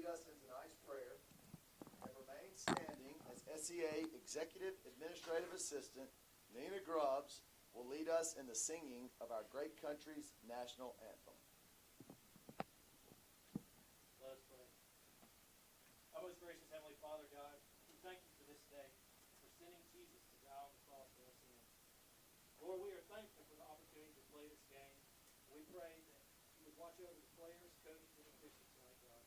us in tonight's prayer, and remain standing as SEA Executive Administrative Assistant Nina Grubbs will lead us in the singing of our great country's national anthem. Let us pray. Our most gracious Heavenly Father, God, we thank you for this day, for sending Jesus to die on the cross for our sins. Lord, we are thankful for the opportunity to play this game. We pray that you would watch over the players, coaches, and officials tonight, God.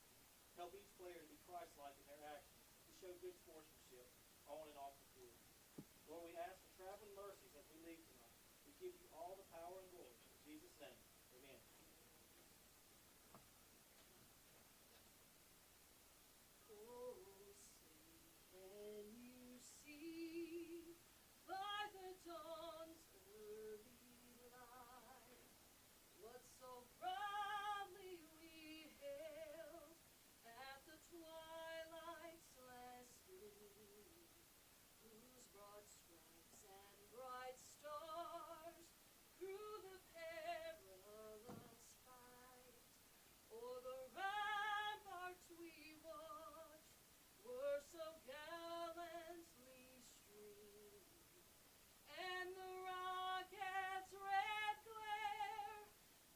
Help each player to be Christ-like in their actions, to show good sportsmanship on and off the field. Lord, we ask for traveling mercies as we leave tonight. We give you all the power and glory. In Jesus' name, amen. Oh, say, can you see by the dawn's early light what so proudly we hailed at the twilight's last gleam, whose broad stripes and bright stars through the perilous fight o'er the ramparts we watched were so gallantly streamed, and the rocket's red glare,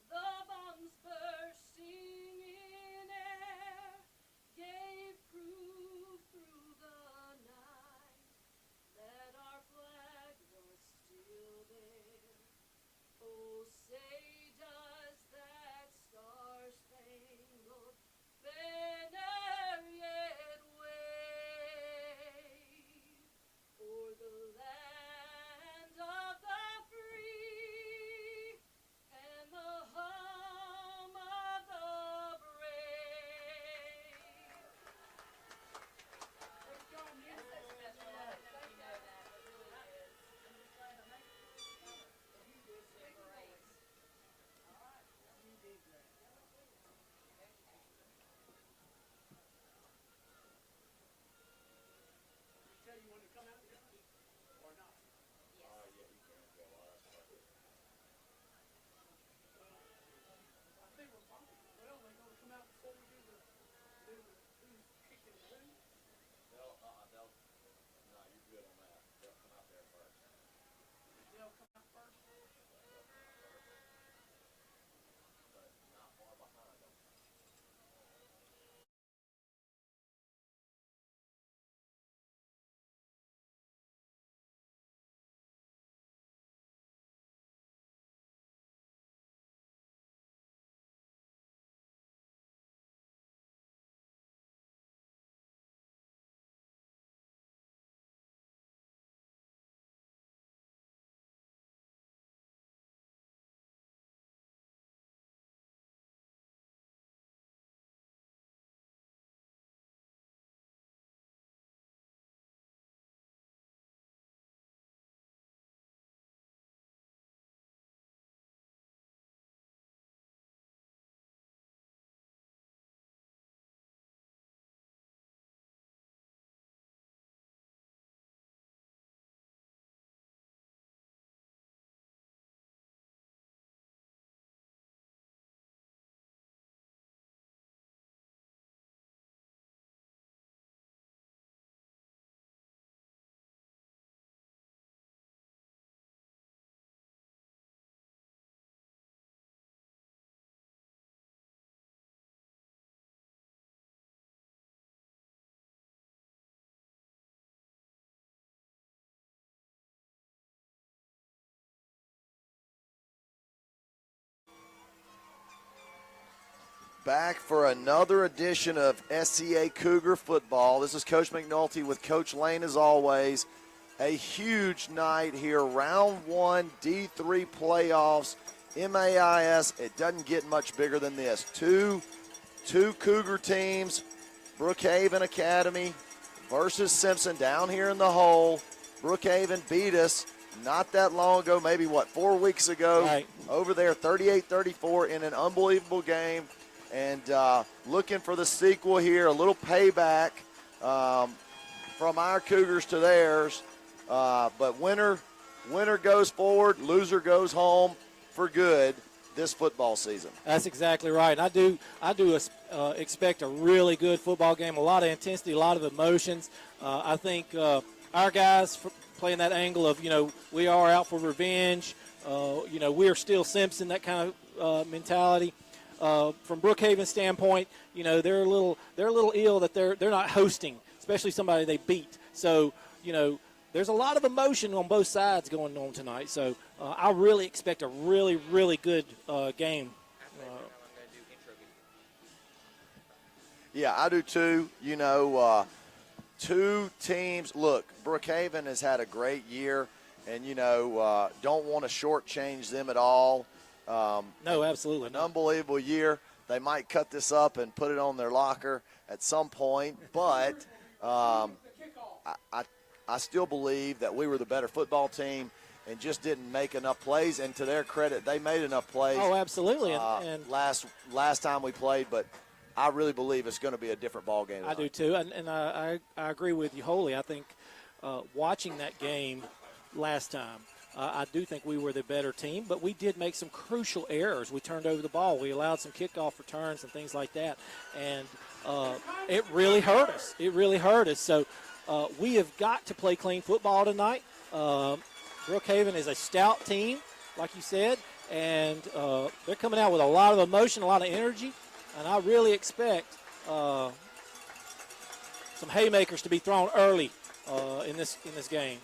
the bombs bursting in air, gave proof through the night that our flag was still there. Oh, say does that star-spangled banner yet wave o'er the land of the free and the home of the brave? Let's go, Nina. That's so special. I don't know if you know that, but really is. I'm just trying to make it. You did great. All right. You did great. You tell you when to come out here or not? Yeah, you can go. I think we're probably, well, they're going to come out before we do who's kicking who. No, you're good on that. They'll come out there first. They'll come out first. But not far behind them. Back for another edition of SEA Cougar football. This is Coach McNulty with Coach Lane as always. A huge night here, round one, D3 playoffs, MAIS. It doesn't get much bigger than this. Two Cougar teams, Brookhaven Academy versus Simpson down here in the hole. Brookhaven beat us not that long ago, maybe 4 weeks ago, Right. over there, 38-34 in an unbelievable game. And looking for the sequel here, a little payback from our Cougars to theirs. But winner goes forward, loser goes home for good. this football season. That's exactly right. And I do expect a really good football game, a lot of intensity, a lot of emotions. I think our guys playing that angle of, we are out for revenge. We are still Simpson, that kind of mentality. From Brookhaven standpoint, they're a little ill that they're not hosting, especially somebody they beat. So, there's a lot of emotion on both sides going on tonight. So I really expect a really, really good game. Yeah, I do too. Two teams. Look, Brookhaven has had a great year, and, don't want to shortchange them at all. No, absolutely. An unbelievable year. They might cut this up and put it on their locker at some point, but I still believe that we were the better football team and just didn't make enough plays. And to their credit, they made enough plays. Oh, absolutely. And last time we played, but I really believe it's going to be a different ball game tonight. I do too, and I agree with you wholly. I think watching that game last time, I do think we were the better team, but we did make some crucial errors. We turned over the ball. We allowed some kickoff returns and things like that, and it really hurt us. It really hurt us. So we have got to play clean football tonight. Brookhaven is a stout team, like you said, and they're coming out with a lot of emotion, a lot of energy, and I really expect some haymakers to be thrown early in this game.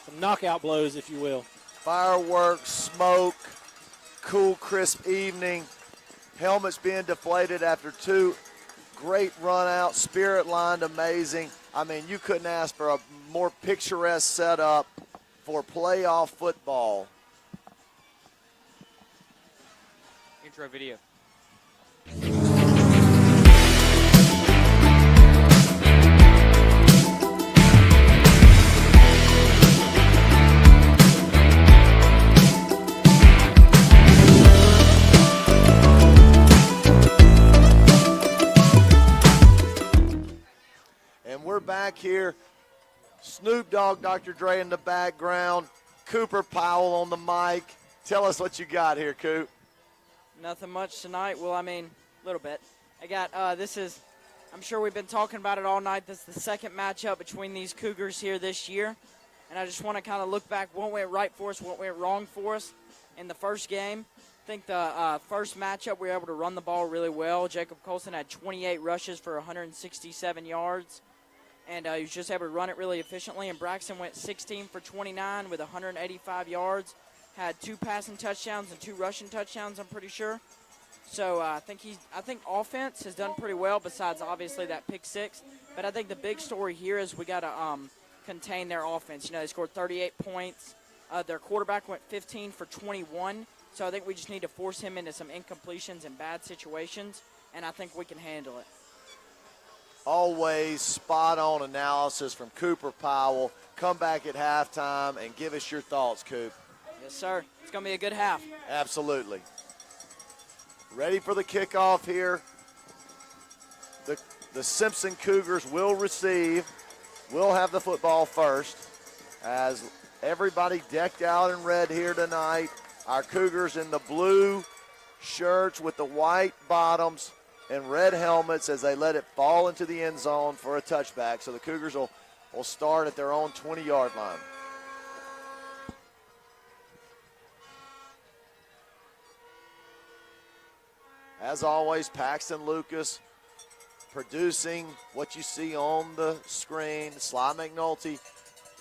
Some knockout blows, if you will. Fireworks, smoke, cool, crisp evening. Helmets being deflated after two great run-outs, spirit lined, amazing. I mean, you couldn't ask for a more picturesque setup for playoff football. Intro video. And we're back here. Snoop Dogg, Dr. Dre in the background. Cooper Powell on the mic. Tell us what you got here, Coop. Nothing much tonight. Well, a little bit. I got I'm sure we've been talking about it all night. This is the second matchup between these Cougars here this year. And I just want to kind of look back what went right for us, what went wrong for us in the first game. I think the first matchup we were able to run the ball really well. Jacob Colson had 28 rushes for 167 yards. And he was just able to run it really efficiently. And Braxton went 16 for 29 with 185 yards. Had 2 passing touchdowns and 2 rushing touchdowns, I'm pretty sure. So I think offense has done pretty well besides obviously that pick 6. But I think the big story here is we got to contain their offense. They scored 38 points. Their quarterback went 15 for 21. So I think we just need to force him into some incompletions and bad situations. And I think we can handle it. Always spot-on analysis from Cooper Powell. Come back at halftime and give us your thoughts, Coop. Yes, sir. It's going to be a good half. Absolutely. Ready for the kickoff here. The Simpson Cougars will have the football first, as everybody decked out in red here tonight. Our Cougars in the blue shirts with the white bottoms and red helmets as they let it fall into the end zone for a touchback. So the Cougars will start at their own 20-yard line. As always, Paxton Lucas producing what you see on the screen. Sly McNulty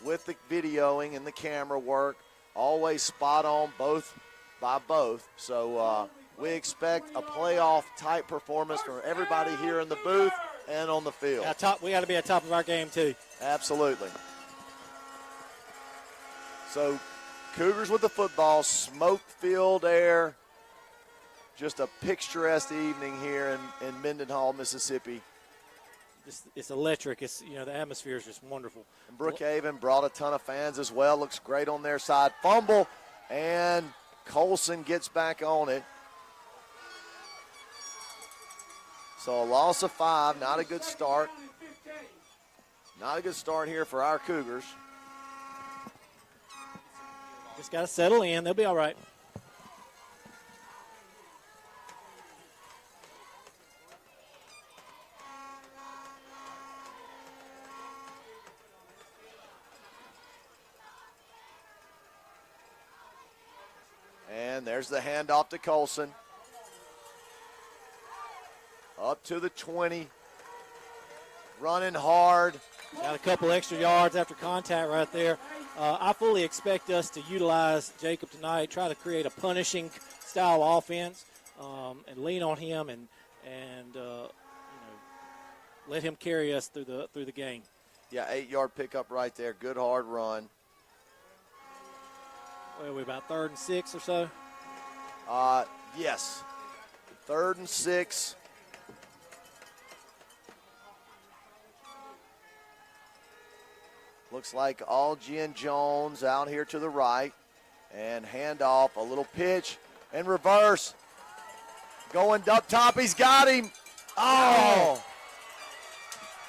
with the videoing and the camera work. Always spot on by both. So we expect a playoff-type performance from everybody here in the booth and on the field. We got to be at top of our game, too. Absolutely. So Cougars with the football, smoke-filled air. Just a picturesque evening here in Mendenhall, Mississippi. It's electric. The atmosphere is just wonderful. And Brookhaven brought a ton of fans as well. Looks great on their side. Fumble, and Colson gets back on it. So a loss of 5, not a good start. Not a good start here for our Cougars. Just got to settle in. They'll be all right. And there's the handoff to Colson. Up to the 20. Running hard. Got a couple extra yards after contact right there. I fully expect us to utilize Jacob tonight, try to create a punishing style offense, and lean on him and let him carry us through the game. Yeah, 8-yard pickup right there. Good hard run. Well, we about 3rd and 6 or so. Yes. 3rd and 6. Looks like Algie and Jones out here to the right. And handoff, a little pitch, and reverse. Going up top, he's got him. Oh!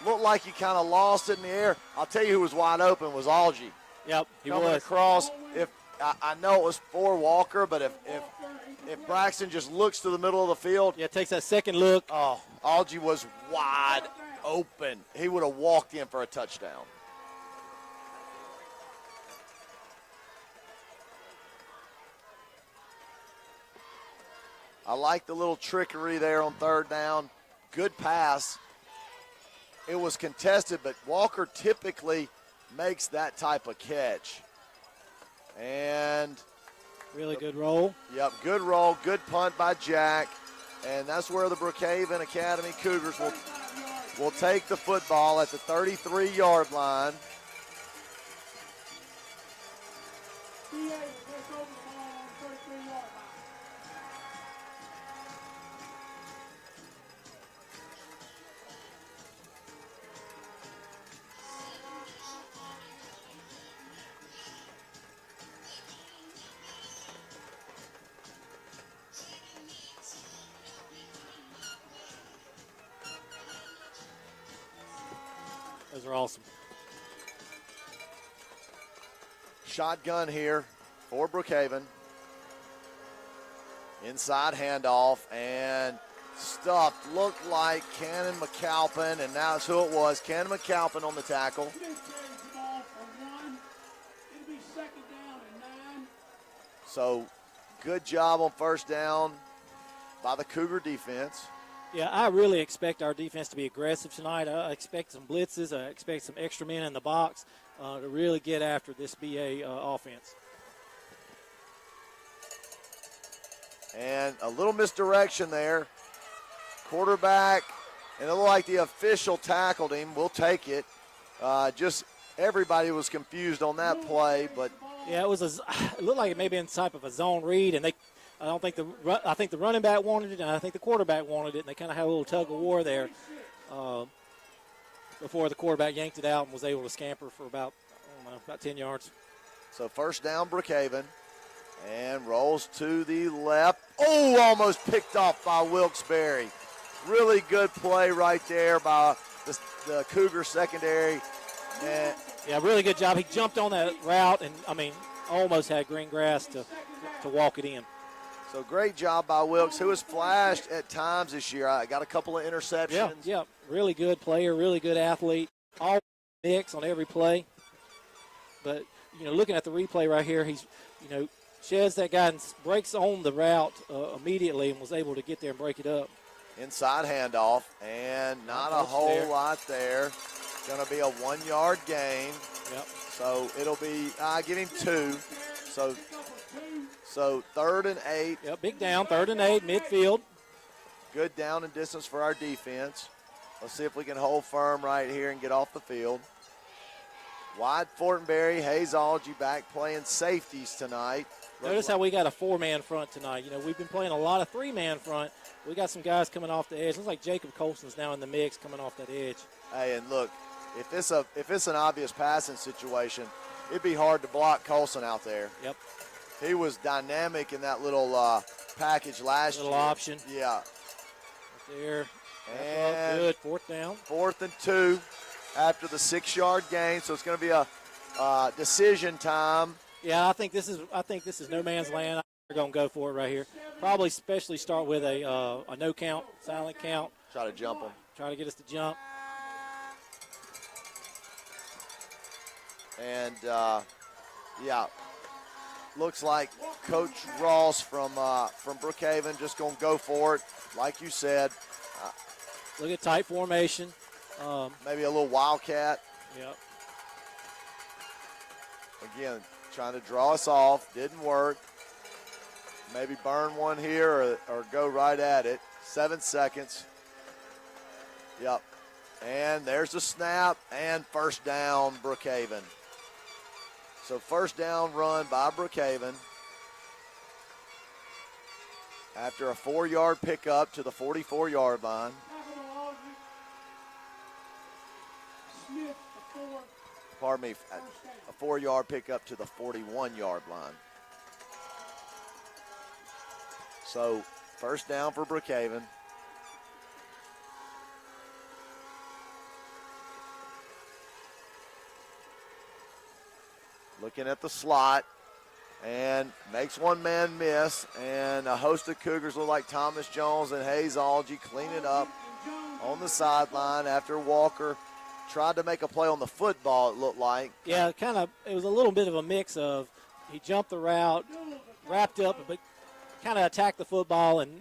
Looked like he kind of lost it in the air. I'll tell you who was wide open was Algie. Yep, he Coming was. across. If I know it was for Walker, but if Braxton just looks to the middle of the field. Yeah, takes that second look. Oh, Algie was wide open. He would have walked in for a touchdown. I like the little trickery there on 3rd down. Good pass. It was contested, but Walker typically makes that type of catch. And really good roll. Yep, good roll, good punt by Jack. And that's where the Brookhaven Academy Cougars will take the football at the 33-yard line. Those are awesome. Shotgun here for Brookhaven. Inside handoff, and stuff looked like Cannon McAlpin, and that's who it was. Cannon McAlpin on the tackle. So good job on 1st down by the Cougar defense. Yeah, I really expect our defense to be aggressive tonight. I expect some blitzes. I expect some extra men in the box to really get after this BA offense. And a little misdirection there. Quarterback, and it looked like the official tackled him. We'll take it. Just everybody was confused on that play, but yeah, it looked like it may have been type of a zone read, and I think the running back wanted it, and I think the quarterback wanted it, and they kind of had a little tug of war there before the quarterback yanked it out and was able to scamper for about 10 yards. So 1st down, Brookhaven, and rolls to the left. Oh, almost picked off by Wilkes-Barre. Really good play right there by the Cougar secondary. And yeah, really good job. He jumped on that route and, almost had green grass to walk it in. So great job by Wilkes, who has flashed at times this year. I got a couple of interceptions. Yeah, really good player, really good athlete. All mix on every play. But, looking at the replay right here, he's, sheds that guy and breaks on the route immediately and was able to get there and break it up. Inside handoff, and not a whole lot there. Going to be a 1-yard gain. Yep. So it'll be, give him 2. So 3rd and 8. Yep, big down, 3rd and 8, midfield. Good down and distance for our defense. Let's see if we can hold firm right here and get off the field. Wide Fortenberry, Hayes Algie back playing safeties tonight. Notice how we got a 4-man front tonight. We've been playing a lot of 3-man front. We got some guys coming off the edge. Looks like Jacob Colson's now in the mix coming off that edge. Hey, and look, if it's an obvious passing situation, it'd be hard to block Colson out there. Yep. He was dynamic in that little package last year. Little option. Yeah. Right there. And good. 4th down. 4th and 2 after the 6-yard gain. So it's going to be a decision time. Yeah, I think this is no man's land. We're going to go for it right here. Probably especially start with a no count, silent count. Try to jump him. Try to get us to jump. And, yeah, looks like Coach Ross from Brookhaven just going to go for it, like you said. Look at tight formation. Maybe a little wildcat. Yep. Again, trying to draw us off. Didn't work. Maybe burn one here or go right at it. 7 seconds. Yep. And there's the snap and first down, Brookhaven. So first down run by Brookhaven. After a 4-yard pickup to the 44-yard line. Pardon me, a 4-yard pickup to the 41-yard line. So first down for Brookhaven. Looking at the slot and makes one man miss, and a host of Cougars look like Thomas Jones and Hayes Algie clean it up on the sideline after Walker tried to make a play on the football, it looked like. Yeah, it was a little bit of a mix of he jumped the route, wrapped up, but kind of attacked the football, and,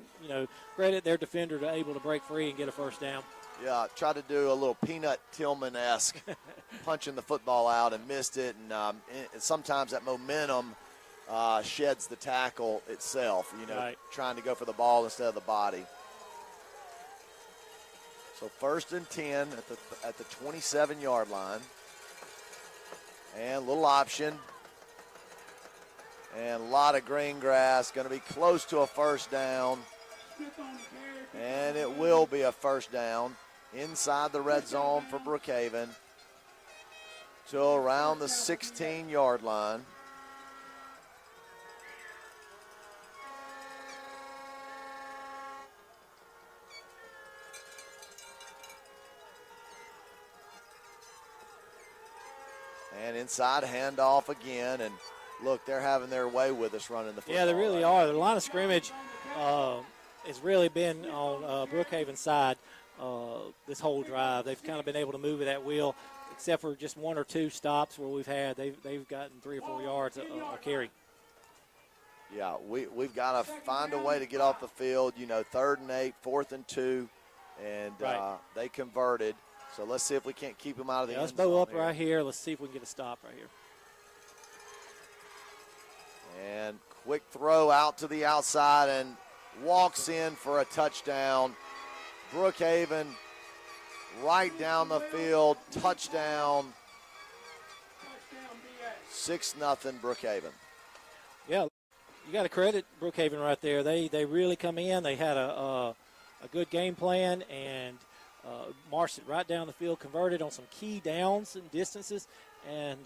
credit their defender to able to break free and get a first down. Yeah, tried to do a little Peanut Tillman-esque punching the football out and missed it, and sometimes that momentum sheds the tackle itself, right. Trying to go for the ball instead of the body. So first and 10 at the 27-yard line. And a little option. And a lot of green grass. Going to be close to a first down. And it will be a first down inside the red zone for Brookhaven to around the 16-yard line. And inside handoff again, and look, they're having their way with us running the football. Yeah, they really are. The line of scrimmage has really been on Brookhaven's side this whole drive. They've kind of been able to move it at will, except for just 1 or 2 stops where we've had. They've gotten 3 or 4 yards a carry. Yeah, we've got to find a way to get off the field. 3rd and 8, 4th and 2, and right. They converted. So let's see if we can't keep them out of the Let's end zone bow up here. right here. Let's see if we can get a stop right here. And quick throw out to the outside and walks in for a touchdown. Brookhaven right down the field, touchdown. 6-0 Brookhaven. Yeah, you got to credit Brookhaven right there. They really come in. They had a good game plan and marched it right down the field, converted on some key downs and distances, and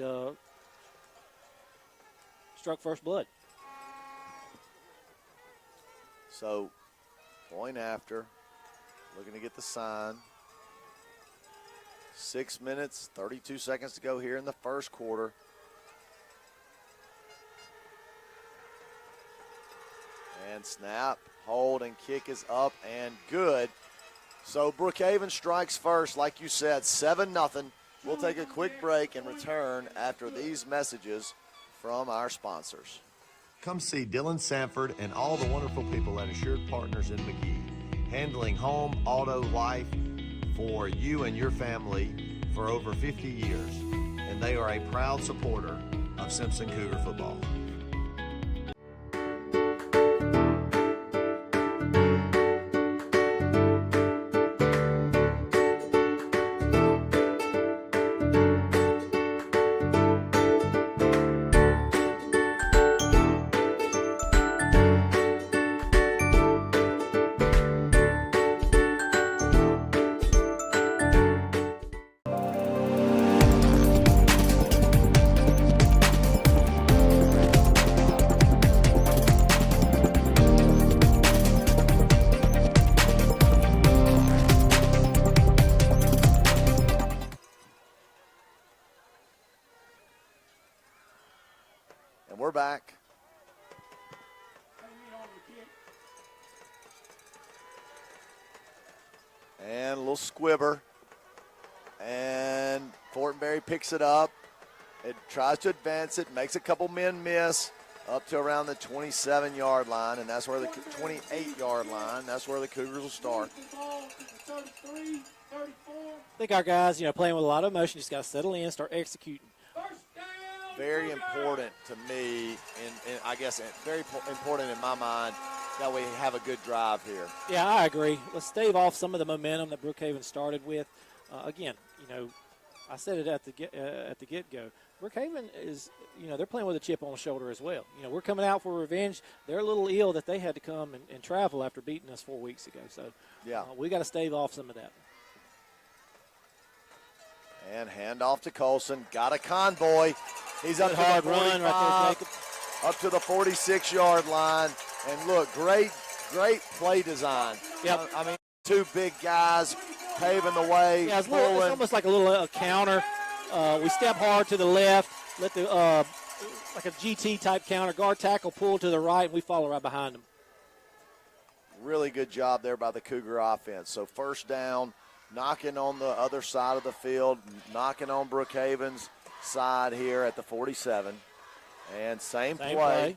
struck first blood. So, point after, looking to get the sign. 6 minutes, 32 seconds to go here in the first quarter. And snap, hold, and kick is up and good. So Brookhaven strikes first, like you said, 7-0. We'll take a quick break and return after these messages from our sponsors. Come see Dylan Sanford and all the wonderful people at Assured Partners in McGee, handling home, auto, life for you and your family for over 50 years. And they are a proud supporter of Simpson Cougar football. We're back. And a little squibber. And Fortenberry picks it up. It tries to advance it, makes a couple men miss. up to around the 27-yard line, and that's where the 28-yard line. That's where the Cougars will start. I think our guys, playing with a lot of emotion, just got to settle in, start executing. Very important to me, and I guess very important in my mind, that we have a good drive here. Yeah, I agree. Let's stave off some of the momentum that Brookhaven started with. Again, I said it at the get-go. Brookhaven is, they're playing with a chip on the shoulder as well. We're coming out for revenge. They're a little ill that they had to come and travel after beating us 4 weeks ago. So yeah, we got to stave off some of that. And handoff to Colson. Got a convoy. He's up to hard the run right there, Jacob. Up to the 46-yard line. And look, great play design. Yep. I mean, two big guys paving the way. Yeah, it's almost like a little counter. We step hard to the left, let the like a GT type counter. Guard tackle pull to the right, and we follow right behind them. Really good job there by the Cougar offense. So first down, knocking on the other side of the field, knocking on Brookhaven's side here at the 47. And same play.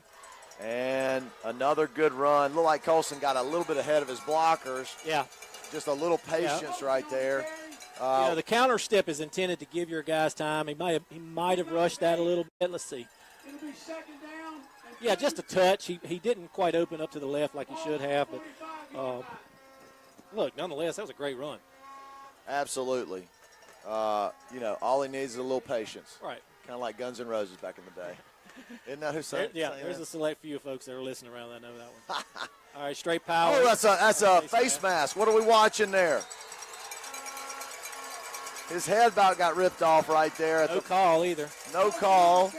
And another good run. Looked like Colson got a little bit ahead of his blockers. Yeah. Just a little patience right there. The counter step is intended to give your guys time. He might have rushed that a little bit. Let's see. It'll be second down. Yeah, just a touch. He didn't quite open up to the left like he should have. But look, nonetheless, that was a great run. Absolutely. All he needs is a little patience. Right. Kind of like Guns N' Roses back in the day. Isn't that who said Yeah, there's a select few folks that are listening around that know that one. All right, straight power. Oh, that's a face mask. What are we watching there? His head about got ripped off right there. No call either. No call.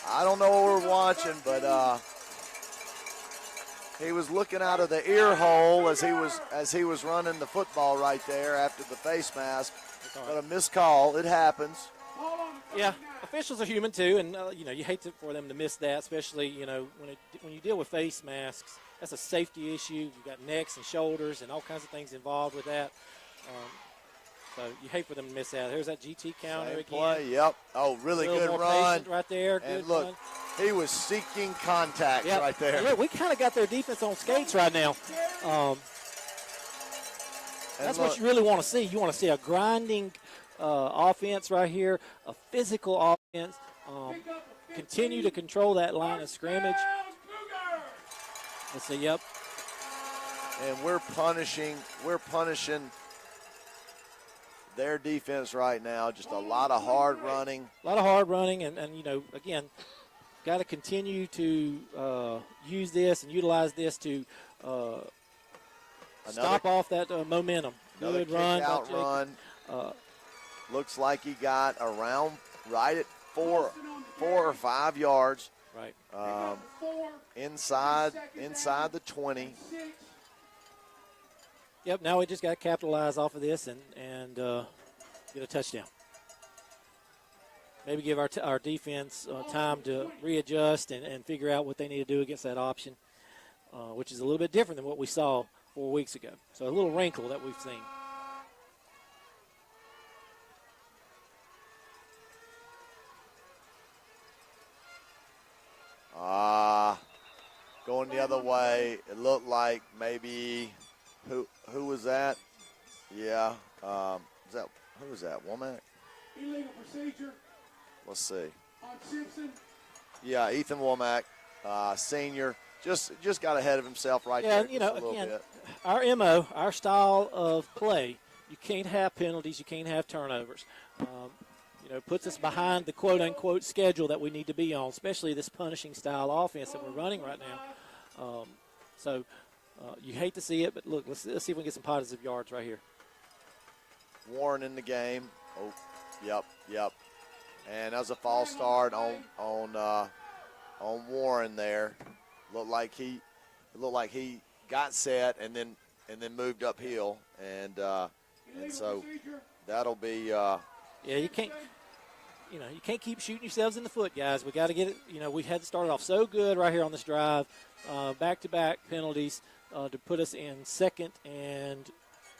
I don't know what we're watching, but he was looking out of the ear hole as he was running the football right there after the face mask. But a missed call. It happens. Yeah, officials are human too, and you hate for them to miss that, especially when you deal with face masks. That's a safety issue. You've got necks and shoulders and all kinds of things involved with that. So you hate for them to miss that. There's that GT counter Same again. play. Yep. Oh, really good run right there. And good look, run. he was seeking contact right there. Yeah, we kind of got their defense on skates right now. That's what you really want to see. You want to see a grinding offense right here, a physical offense. Continue to control that line of scrimmage. Let's see, yep. And we're punishing their defense right now. Just a lot of hard running. A lot of hard running, and again, got to continue to use this and utilize this to stop off that momentum. Good run. Out run. Looks like he got around right at 4 or 5 yards. Right. Inside the 20. Yep, now we just got to capitalize off of this and get a touchdown. Maybe give our defense time to readjust and figure out what they need to do against that option, which is a little bit different than what we saw 4 weeks ago. So a little wrinkle that we've seen. Going the other way, it looked like maybe who was that? Yeah, who was that? Womack? Illegal procedure Let's see. on Simpson. Yeah, Ethan Womack, senior, just got ahead of himself right there. Yeah, just a little again, bit. our MO, our style of play, you can't have penalties, you can't have turnovers. Puts us behind the quote-unquote schedule that we need to be on, especially this punishing style offense that we're running right now. So you hate to see it, but look, let's see if we can get some positive yards right here. Warren in the game. Oh, yep. And that was a false start on Warren there. Looked like he got set and then moved uphill, and so that'll be. Yeah, you can't. You can't keep shooting yourselves in the foot, guys. We got to get it. We had to start off so good right here on this drive, back-to-back penalties to put us in 2nd and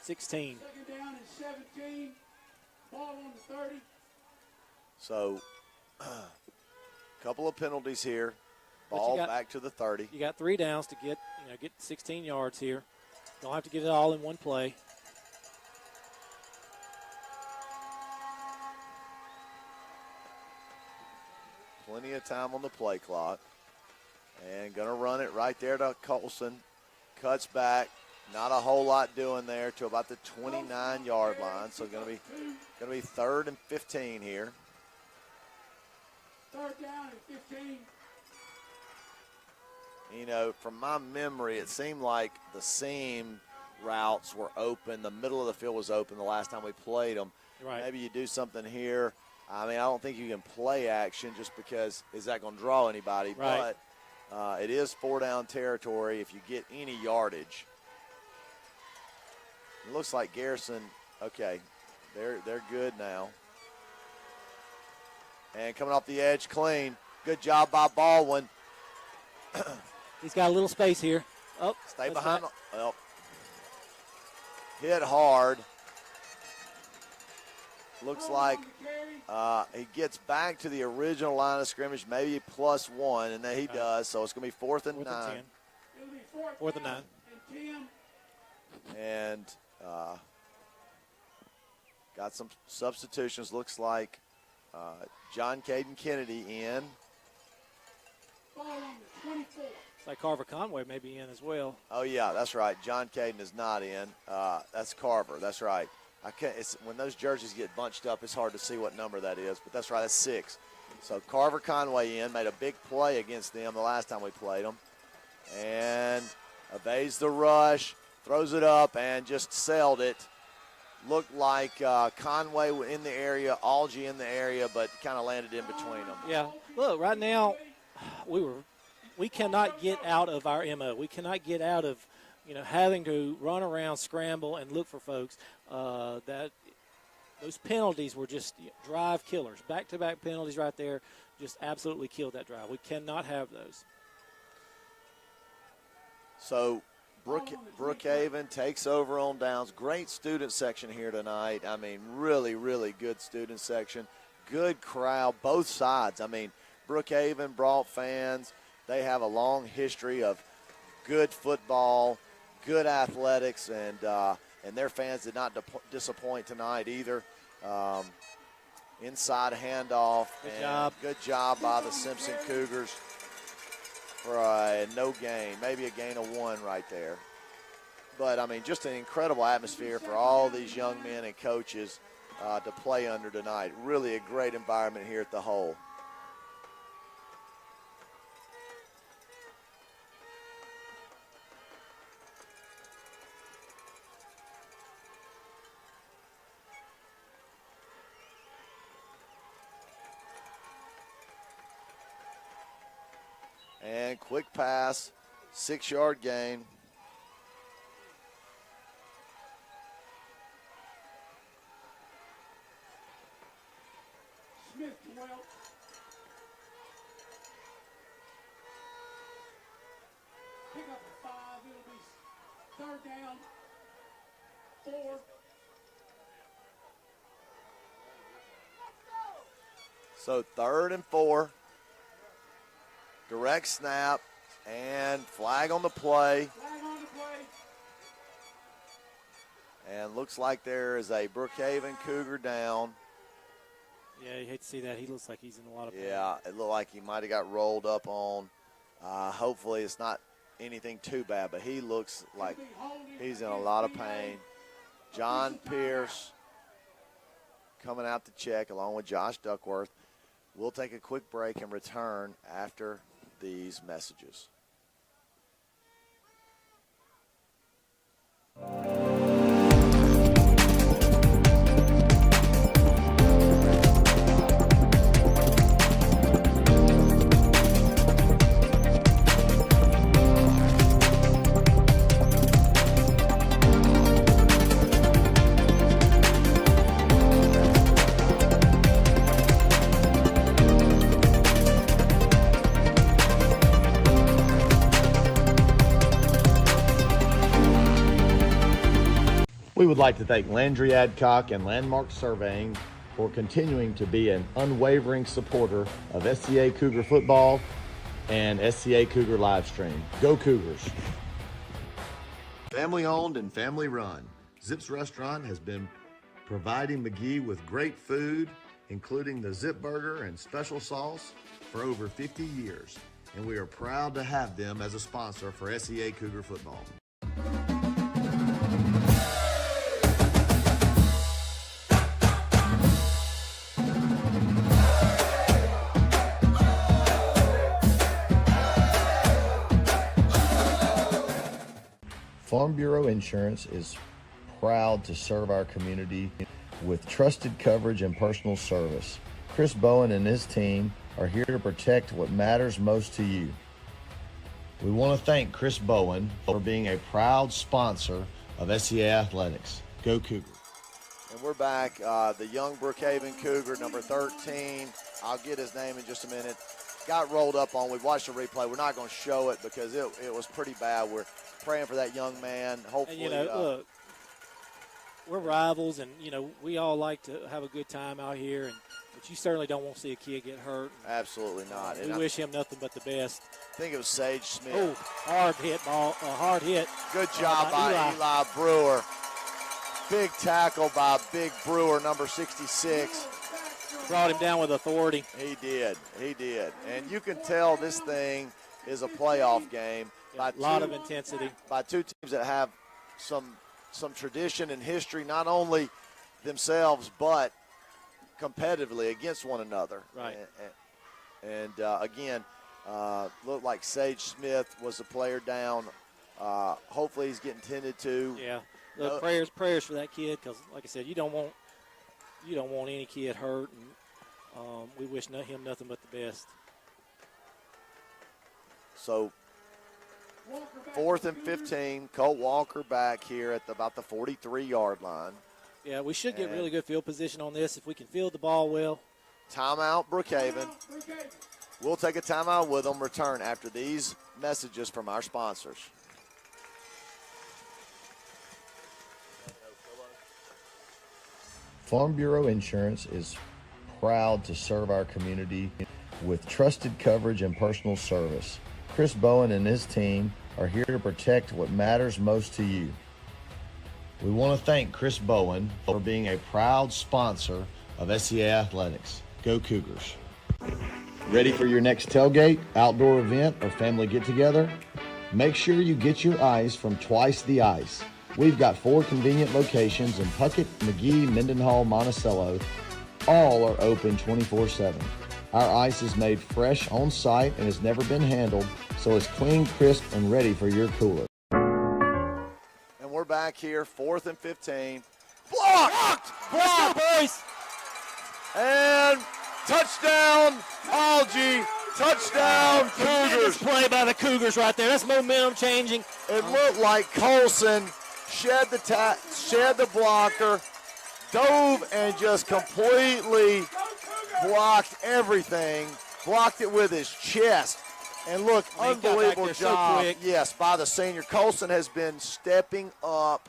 16. Second down and 17. Ball on the 30. So, a couple of penalties here. Ball back to the 30. You got 3 downs to get 16 yards here. Don't have to get it all in one play. Plenty of time on the play clock. And going to run it right there to Colson. Cuts back. Not a whole lot doing there to about the 29-yard line. So going to be 3rd and 15 here. 3rd down and 15. You know, from my memory, it seemed like the seam routes were open. The middle of the field was open the last time we played them. Right. Maybe you do something here. I mean, I don't think you can play action just because is that going to draw anybody. Right. But it is 4-down territory if you get any yardage. It looks like Garrison, okay, they're good now. And coming off the edge clean. Good job by Baldwin. He's got a little space here. Oh, Stay behind. Well, hit hard. Looks like he gets back to the original line of scrimmage, maybe +1, and then he does. So it's going to be 4th and 9. 4th and 9. And got some substitutions. Looks like John Caden Kennedy in. It's like Carver Conway may be in as well. Oh, yeah, that's right. John Caden is not in. That's Carver. That's right. When those jerseys get bunched up, it's hard to see what number that is, but that's right, that's 6. So Carver Conway made a big play against them the last time we played them. And evades the rush, throws it up, and just sailed it. Looked like Conway in the area, Algie in the area, but kind of landed in between them. Yeah, look, right now we cannot get out of our MO. We cannot get out of having to run around, scramble, and look for folks. Those penalties were just drive killers. Back-to-back penalties right there just absolutely killed that drive. We cannot have those. So Brookhaven takes over on downs. Great student section here tonight. I mean, really, really good student section. Good crowd, both sides. I mean, Brookhaven brought fans. They have a long history of good football, good athletics, and their fans did not disappoint tonight either. Inside handoff. Good job by the Simpson Cougars for a no gain, maybe a gain of 1 right there. But, I mean, just an incredible atmosphere for all these young men and coaches to play under tonight. Really a great environment here at the Hole. And quick pass, 6-yard gain. Smith to Welch. Pick up a 5. It'll be 3rd down, 4. So 3rd and 4. Direct snap and flag on the play. Flag on the play. And looks like there is a Brookhaven Cougar down. Yeah, you hate to see that. He looks like he's in a lot of pain. Yeah, it looked like he might have got rolled up on. Hopefully it's not anything too bad, but he looks like he's in a lot of pain. John Pierce coming out to check along with Josh Duckworth. We'll take a quick break and return after these messages. We would like to thank Landry Adcock and Landmark Surveying for continuing to be an unwavering supporter of SCA Cougar football and SCA Cougar live stream. Go Cougars. Family owned and family run. Zip's Restaurant has been providing McGee with great food, including the Zip Burger and special sauce, for over 50 years. And we are proud to have them as a sponsor for SCA Cougar football. Farm Bureau Insurance is proud to serve our community with trusted coverage and personal service. Chris Bowen and his team are here to protect what matters most to you. We want to thank Chris Bowen for being a proud sponsor of SCA Athletics. Go Cougars. And we're back. The young Brookhaven Cougar, number 13. I'll get his name in just a minute. Got rolled up on. We watched the replay. We're not going to show it because it was pretty bad. We're praying for that young man. Hopefully, and, look, we're rivals, and we all like to have a good time out here, but you certainly don't want to see a kid get hurt. Absolutely not. We wish him nothing but the best. I think it was Sage Smith. Oh, hard hit ball, hard hit. Good job by Eli Brewer. Big tackle by Big Brewer, number 66. Brought him down with authority. He did. And you can tell this thing is a playoff game. A lot of intensity. By two teams that have some tradition and history, not only themselves, but competitively against one another. Right. And again, looked like Sage Smith was the player down. Hopefully he's getting tended to. Yeah. Look, prayers for that kid, because like I said, you don't want any kid hurt, and we wish him nothing but the best. So 4th and 15, Colt Walker back here at about the 43-yard line. Yeah, we should get really good field position on this if we can field the ball well. Timeout, Brookhaven. We'll take a timeout with them, return after these messages from our sponsors. Farm Bureau Insurance is proud to serve our community with trusted coverage and personal service. Chris Bowen and his team are here to protect what matters most to you. We want to thank Chris Bowen for being a proud sponsor of SCA Athletics. Go Cougars. Ready for your next tailgate, outdoor event, or family get-together? Make sure you get your ice from Twice the Ice. We've got 4 convenient locations in Puckett, McGee, Mendenhall, Monticello. All are open 24/7. Our ice is made fresh on site and has never been handled, so it's clean, crisp, and ready for your cooler. And we're back here, 4th and 15. Blocked! Boys! And touchdown, Algie. Touchdown, Cougars. Play by the Cougars right there. That's momentum changing. It looked like Colson shed the blocker, dove and just completely blocked everything, blocked it with his chest. And look, unbelievable job, yes, by the senior. Colson has been stepping up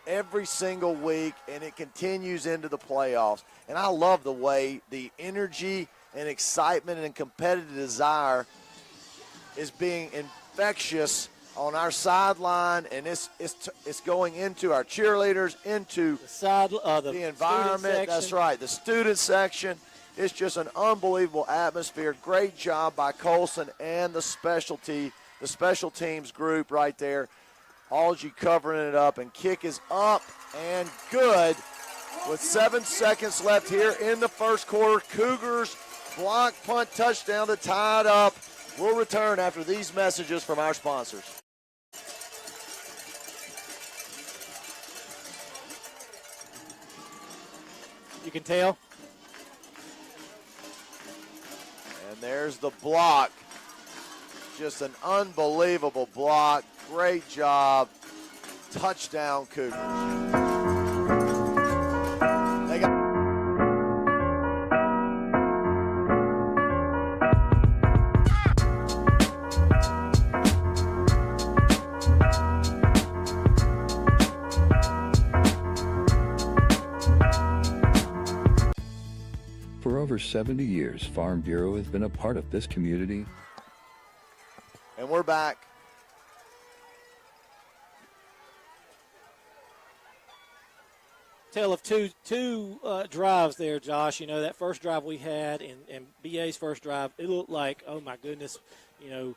every single week, and it continues into the playoffs. And I love the way the energy and excitement and competitive desire is being infectious on our sideline, and it's going into our cheerleaders, into the environment. That's right, the student section. It's just an unbelievable atmosphere. Great job by Colson and the special teams group right there. Algie covering it up, and kick is up and good with 7 seconds left here in the first quarter. Cougars block, punt, touchdown to tie it up. We'll return after these messages from our sponsors. You can tell. And there's the block. Just an unbelievable block. Great job. Touchdown, Cougars. They got For over 70 years, Farm Bureau has been a part of this community And we're back. Tale of two drives there, Josh. You know, that first drive we had and BA's first drive, it looked like, oh, my goodness, you know,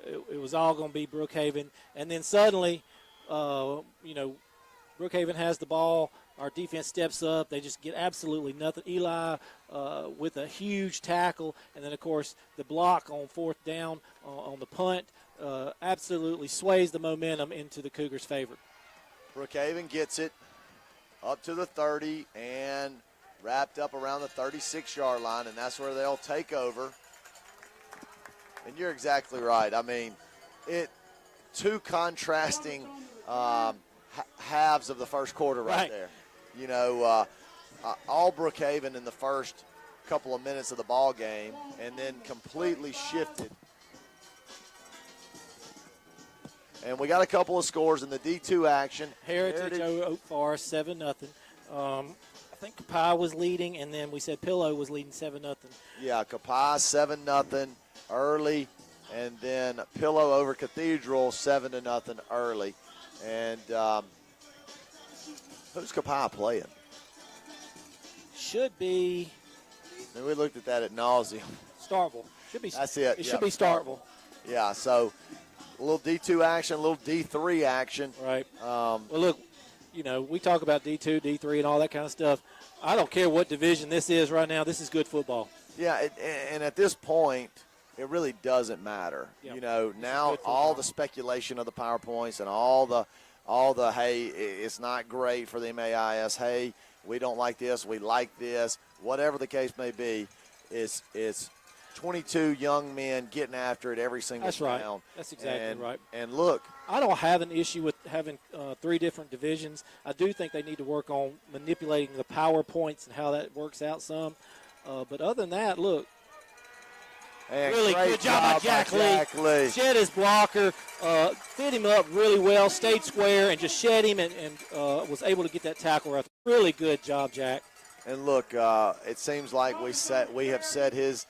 it was all going to be Brookhaven. And then suddenly, you know, Brookhaven has the ball. Our defense steps up. They just get absolutely nothing. Eli with a huge tackle. And then, of course, the block on fourth down on the punt absolutely sways the momentum into the Cougars' favor. Brookhaven gets it up to the 30 and wrapped up around the 36-yard line, and that's where they'll take over. And you're exactly right. I mean, two contrasting halves of the first quarter right there. You know, all Brookhaven in the first couple of minutes of the ball game, and then completely shifted. And we got a couple of scores in the D2 action. Heritage Oak Forest 7-0. I think Kapai was leading, and then we said Pillow was leading 7-0. Yeah, Kapai 7-0 early, and then Pillow over Cathedral 7-0 early. And who's Kapai playing? Should be. And we looked at that at nauseum. Starkville. Should be. That's it. It should be Starkville. Yeah, so a little D2 action, a little D3 action. Right. Well, look, you know, we talk about D2, D3, and all that kind of stuff. I don't care what division this is right now. This is good football. Yeah, and at this point, it really doesn't matter. Yeah. You know, now all the speculation of the PowerPoints and all the hey, it's not great for the MAIS. Hey, we don't like this. We like this. Whatever the case may be, it's 22 young men getting after it every single That's right. down. That's exactly right. And look, I don't have an issue with having three different divisions. I do think they need to work on manipulating the PowerPoints and how that works out some. But other than that, look. and Really great good job by Jack Lee. Shed his blocker, fit him up really well, stayed square, and just shed him and was able to get that tackle right. Really good job, Jack. And look, it seems like we have said his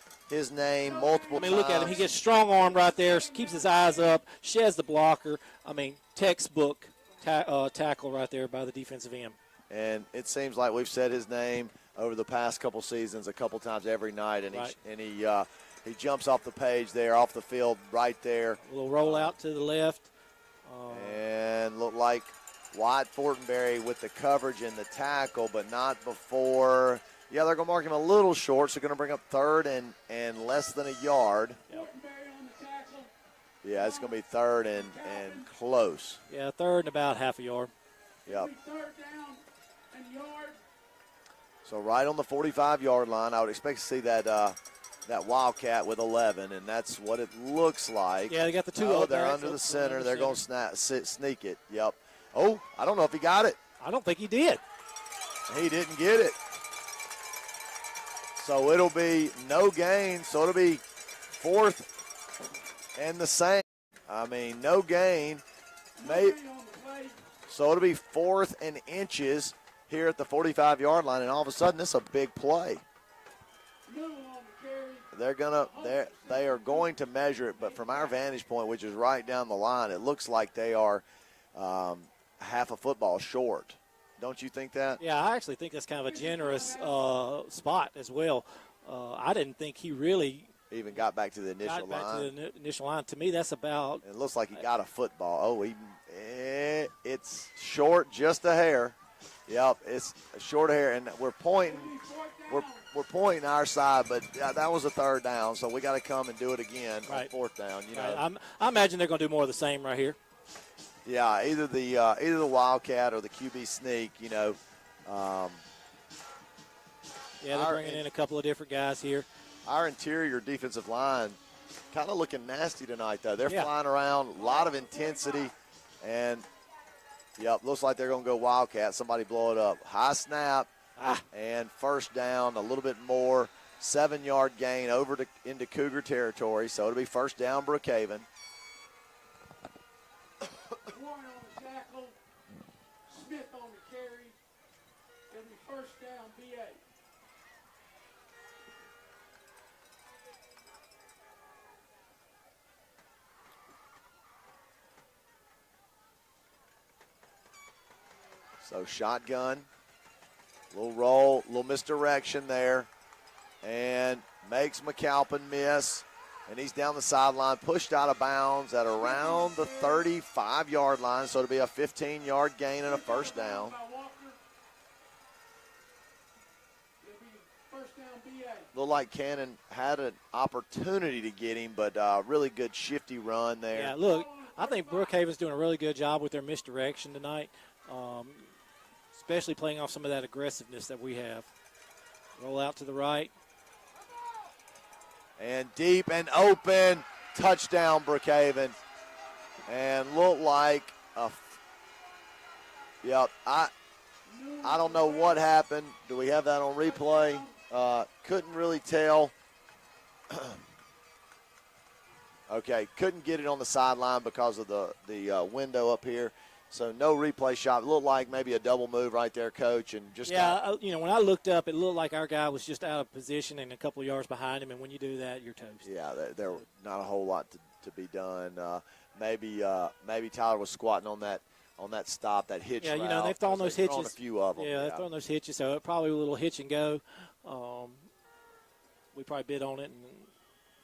name multiple times. I mean, look at him. He gets strong arm right there, keeps his eyes up, sheds the blocker. I mean, textbook tackle right there by the defensive end. And it seems like we've said his name over the past couple seasons a couple times every night, and he jumps off the page there, off the field right there. A little roll out to the left. And looked like Wyatt Fortenberry with the coverage and the tackle, but not before. Yeah, they're going to mark him a little short, so going to bring up third and less than a yard. Yep. Yeah, it's going to be third and close. Yeah, third and about half a yard. Yep. So right on the 45-yard line, I would expect to see that Wildcat with 11, and that's what it looks like. Yeah, they got the two. Oh, they're under the center. They're going to sneak it. Yep. Oh, I don't know if he got it. I don't think he did. He didn't get it. So it'll be no gain. So it'll be fourth and the same. I mean, no gain. So it'll be fourth and inches here at the 45-yard line, and all of a sudden, this is a big play. They are going to measure it, but from our vantage point, which is right down the line, it looks like they are half a football short. Don't you think that? Yeah, I actually think that's kind of a generous spot as well. I didn't think he really even got back to the initial line. To me, that's about. It looks like he got a football. Oh, it's short, just a hair. Yep, it's a short hair, and we're pointing. We're pointing our side, but that was a third down, so we got to come and do it again on fourth down. You know, right. I imagine they're going to do more of the same right here. Yeah, either the Wildcat or the QB sneak. You know. Yeah, they're bringing in a couple of different guys here. Our interior defensive line kind of looking nasty tonight, though. They're flying around, a lot of intensity, and looks like they're going to go Wildcat. Somebody blow it up. High snap. And first down, a little bit more, 7-yard gain into Cougar territory. So it'll be first down, Brookhaven. Warren on the tackle, Smith on the carry. It'll be first down, BA. So shotgun, little roll, little misdirection there, and makes McAlpin miss. And he's down the sideline, pushed out of bounds at around the 35-yard line. So it'll be a 15-yard gain and a first down. Looked like Cannon had an opportunity to get him, but really good shifty run there. Yeah, look, I think Brookhaven's doing a really good job with their misdirection tonight, especially playing off some of that aggressiveness that we have. Roll out to the right. And deep and open, touchdown Brookhaven. And looked like I don't know what happened. Do we have that on replay? Couldn't really tell. Okay, couldn't get it on the sideline because of the window up here. So no replay shot. It looked like maybe a double move right there, Coach, and just when I looked up, it looked like our guy was just out of position and a couple of yards behind him. And when you do that, you're toast. Yeah, there was not a whole lot to be done. Maybe Tyler was squatting on that stop, that hitch. Yeah, route, they've thrown those hitches. Thrown a few of them. Yeah, they've thrown those hitches. So probably a little hitch and go. We probably bid on it and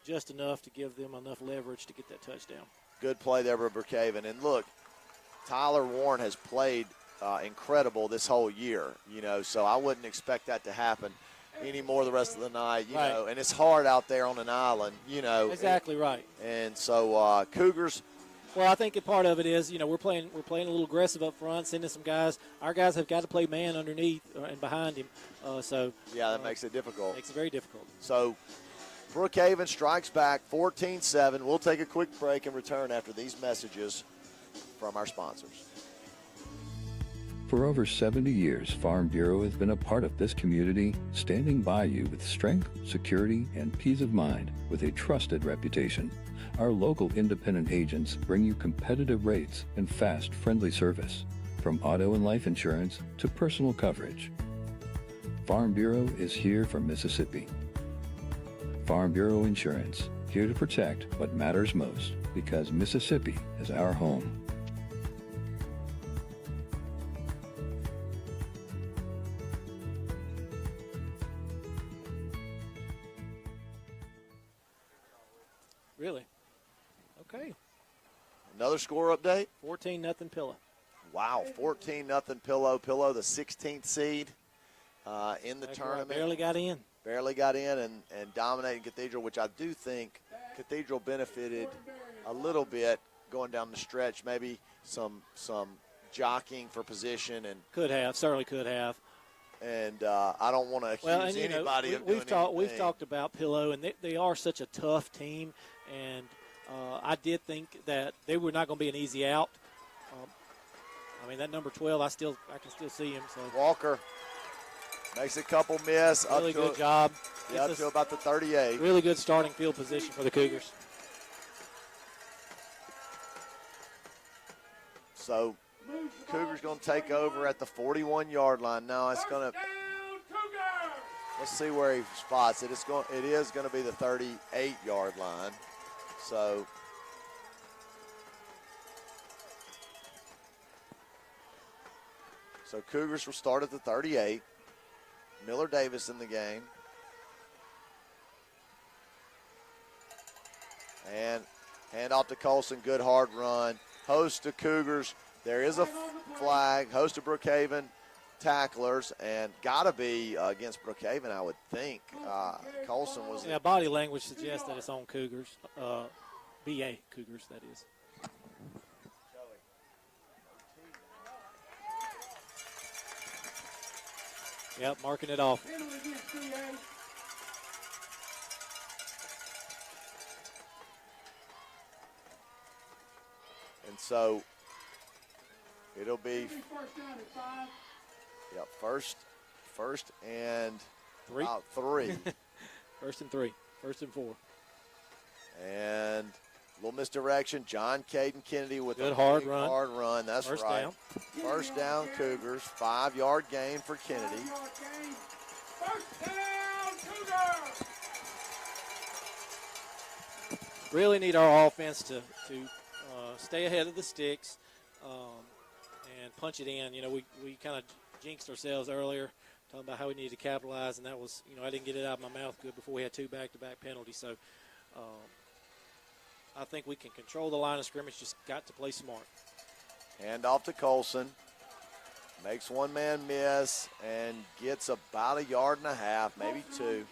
just enough to give them enough leverage to get that touchdown. Good play there by Brookhaven. And look, Tyler Warren has played incredible this whole year, so I wouldn't expect that to happen anymore the rest of the night, you know. And it's hard out there on an island, Exactly right. And so Cougars. Well, I think a part of it is, we're playing a little aggressive up front, sending some guys. Our guys have got to play man underneath and behind him. That makes it difficult. Makes it very difficult. So Brookhaven strikes back 14-7. We'll take a quick break and return after these messages from our sponsors. For over 70 years, Farm Bureau has been a part of this community, standing by you with strength, security, and peace of mind with a trusted reputation. Our local independent agents bring you competitive rates and fast, friendly service, from auto and life insurance to personal coverage. Farm Bureau is here for Mississippi. Farm Bureau Insurance, here to protect what matters most, because Mississippi is our home. Really? Okay. Another score update? 14-0 Pillow. Wow, 14-0 Pillow. Pillow, the 16th seed in the tournament. Barely got in. Barely got in and dominating Cathedral, which I do think Cathedral benefited a little bit going down the stretch. Maybe some jockeying for position. Certainly could have. And I don't want to accuse anybody of doing anything. We've talked about Pillow, and they are such a tough team. And I did think that they were not going to be an easy out. That number 12, I can still see him. So Walker makes a couple miss. Really good job. Yeah, up to about the 38. Really good starting field position for the Cougars. So Cougars going to take over at the 41-yard line. Now it's going to. Let's see where he spots it. It is going to be the 38-yard line. So Cougars will start at the 38. Miller Davis in the game. And hand off to Colson. Good hard run. Host to Cougars. There is a flag. Host to Brookhaven tacklers, and got to be against Brookhaven, I would think. Colson was. Yeah, body language suggests that it's on Cougars. BA Cougars, that is. Yep, marking it off. And so it'll be first and 3. About 3. First and 3. First and 4. And a little misdirection. John Caden Kennedy with good a hard run. That's first right. Down. First down, Cougars. 5-yard gain for Kennedy. First down, Cougars! Really need our offense to stay ahead of the sticks and punch it in. We kind of jinxed ourselves earlier, talking about how we needed to capitalize, and that was, I didn't get it out of my mouth good before we had 2 back-to-back penalties. So I think we can control the line of scrimmage, just got to play smart. Hand off to Colson. Makes one man miss and gets about 1.5 yards, maybe 2.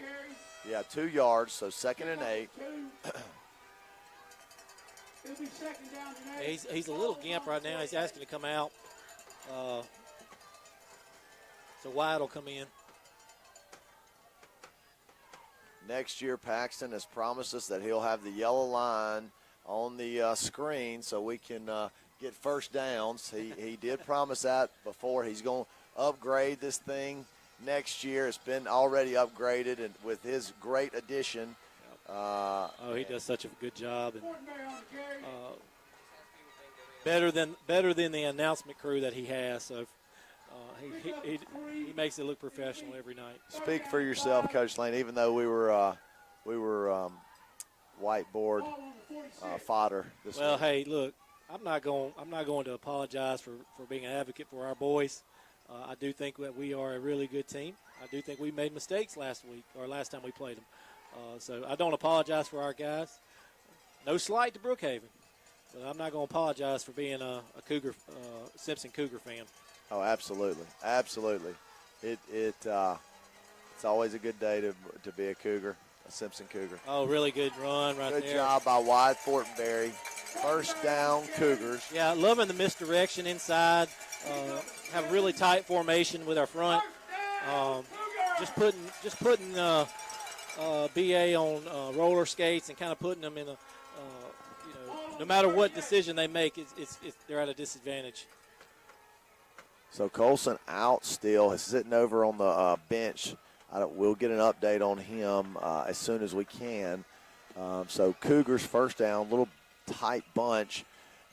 Yeah, 2 yards, so 2nd and 8. He's a little gimp right now. He's asking to come out. So Wyatt will come in. Next year, Paxton has promised us that he'll have the yellow line on the screen so we can get first downs. He did promise that before. He's going to upgrade this thing next year. It's been already upgraded, and with his great addition. He does such a good job, and better than the announcement crew that he has. So he makes it look professional every night. Speak for yourself, Coach Lane. Even though we were whiteboard fodder this week. Hey, look, I'm not going to apologize for being an advocate for our boys. I do think that we are a really good team. I do think we made mistakes last time we played them. So I don't apologize for our guys. No slight to Brookhaven, but I'm not going to apologize for being a Cougar, Simpson Cougar fan. Oh, absolutely, absolutely. It's always a good day to be a Cougar, a Simpson Cougar. Oh, really good run right there. Good job by Wyatt Fortenberry. First down, Cougars. Yeah, loving the misdirection inside. Have a really tight formation with our front. Just putting BA on roller skates and kind of putting them in a, no matter what decision they make, they're at a disadvantage. So Colson out still. He's sitting over on the bench. We'll get an update on him as soon as we can. So Cougars first down, little tight bunch.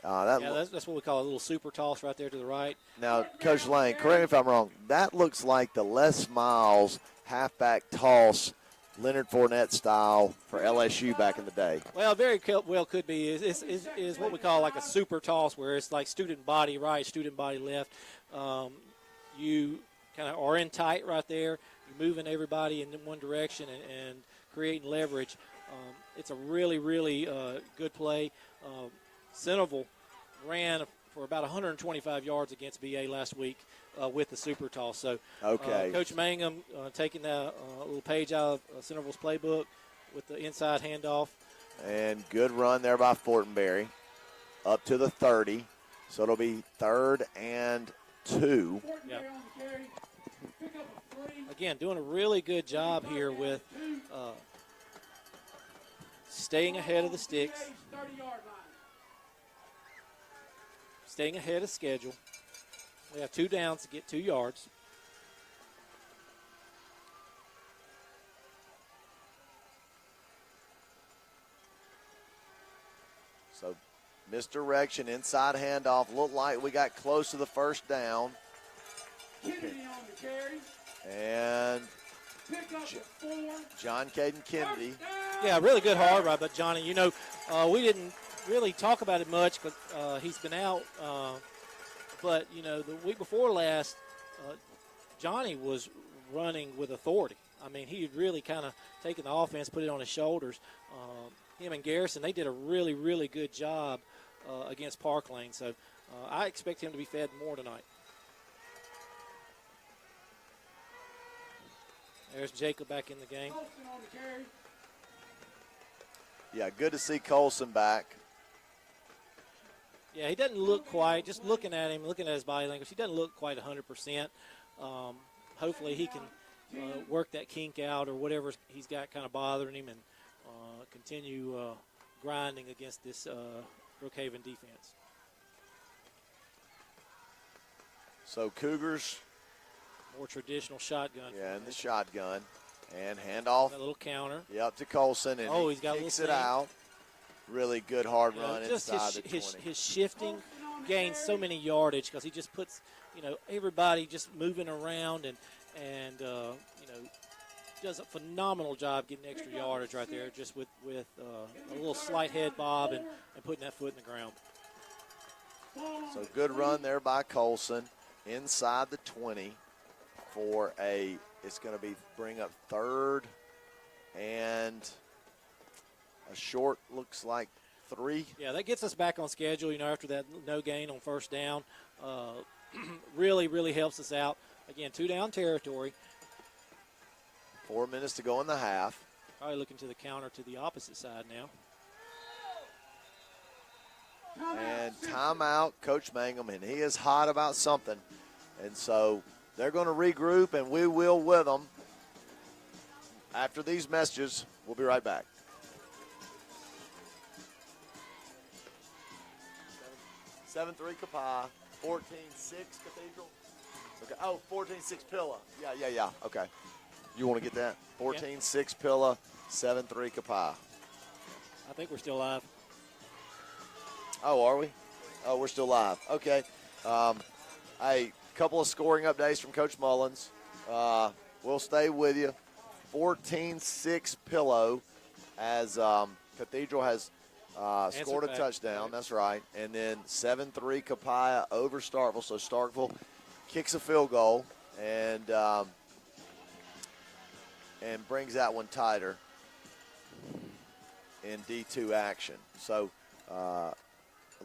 That's what we call a little super toss right there to the right. Now, Coach Lane, correct me if I'm wrong, that looks like the Les Miles halfback toss, Leonard Fournette style for LSU back in the day. Well, very well could be. Is what we call like a super toss, where it's like student body right, student body left. You kind of are in tight right there. You're moving everybody in one direction and creating leverage. It's a really, really good play. Centerville ran for about 125 yards against BA last week with the super toss. So Coach Mangum taking a little page out of Centerville's playbook with the inside handoff. And good run there by Fortenberry up to the 30. So it'll be 3rd and 2. Yep. Again, doing a really good job here with staying ahead of the sticks. Staying ahead of schedule. We have 2 downs to get 2 yards. So misdirection, inside handoff. Looked like we got close to the first down. And John Caden Kennedy. Yeah, really good hard ride, but Johnny, we didn't really talk about it much because he's been out. But, the week before last, Johnny was running with authority. I mean, he had really kind of taken the offense, put it on his shoulders. Him and Garrison, they did a really, really good job against Park Lane. So I expect him to be fed more tonight. There's Jacob back in the game. Yeah, good to see Colson back. Yeah, he doesn't look quite, just looking at him, looking at his body language, he doesn't look quite 100%. Hopefully he can work that kink out or whatever he's got kind of bothering him and continue grinding against this Brookhaven defense. So Cougars. More traditional shotgun. Yeah, in the shotgun. And handoff. A little counter. Yep, to Colson. And he's got kicks it out. Really good hard run just inside the 20. His shifting gains so many yardage because he just puts, everybody just moving around and does a phenomenal job getting extra yardage right there just with a little slight head bob and putting that foot in the ground. So good run there by Colson inside the 20 for it's going to be bring up third and a short, looks like 3. Yeah, that gets us back on schedule, after that no gain on first down. Really, really helps us out. Again, 2-down territory. 4 minutes to go in the half. Probably looking to the counter to the opposite side now. And timeout, Coach Mangum, and he is hot about something. And so they're going to regroup, and we will with them. After these messages, we'll be right back. 7-3 Kapaa, 14-6 Cathedral. Okay. Oh, 14-6 Pilla. Yeah. Okay. You want to get that? 14-6 Pilla, 7-3 Kapaa. I think we're still live. Oh, are we? Oh, we're still live. Okay. A couple of scoring updates from Coach Mullins. We'll stay with you. 14-6 Pillow as Cathedral has scored a touchdown. That's right. And then 7-3 Kapaa over Starkville. So Starkville kicks a field goal and brings that one tighter in D2 action. So,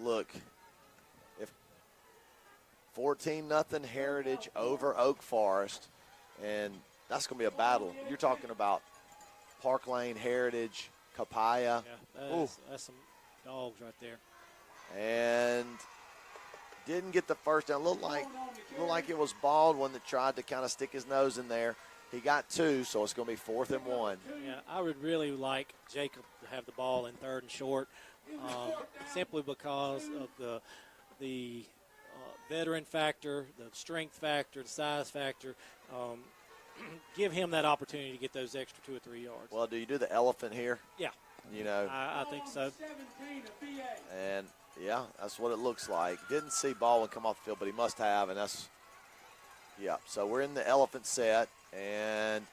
look, if 14-0 Heritage over Oak Forest, and that's going to be a battle. You're talking about Park Lane, Heritage, Kapaa. Yeah, that's some dogs right there. And didn't get the first down. Looked like it was Baldwin that tried to kind of stick his nose in there. He got 2, so it's going to be 4th and 1. Yeah, I would really like Jacob to have the ball in 3rd and short, simply because of the veteran factor, the strength factor, the size factor. Give him that opportunity to get those extra 2 or 3 yards. Well, do you do the elephant here? Yeah. I think so. And, yeah, that's what it looks like. Didn't see Baldwin come off the field, but he must have, and that's – yeah. So we're in the elephant set, and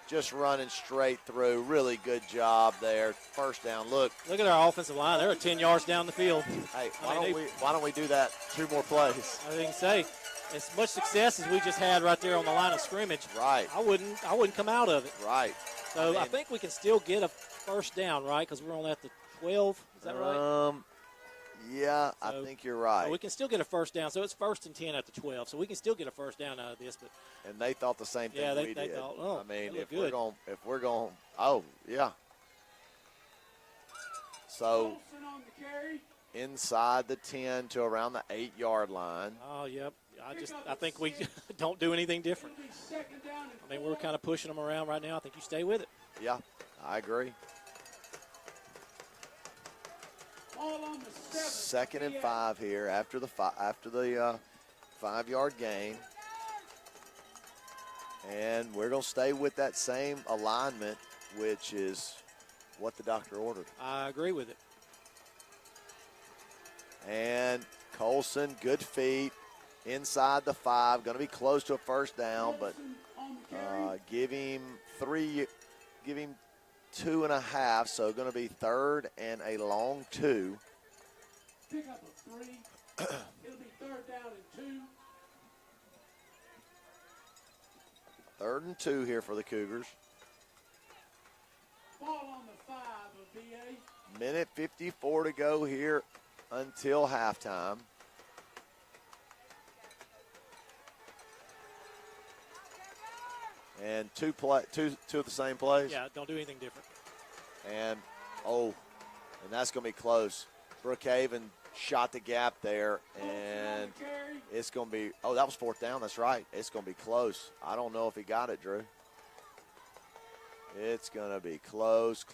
just running straight through. Really good job there. First down. Look at our offensive line. They're 10 yards down the field. Hey, why don't we do that 2 more plays? I didn't say as much success as we just had right there on the line of scrimmage. Right. I wouldn't come out of it. Right. So I think we can still get a first down, right? Because we're only at the 12. Is that right? Yeah, so, I think you're right. We can still get a first down. So it's 1st and 10 at the 12. So we can still get a first down out of this. But and they thought the same thing we did. They thought, oh, I mean, if we're going, oh yeah. So inside the 10 to around the 8-yard line. Oh, yep. I think we don't do anything different. I mean, we're kind of pushing them around right now. I think you stay with it. Yeah, I agree. 2nd and 5 here after the 5-yard gain. And we're going to stay with that same alignment, which is what the doctor ordered. I agree with it. And Colson, good feet, inside the 5, going to be close to a first down, but give him 2.5, so going to be 3rd and a long 2. Pick up a 3. It'll be 3rd down and 2. 3rd and 2 here for the Cougars. Ball on the 5 of BA. Minute 54 to go here until halftime. And two of the same plays. Yeah, don't do anything different. And that's going to be close. Brookhaven shot the gap there, and it's going to be. Oh, that was 4th down. That's right. It's going to be close. I don't know if he got it, Drew. It's going to be close.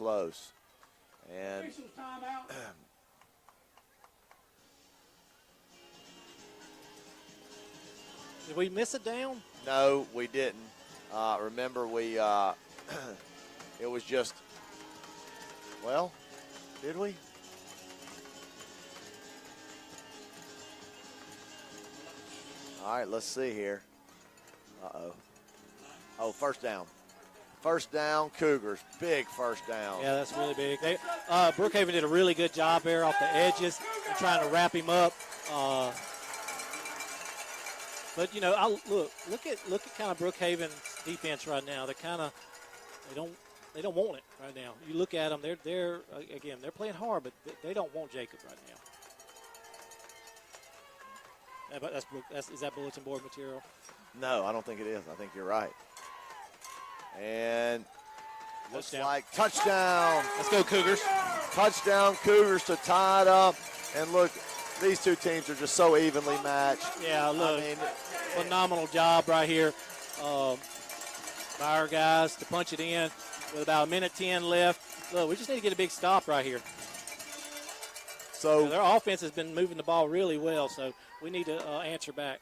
And did we miss it down? No, we didn't. Remember, it was just, well, did we? All right, let's see here. Uh-oh. Oh, first down. First down, Cougars. Big first down. Yeah, that's really big. Brookhaven did a really good job there off the edges and trying to wrap him up. But you know, look at kind of Brookhaven's defense right now. They don't want it right now. You look at them; they're playing hard, but they don't want Jacob right now. Is that bulletin board material? No, I don't think it is. I think you're right. And looks Touchdown. like touchdown. Let's go Cougars. Touchdown Cougars to tie it up. And look, these two teams are just so evenly matched. Yeah, look, I mean, phenomenal job right here by our guys to punch it in with about 1:10 left. Look, we just need to get a big stop right here. So their offense has been moving the ball really well, so we need to answer back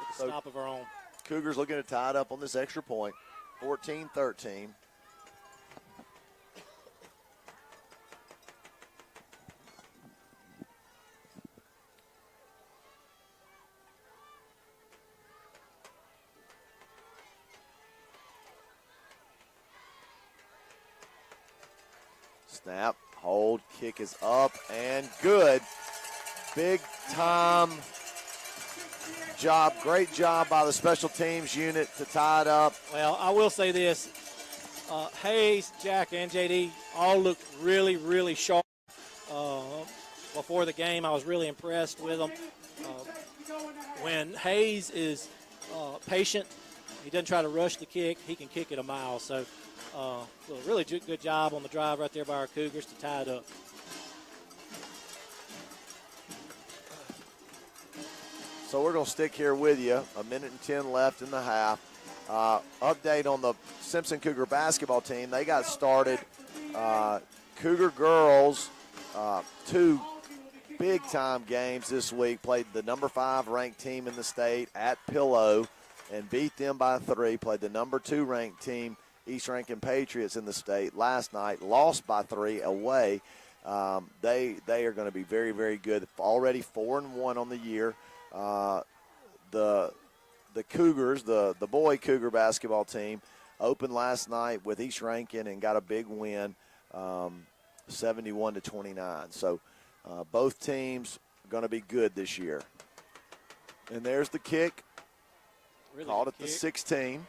with a stop of our own. Cougars looking to tie it up on this extra point, 14-13. Snap, hold, kick is up and good. Big time job, great job by the special teams unit to tie it up. Well, I will say this. Hayes, Jack, and JD all looked really, really sharp before the game. I was really impressed with them. When Hayes is patient, he doesn't try to rush the kick, he can kick it a mile. So really good job on the drive right there by our Cougars to tie it up. So we're going to stick here with you. 1:10 left in the half. Update on the Simpson Cougar basketball team. They got started. Cougar girls, 2 big-time games this week. Played the number 5 ranked team in the state at Pillow and beat them by 3. Played the number 2 ranked team, East Rankin Patriots in the state last night. Lost by 3 away. They are going to be very, very good. Already 4-1 on the year. The Cougars, the boy Cougar basketball team, opened last night with East Rankin and got a big win, 71-29. So both teams are going to be good this year. And there's the kick, Really called good at the kick. 16,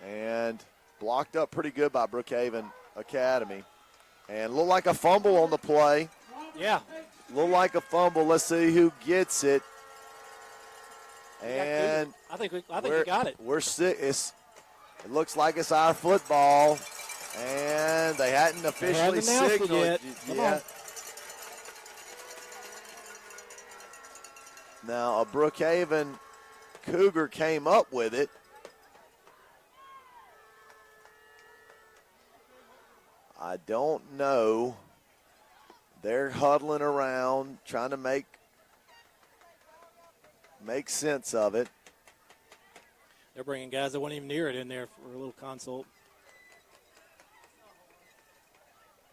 and blocked up pretty good by Brookhaven Academy. And looked like a fumble on the play. Yeah. Looked like a fumble. Let's see who gets it. And I think we got it. We're sick. It looks like it's our football, and they hadn't officially announced it signaled yet. Come on. Now a Brookhaven Cougar came up with it. I don't know. They're huddling around, trying to make sense of it. They're bringing guys that weren't even near it in there for a little consult.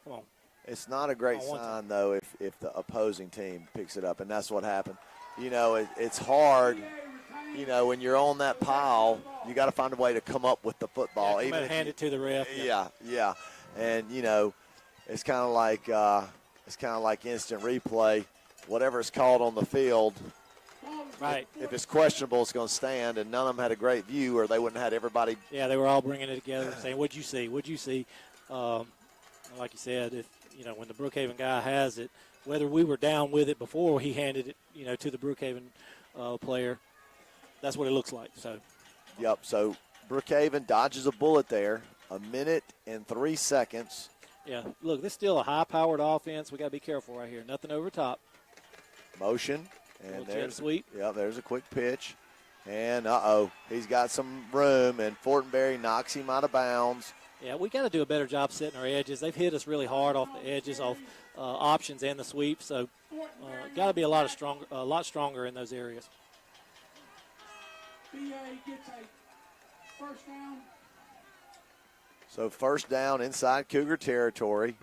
Come on. It's not a great I want sign, though, if the opposing team picks it up, and that's what happened. You know, it's hard. You know, when you're on that pile, you got to find a way to come up with the football. Yeah, hand it to the ref. Yeah. And, you know, it's kind of like instant replay. Whatever it's called on the field, Right. if it's questionable, it's going to stand, and none of them had a great view, or they wouldn't have had everybody. Yeah, they were all bringing it together, saying, "What'd you see? What'd you see?" Like you said, if when the Brookhaven guy has it, whether we were down with it before he handed it, to the Brookhaven player, that's what it looks like. So. Yep. So Brookhaven dodges a bullet there. 1:03. Yeah. Look, this is still a high-powered offense. We got to be careful right here. Nothing over top. Motion. And Little jet there's sweep. Yeah, there's a quick pitch. And, he's got some room, and Fortenberry knocks him out of bounds. Yeah, we got to do a better job setting our edges. They've hit us really hard off the edges, off options and the sweep. So, got to be a lot stronger in those areas. BA gets a first down. So first down inside Cougar territory.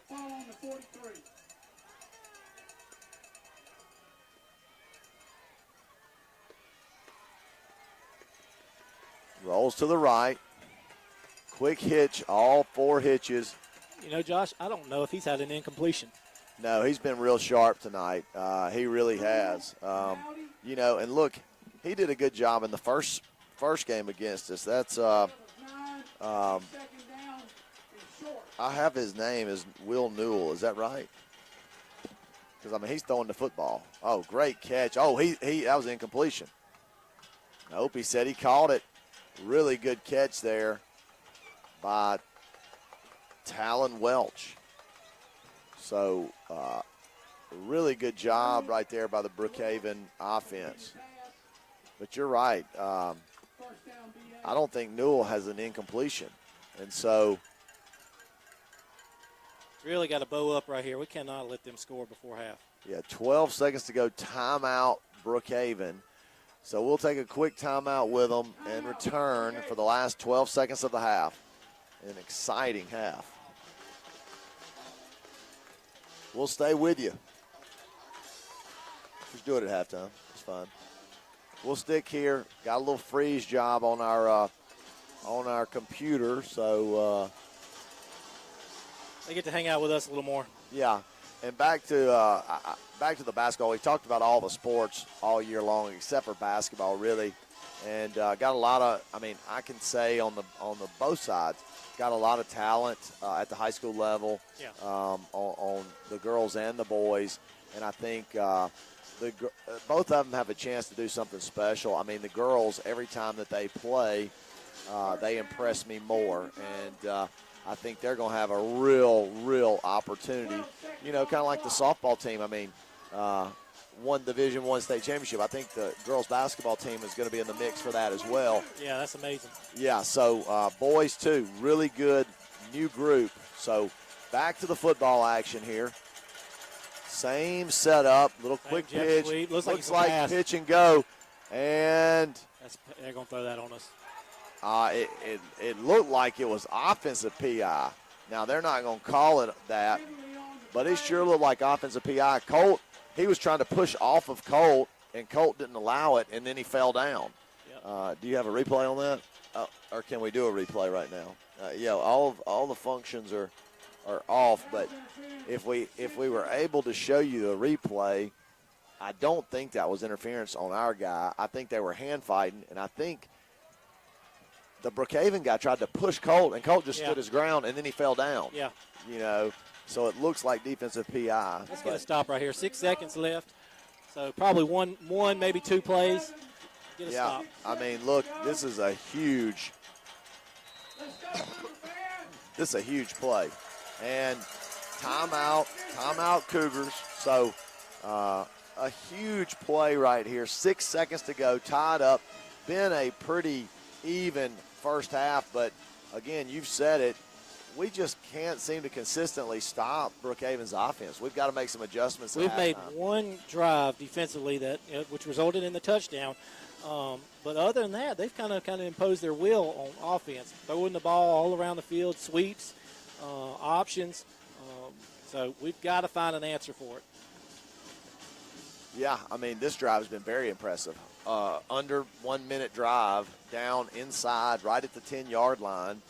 Ball on the 43. Rolls to the right. Quick hitch, all 4 hitches. You know, Josh, I don't know if he's had an incompletion. No, he's been real sharp tonight. He really has. You know, and look, he did a good job in the first game against us. That's I have his name as Will Newell. Is that right? Because, I mean, he's throwing the football. Oh, great catch. Oh, that was incompletion. Nope, he said he caught it. Really good catch there by Talon Welch. So, really good job right there by the Brookhaven offense. But you're right. I don't think Newell has an incompletion. And so really got to bow up right here. We cannot let them score before half. yeah, 12 seconds to go. Timeout, Brookhaven. So we'll take a quick timeout with them and return for the last 12 seconds of the half. An exciting half. We'll stay with you. Just do it at halftime. It's fine. We'll stick here. Got a little freeze job on our computer, so they get to hang out with us a little more. yeah. And back to the basketball. We talked about all the sports all year long except for basketball, really, and got a lot of. I mean, I can say on the both sides, got a lot of talent at the high school level. Yeah. On the girls and the boys, and I think both of them have a chance to do something special. I mean, the girls, every time that they play, they impress me more, and I think they're going to have a real opportunity. You know, kind of like the softball team. I mean, won Division I state championship. I think the girls basketball team is going to be in the mix for that as well. Yeah, that's amazing. Yeah, so boys too, really good new group. So back to the football action here. Same setup, little quick pitch. Sweep. Looks like pitch and go, and they're going to throw that on us. it looked like it was offensive PI. Now they're not going to call it that, but it sure looked like offensive PI. Colt, he was trying to push off of Colt, and Colt didn't allow it, and then he fell down. Yep. Do you have a replay on that, or can we do a replay right now? Yeah, all the functions are off, but if we were able to show you the replay, I don't think that was interference on our guy. I think they were hand fighting, and I think the Brookhaven guy tried to push Colt, and Colt just stood his ground, and then he fell down. Yeah. You know, so it looks like defensive PI. Let's get a stop right here. 6 seconds left. So probably one, maybe 2 plays. Get a stop. I mean, look, this is a huge play. And timeout Cougars. So a huge play right here. 6 seconds to go, tied up. Been a pretty even first half, but again, you've said it. We just can't seem to consistently stop Brookhaven's offense. We've got to make some adjustments. We've made one drive defensively which resulted in the touchdown. But other than that, they've kind of imposed their will on offense, throwing the ball all around the field, sweeps, options. So we've got to find an answer for it. Yeah, I mean, this drive has been very impressive. Under 1 minute drive, down inside, right at the 10-yard line.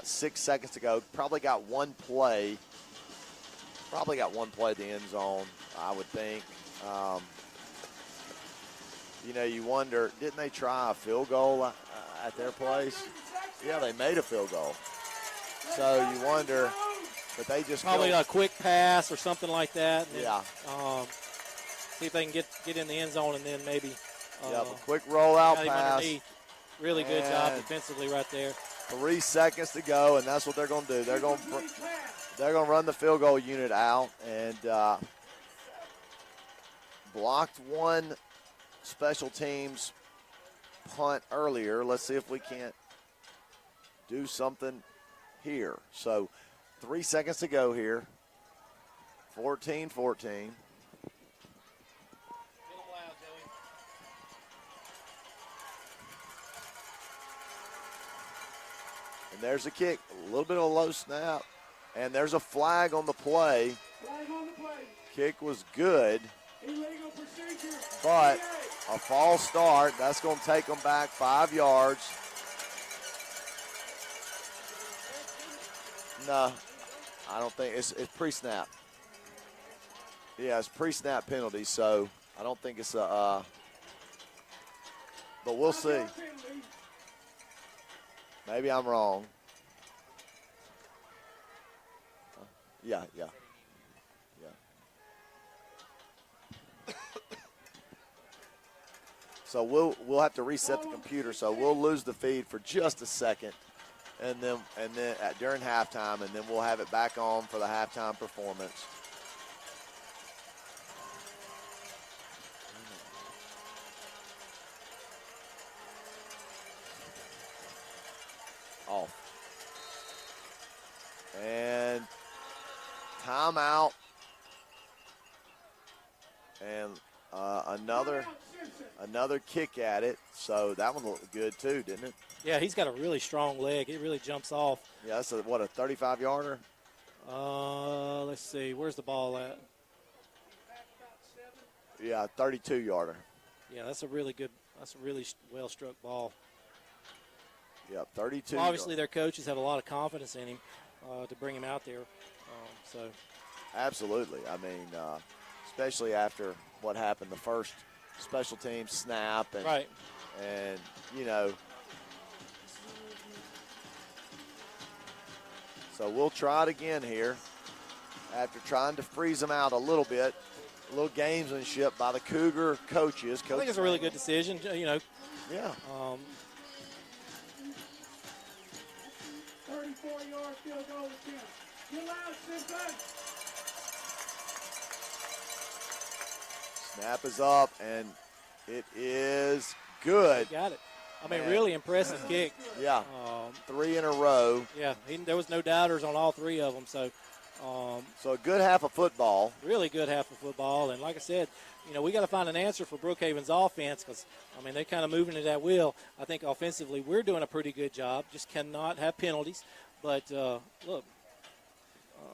6 seconds to go. Probably got one play. At the end zone, I would think. You know, you wonder, didn't they try a field goal at their place? Yeah, they made a field goal. So you wonder, but they just probably a quick pass or something like that. Then, yeah. See if they can get in the end zone, and then maybe. A quick rollout pass. Underneath. Really good job defensively right there. 3 seconds to go, and that's what they're going to do. They're going to run the field goal unit out, and blocked one special teams punt earlier. Let's see if we can't do something here. So 3 seconds to go here. 14-14. And there's a kick, a little bit of a low snap, and there's a flag on the play. Kick was good, but a false start. That's going to take them back 5 yards. No, I don't think it's pre-snap. Yeah, it's pre-snap penalty, so I don't think it's a. But we'll see. Maybe I'm wrong. Yeah. So we'll have to reset the computer. So we'll lose the feed for just a second, and then during halftime, and then we'll have it back on for the halftime performance. Off. And timeout. And another kick at it. So that one looked good too, didn't it? Yeah, he's got a really strong leg. It really jumps off. Yeah, that's a 35-yarder? Let's see. Where's the ball at? Yeah, 32-yarder. Yeah, that's a really well-struck ball. Yeah, 32. Obviously, their coaches have a lot of confidence in him to bring him out there. Absolutely. I mean, especially after what happened the first special team snap. And, right. And, you know, so we'll try it again here after trying to freeze them out a little bit. A little gamesmanship by the Cougar coaches. I think it's a really good decision, you know. Yeah. 34-yard field goal attempt. Get loud, Simpson. Snap is up, and it is good. Got it. I mean, really impressive kick. Yeah, 3 in a row. Yeah, there was no doubters on all 3 of them. So a good half of football. Really good half of football. And like I said, you know, we got to find an answer for Brookhaven's offense because, I mean, they're kind of moving at that wheel. I think offensively we're doing a pretty good job. Just cannot have penalties. But, look.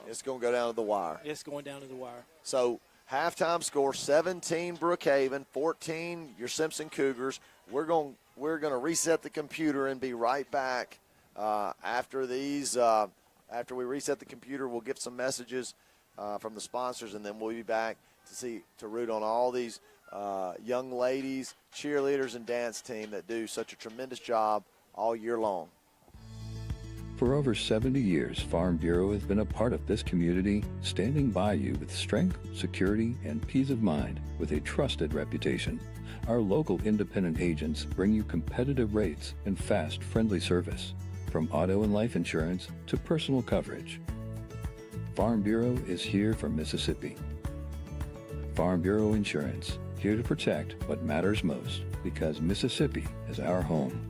It's going to go down to the wire. It's going down to the wire. So halftime score, 17 Brookhaven, 14 your Simpson Cougars. We're going to reset the computer and be right back after these. After we reset the computer, we'll get some messages from the sponsors, and then we'll be back to root on all these young ladies, cheerleaders, and dance team that do such a tremendous job all year long. For over 70 years, Farm Bureau has been a part of this community, standing by you with strength, security, and peace of mind with a trusted reputation. Our local independent agents bring you competitive rates and fast, friendly service, from auto and life insurance to personal coverage. Farm Bureau is here for Mississippi. Farm Bureau Insurance, here to protect what matters most, because Mississippi is our home.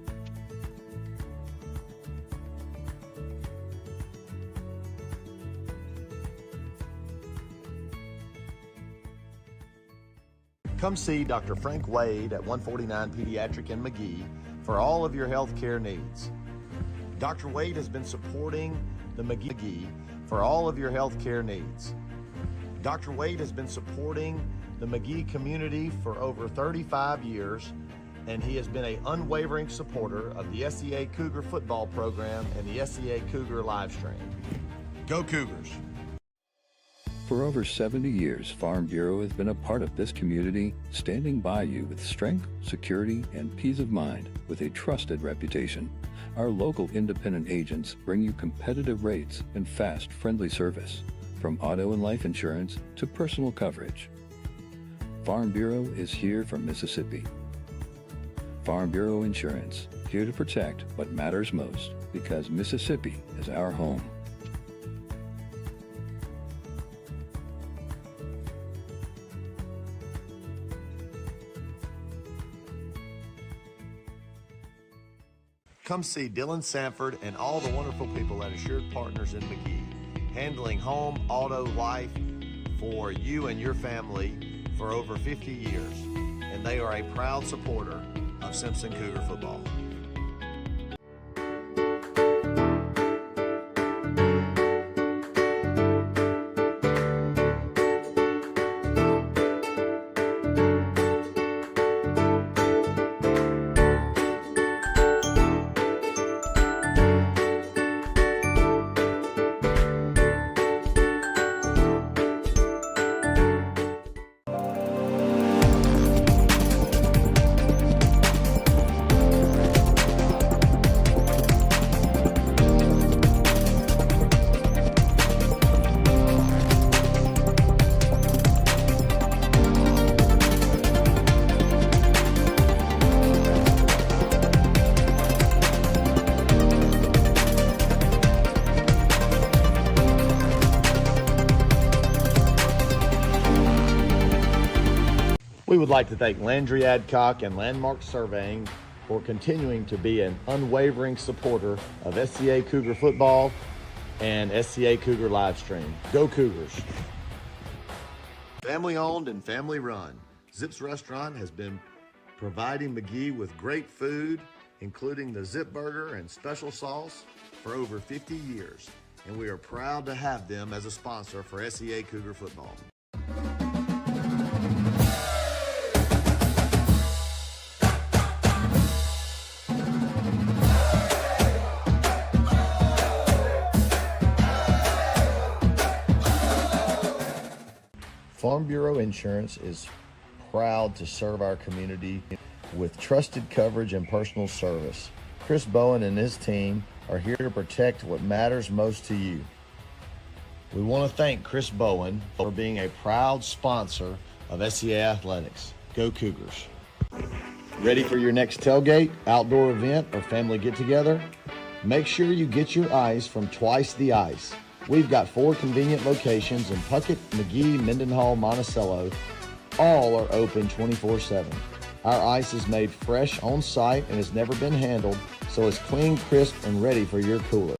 Come see Dr. Frank Wade at 149 Pediatric in McGee for all of your health care needs. Dr. Wade has been supporting the McGee for all of your health care needs. Dr. Wade has been supporting the McGee community for over 35 years, and he has been an unwavering supporter of the SEA Cougar football program and the SEA Cougar live stream. Go Cougars! For over 70 years, Farm Bureau has been a part of this community, standing by you with strength, security, and peace of mind with a trusted reputation. Our local independent agents bring you competitive rates and fast, friendly service, from auto and life insurance to personal coverage. Farm Bureau is here for Mississippi. Farm Bureau Insurance, here to protect what matters most, because Mississippi is our home. Come see Dylan Sanford and all the wonderful people at Assured Partners in McGee, handling home, auto, life for you and your family for over 50 years. And they are a proud supporter of Simpson Cougar football. We would like to thank Landry Adcock and Landmark Surveying for continuing to be an unwavering supporter of SCA Cougar football and SCA Cougar live stream. Go Cougars! Family owned and family run, Zip's Restaurant has been providing McGee with great food, including the Zip Burger and special sauce, for over 50 years. And we are proud to have them as a sponsor for SCA Cougar football. Farm Bureau Insurance is proud to serve our community with trusted coverage and personal service. Chris Bowen and his team are here to protect what matters most to you. We want to thank Chris Bowen for being a proud sponsor of SCA Athletics. Go Cougars. Ready for your next tailgate, outdoor event, or family get-together? Make sure you get your ice from Twice the Ice. We've got 4 convenient locations in Puckett, McGee, Mendenhall, Monticello. All are open 24/7. Our ice is made fresh on site and has never been handled, so it's clean, crisp, and ready for your cooler.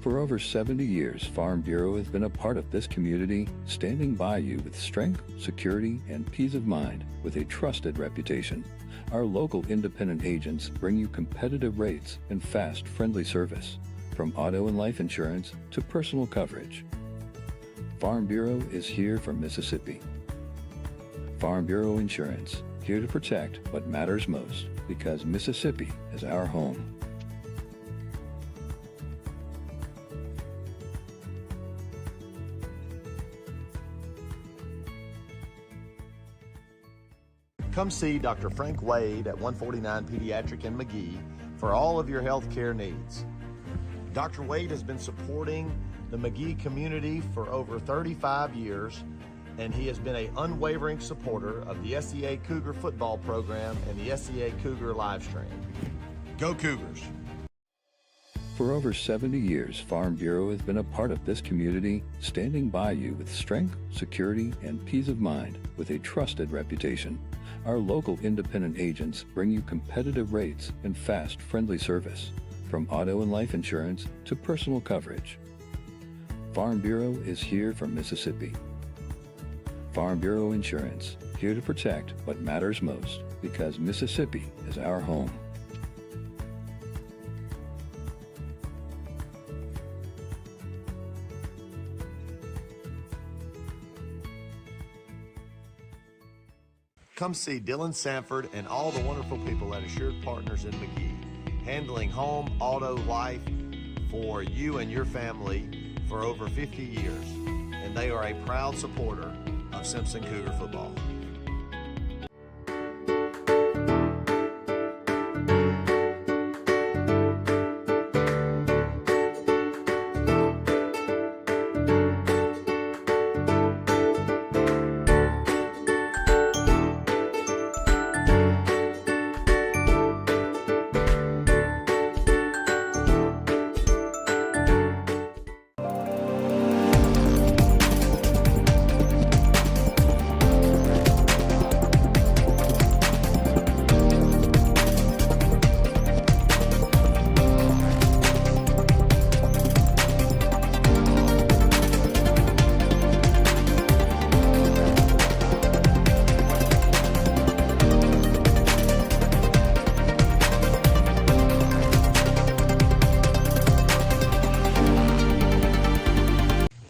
For over 70 years, Farm Bureau has been a part of this community, standing by you with strength, security, and peace of mind with a trusted reputation. Our local independent agents bring you competitive rates and fast, friendly service, from auto and life insurance to personal coverage. Farm Bureau is here for Mississippi. Farm Bureau Insurance, here to protect what matters most, because Mississippi is our home. Come see Dr. Frank Wade at 149 Pediatric in McGee for all of your health care needs. Dr. Wade has been supporting the McGee community for over 35 years, and he has been an unwavering supporter of the SCA Cougar football program and the SCA Cougar live stream. Go Cougars! For over 70 years, Farm Bureau has been a part of this community, standing by you with strength, security, and peace of mind with a trusted reputation. Our local independent agents bring you competitive rates and fast, friendly service, from auto and life insurance to personal coverage. Farm Bureau is here for Mississippi. Farm Bureau Insurance, here to protect what matters most, because Mississippi is our home. Come see Dylan Sanford and all the wonderful people at Assured Partners in McGee, handling home, auto, life for you and your family for over 50 years. And they are a proud supporter of Simpson Cougar football.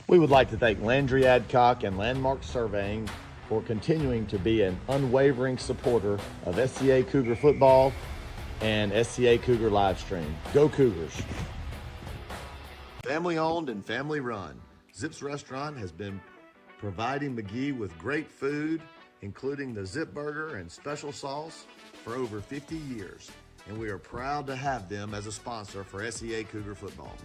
We would like to thank Landry Adcock and Landmark Surveying for continuing to be an unwavering supporter of SCA Cougar football and SCA Cougar live stream. Go Cougars! Family owned and family run, Zip's Restaurant has been providing McGee with great food, including the Zip Burger and special sauce, for over 50 years. And we are proud to have them as a sponsor for SCA Cougar football.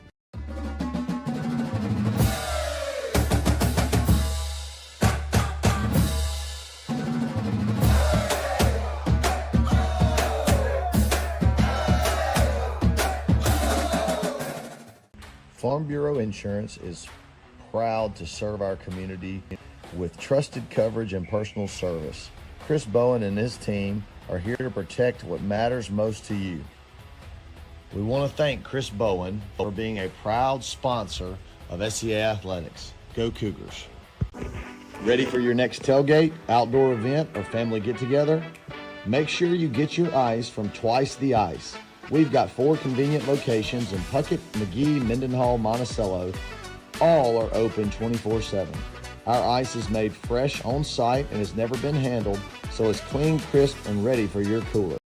Farm Bureau Insurance is proud to serve our community with trusted coverage and personal service. Chris Bowen and his team are here to protect what matters most to you. We want to thank Chris Bowen for being a proud sponsor of SCA Athletics. Go Cougars. Ready for your next tailgate, outdoor event, or family get-together? Make sure you get your ice from Twice the Ice. We've got 4 convenient locations in Puckett, McGee, Mendenhall, Monticello. All are open 24/7. Our ice is made fresh on site and has never been handled, so it's clean, crisp, and ready for your cooler.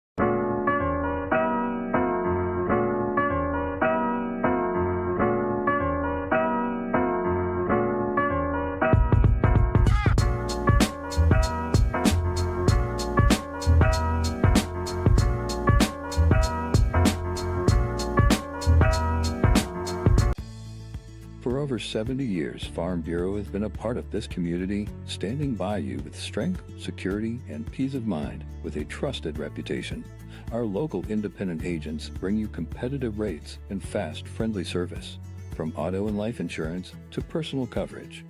For over 70 years, Farm Bureau has been a part of this community, standing by you with strength, security, and peace of mind with a trusted reputation. Our local independent agents bring you competitive rates and fast, friendly service, from auto and life insurance to personal coverage.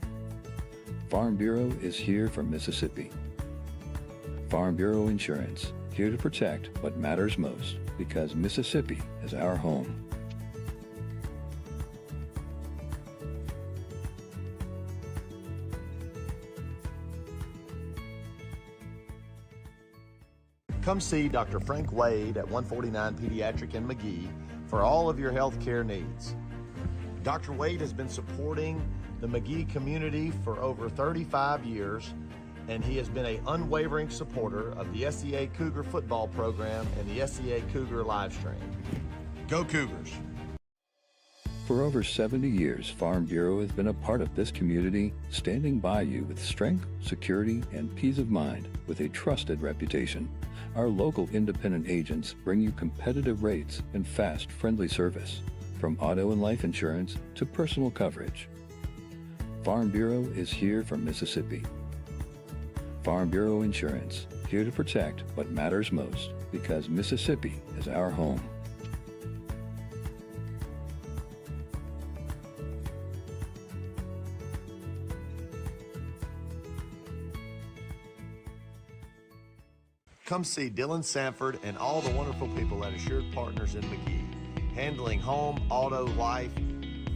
Farm Bureau is here for Mississippi. Farm Bureau Insurance, here to protect what matters most, because Mississippi is our home. Come see Dr. Frank Wade at 149 Pediatric in McGee for all of your health care needs. Dr. Wade has been supporting the McGee community for over 35 years, and he has been an unwavering supporter of the SCA Cougar football program and the SCA Cougar live stream. Go Cougars! For over 70 years, Farm Bureau has been a part of this community, standing by you with strength, security, and peace of mind with a trusted reputation. Our local independent agents bring you competitive rates and fast, friendly service, from auto and life insurance to personal coverage. Farm Bureau is here for Mississippi. Farm Bureau Insurance, here to protect what matters most, because Mississippi is our home. Come see Dylan Sanford and all the wonderful people at Assured Partners in McGee, handling home, auto, life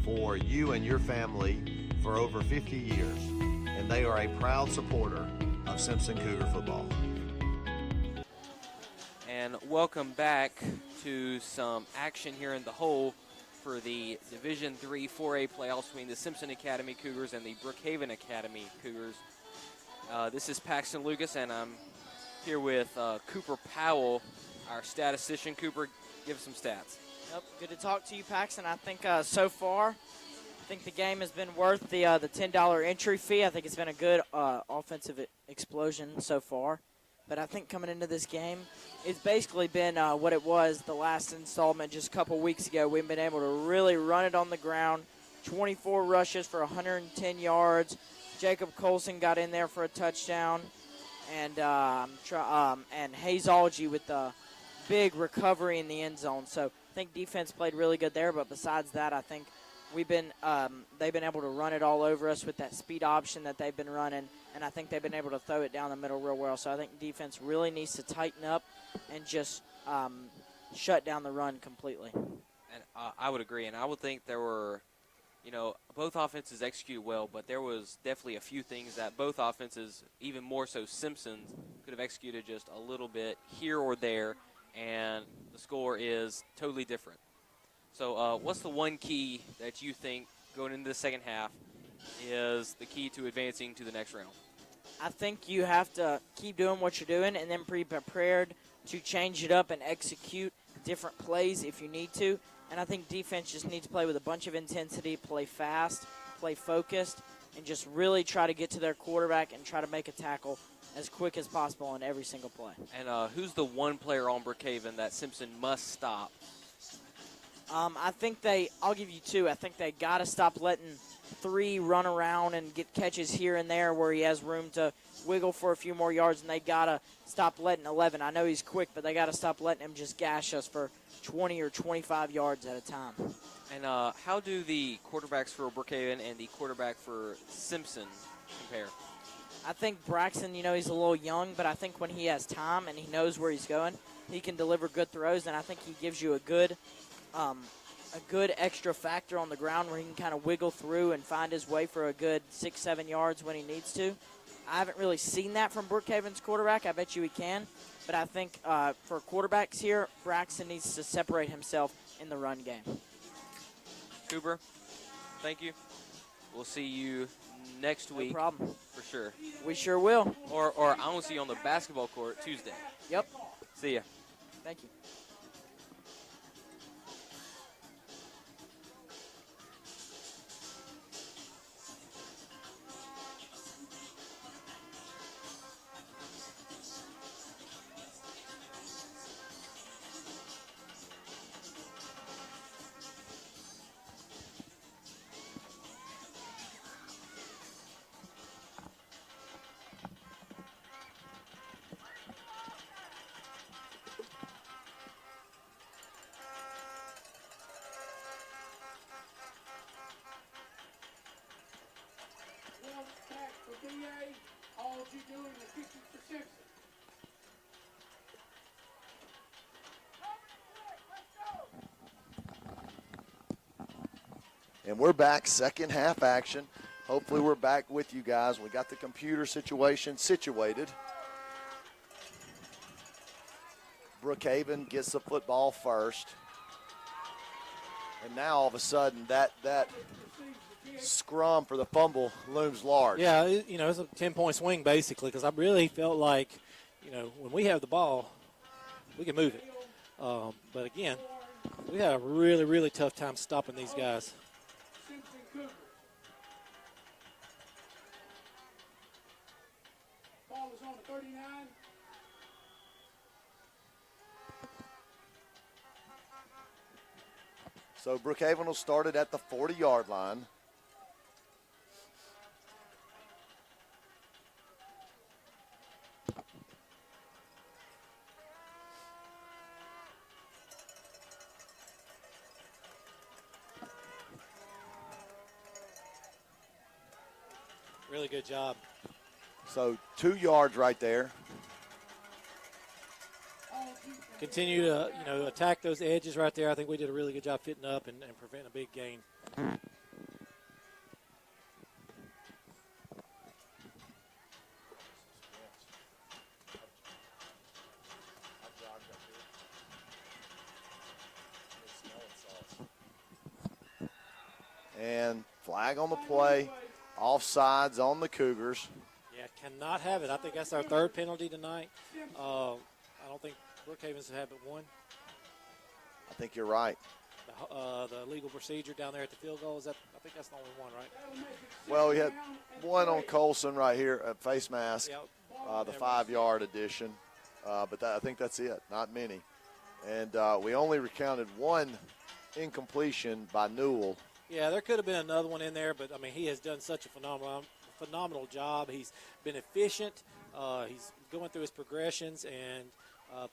for you and your family for over 50 years. And they are a proud supporter of Simpson Cougar football. And welcome back to some action here in the hole for the Division III 4A playoffs between the Simpson Academy Cougars and the Brookhaven Academy Cougars. This is Paxton Lucas, and I'm here with Cooper Powell, our statistician. Cooper, give us some stats. Yep, good to talk to you, Paxton. I think so far, I think the game has been worth the $10 entry fee. I think it's been a good offensive explosion so far. But I think coming into this game, it's basically been what it was the last installment just a couple weeks ago. We've been able to really run it on the ground, 24 rushes for 110 yards. Jacob Colson got in there for a touchdown. And Hazelgy with the big recovery in the end zone. So I think defense played really good there. But besides that, I think they've been able to run it all over us with that speed option that they've been running. And I think they've been able to throw it down the middle real well. So I think defense really needs to tighten up and just shut down the run completely. And I would agree. And I would think there were, both offenses executed well, but there was definitely a few things that both offenses, even more so Simpson's, could have executed just a little bit here or there, and the score is totally different. So what's the one key that you think going into the second half is the key to advancing to the next round? I think you have to keep doing what you're doing and then be prepared to change it up and execute different plays if you need to. And I think defense just needs to play with a bunch of intensity, play fast, play focused, and just really try to get to their quarterback and try to make a tackle as quick as possible on every single play. And who's the one player on Brookhaven that Simpson must stop? I think I'll give you two. I think they got to stop letting 3 run around and get catches here and there where he has room to wiggle for a few more yards, and they got to stop letting 11. I know he's quick, but they got to stop letting him just gash us for 20 or 25 yards at a time. And how do the quarterbacks for Brookhaven and the quarterback for Simpson compare? I think Braxton, he's a little young, but I think when he has time and he knows where he's going, he can deliver good throws, and I think he gives you a good extra factor on the ground where he can kind of wiggle through and find his way for a good 6-7 yards when he needs to. I haven't really seen that from Brookhaven's quarterback. I bet you he can. But I think for quarterbacks here, Braxton needs to separate himself in the run game. Cooper, thank you. We'll see you next week. No problem. For sure. We sure will. Or I want to see you on the basketball court Tuesday. Yep. See ya. Thank you. All you doing is 50 for Simpson. And we're back, second half action. Hopefully we're back with you guys. We got the computer situation situated. Brookhaven gets the football first. And now all of a sudden that scrum for the fumble looms large. Yeah, it's a 10-point swing basically because I really felt like, when we have the ball, we can move it. But again, we had a really, really tough time stopping these guys. Simpson Cougars. Ball is on the 39. So Brookhaven will start it at the 40-yard line. Really good job. So 2 yards right there. Continue to, attack those edges right there. I think we did a really good job fitting up and preventing a big gain. And flag on the play. Offsides on the Cougars. Yeah, cannot have it. I think that's our 3rd penalty tonight. I don't think Brookhaven's had but one. I think you're right. The legal procedure down there at the field goal, I think that's the only one, right? Well, we had one on Colson right here at face mask, Yeah. the 5-yard addition. But I think that's it, not many. And we only recounted one incompletion by Newell. Yeah, there could have been another one in there, but, he has done such a phenomenal job. He's been efficient. He's going through his progressions and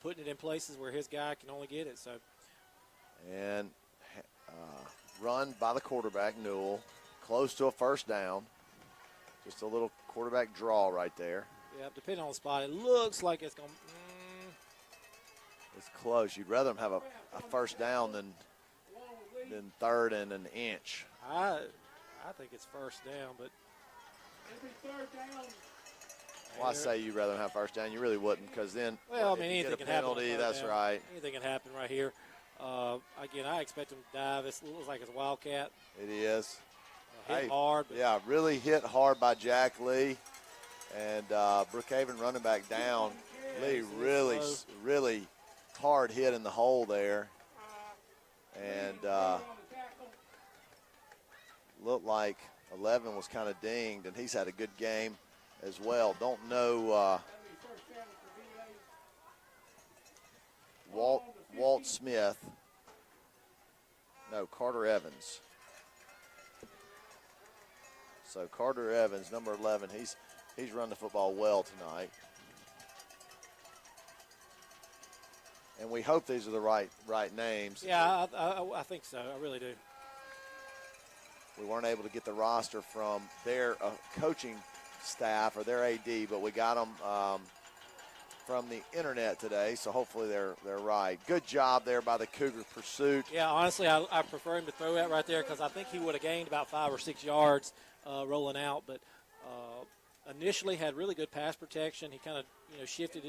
putting it in places where his guy can only get it. So, And run by the quarterback, Newell, close to a first down. Just a little quarterback draw right there. yeah, depending on the spot, it looks like it's going to It's close. You'd rather them have a first down than 3rd and an inch. I think it's first down, but Every 3rd down. Well, I say you'd rather have first down. You really wouldn't, because then well, if you anything get a can happen. on penalty, third that's down. right. Anything can happen right here. Again, I expect him to dive. It looks like it's a wildcat. It is. Hit Hey, hard. But Yeah, really hit hard by Jack Lee. And Brookhaven running back down. Lee he's really, slow. really hard hit in the hole there. And looked like 11 was kind of dinged, and he's had a good game as well. Don't know Walt Smith. No, Carter Evans. So Carter Evans, number 11, he's run the football well tonight. And we hope these are the right names. Yeah, I think so. I really do. We weren't able to get the roster from their coaching staff or their AD, but we got them from the internet today, so hopefully they're right. Good job there by the Cougar pursuit. Yeah, honestly, I prefer him to throw that right there because I think he would have gained about 5 or 6 yards rolling out, but initially had really good pass protection. He kind of shifted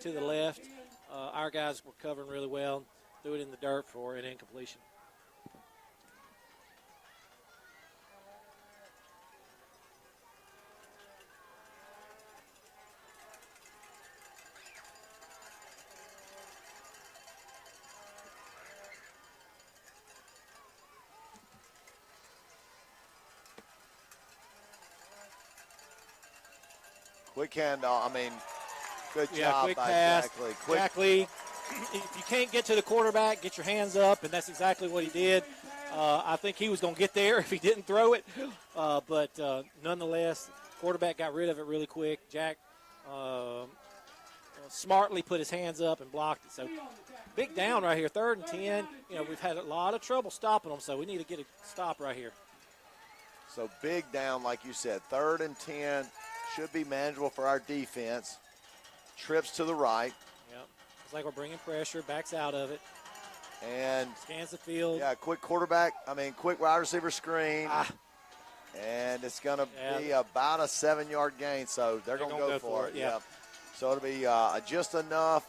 to the left. Our guys were covering really well, threw it in the dirt for an incompletion. Quick handoff. I mean, good Yeah, job quick by pass. Jackley. Exactly. If you can't get to the quarterback, get your hands up, and that's exactly what he did. I think he was going to get there if he didn't throw it, but nonetheless, quarterback got rid of it really quick. Jack smartly put his hands up and blocked it. So big down right here, 3rd and 10. We've had a lot of trouble stopping them, so we need to get a stop right here. So big down, like you said, 3rd and 10. Should be manageable for our defense. Trips to the right. Yep. It's like we're bringing pressure, backs out of it. And scans the field. Yeah, quick wide receiver screen. And it's going to be about a 7-yard gain, so they're going to go for it. Yeah. So it'll be just enough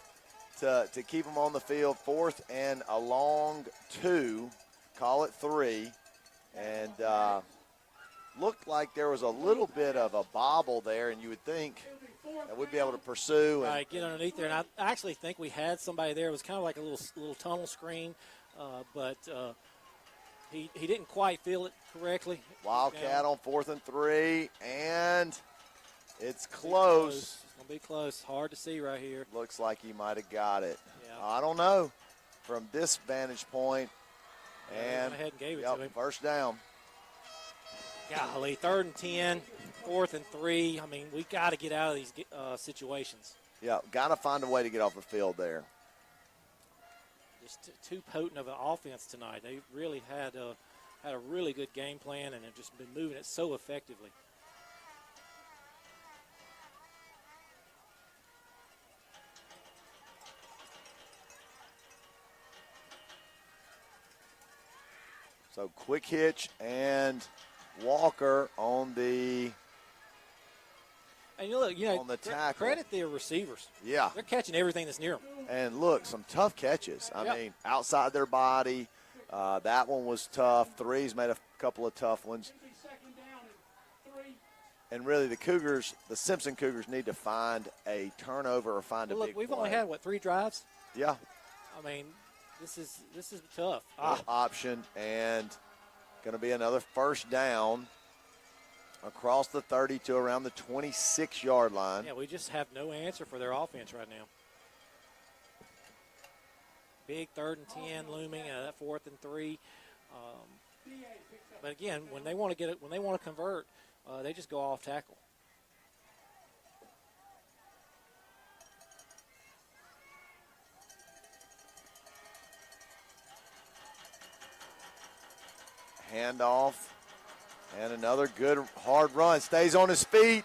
to keep them on the field. 4th and a long 2, call it 3. And looked like there was a little bit of a bobble there, and you would think that we'd be able to pursue. Right, get underneath there. And I actually think we had somebody there. It was kind of like a little tunnel screen, but he didn't quite feel it correctly. Wildcat on 4th and 3, and it's close. It's going to be close. Hard to see right here. Looks like he might have got it. Yeah. I don't know from this vantage point. And went ahead and gave it to him. First down. Golly, 3rd and 10, 4th and 3. I mean, we got to get out of these situations. Yeah, got to find a way to get off the field there. Just too potent of an offense tonight. They really had a really good game plan and have just been moving it so effectively. So quick hitch and Walker on the And look, on the tackle. Credit the receivers. Yeah. They're catching everything that's near them. And look, some tough catches. I mean, outside their body. That one was tough. Three's made a couple of tough ones. And really, the Simpson Cougars need to find a turnover or find a big Look, we've play. only had, 3 drives? Yeah. I mean, this is tough. Option, and going to be another first down across the 30 to around the 26-yard line. Yeah, we just have no answer for their offense right now. Big 3rd and 10 looming, that 4th and 3. But again, when they want to convert, they just go off tackle. Handoff, and another good hard run. Stays on his feet,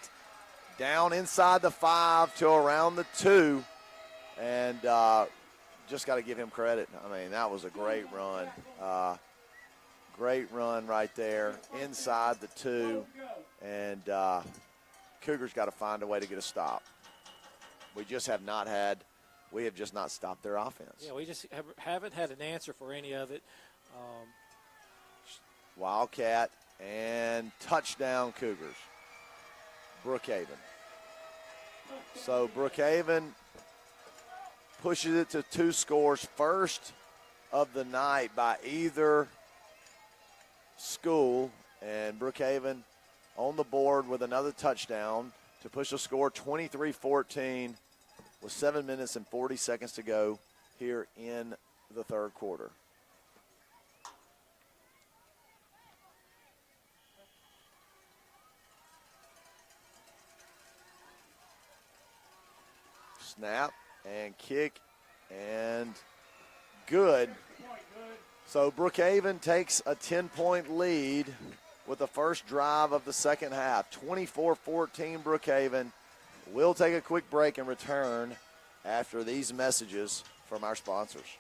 down inside the 5 to around the 2, and just got to give him credit. I mean, that was a great run. Great run right there inside the 2, and Cougars got to find a way to get a stop. We have just not stopped their offense. Yeah, we just haven't had an answer for any of it. Wildcat and touchdown Cougars. Brookhaven. So Brookhaven pushes it to 2 scores, first of the night by either school, and Brookhaven on the board with another touchdown to push the score 23-14 with 7 minutes and 40 seconds to go here in the 3rd quarter. Snap and kick and good. So Brookhaven takes a 10-point lead with the first drive of the second half. 24-14 Brookhaven. We'll take a quick break and return after these messages from our sponsors.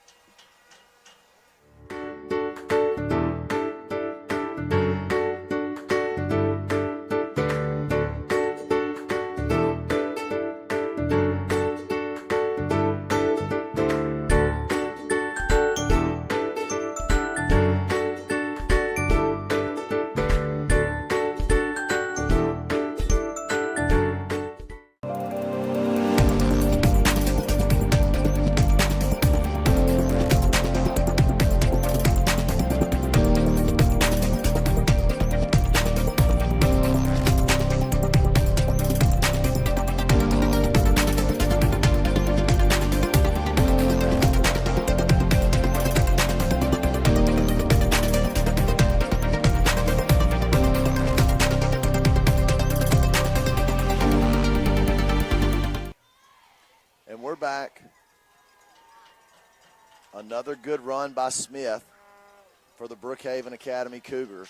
And we're back. Another good run by Smith for the Brookhaven Academy Cougars.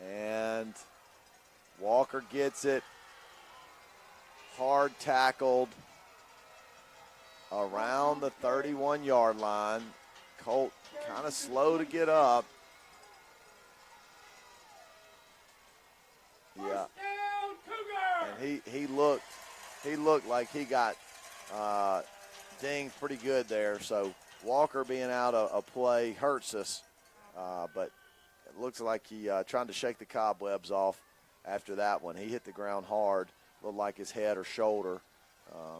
And Walker gets it. Hard tackled around the 31-yard line. Colt kind of slow to get up. Yeah. And he looked like he got dinged pretty good there. So Walker being out of play hurts us, but it looks like he trying to shake the cobwebs off after that one. He hit the ground hard, looked like his head or shoulder.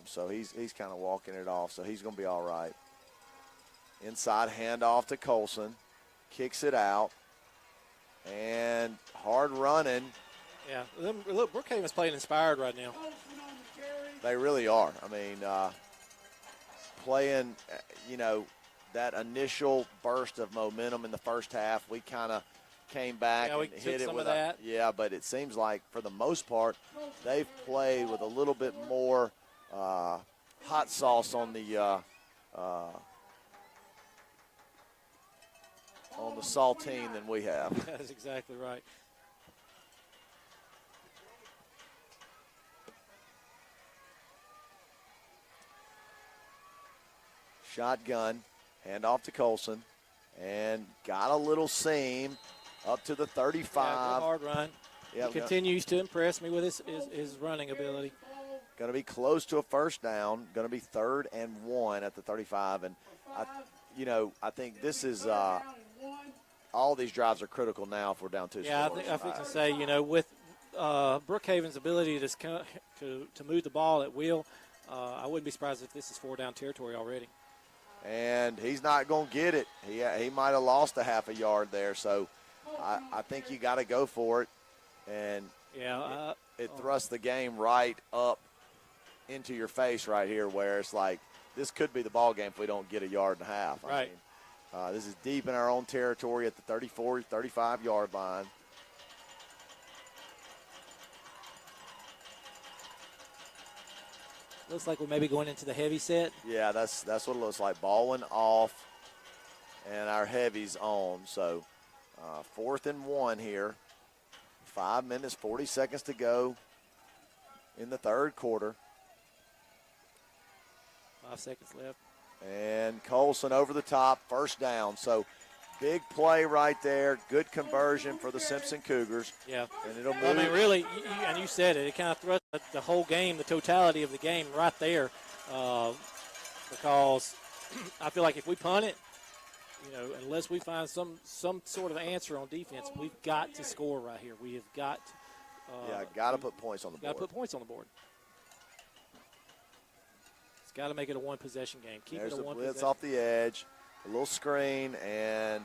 So he's kind of walking it off. So he's going to be all right. Inside handoff to Colson, kicks it out, and hard running. Yeah, look, Brookhaven's playing inspired right now. They really are. I mean, playing, that initial burst of momentum in the first half, we kind of came back we and took hit it some with of that. Yeah, but it seems like for the most part, they've played with a little bit more hot sauce on the saltine than we have. That's exactly right. Shotgun, hand off to Colson, and got a little seam up to the 35. Yeah, good hard run. Yeah, he continues to impress me with his running ability. Going to be close to a first down. Going to be 3rd and 1 at the 35. And, I think this is all these drives are critical now if we're down 2 Yeah, scores. I think to say, with Brookhaven's ability to move the ball at will, I wouldn't be surprised if this is 4-down territory already. And he's not going to get it. He might have lost a half a yard there. So I think you got to go for it. And it thrusts the game right up into your face right here, where it's like this could be the ball game if we don't get a yard and a half. Right. I mean, this is deep in our own territory at the 34, 35-yard line. Looks like we're maybe going into the heavy set. Yeah, that's what it looks like. Ballin off, and our heavy's on. So 4th and 1 here. 5 minutes, 40 seconds to go in the 3rd quarter. 5 seconds left. And Colson over the top, first down. So big play right there. Good conversion for the Simpson Cougars. Yeah. And it'll move. I mean, really, and you said it, it kind of thrust the whole game, the totality of the game right there, because I feel like if we punt it, unless we find some sort of answer on defense, we've got to score right here. We have got got to put points on the board. Got to put points on the board. It's got to make it a one-possession game. Keep There's it a one-possession. There's the blitz off the edge, a little screen, and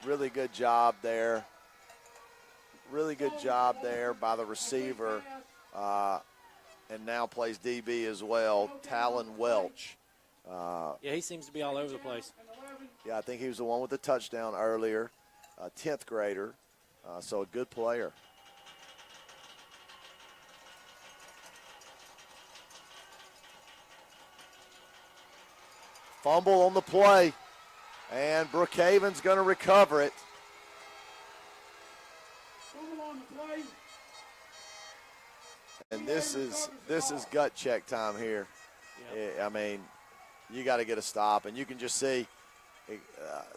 really good job there. Really good job there by the receiver, and now plays DB as well, Talon Welch. He seems to be all over the place. Yeah, I think he was the one with the touchdown earlier, 10th grader, so a good player. Fumble on the play, and Brookhaven's going to recover it. And this is gut check time here. Yep. I mean, you got to get a stop, and you can just see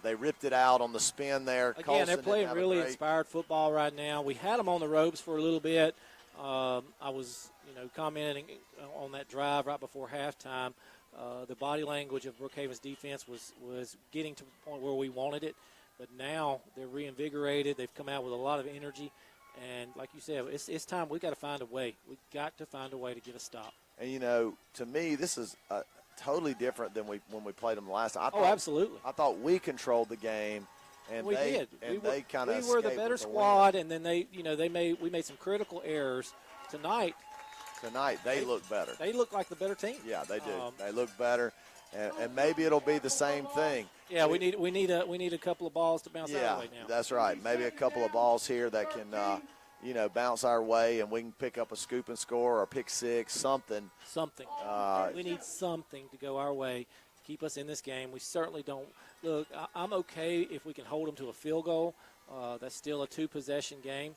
they ripped it out on the spin there. Again, Colson they're playing didn't have a really great- inspired football right now. We had them on the ropes for a little bit. I was, commenting on that drive right before halftime. The body language of Brookhaven's defense was getting to the point where we wanted it, but now they're reinvigorated. They've come out with a lot of energy, and like you said, it's time. We've got to find a way. We've got to find a way to get a stop. And, to me, this is totally different than when we played them last time. Absolutely. I thought we controlled the game, and We they did. And we they kind of were the better squad, and then we made some critical errors tonight. Tonight they look better. They look like the better team. Yeah, they do. They look better, and maybe it'll be the same thing. Yeah, we need a couple of balls to bounce Yeah, our way now. that's right. Maybe a couple of balls here that can, bounce our way, and we can pick up a scoop and score or a pick six, something. Something. We need something to go our way to keep us in this game. We certainly don't. Look, I'm okay if we can hold them to a field goal. That's still a two-possession game.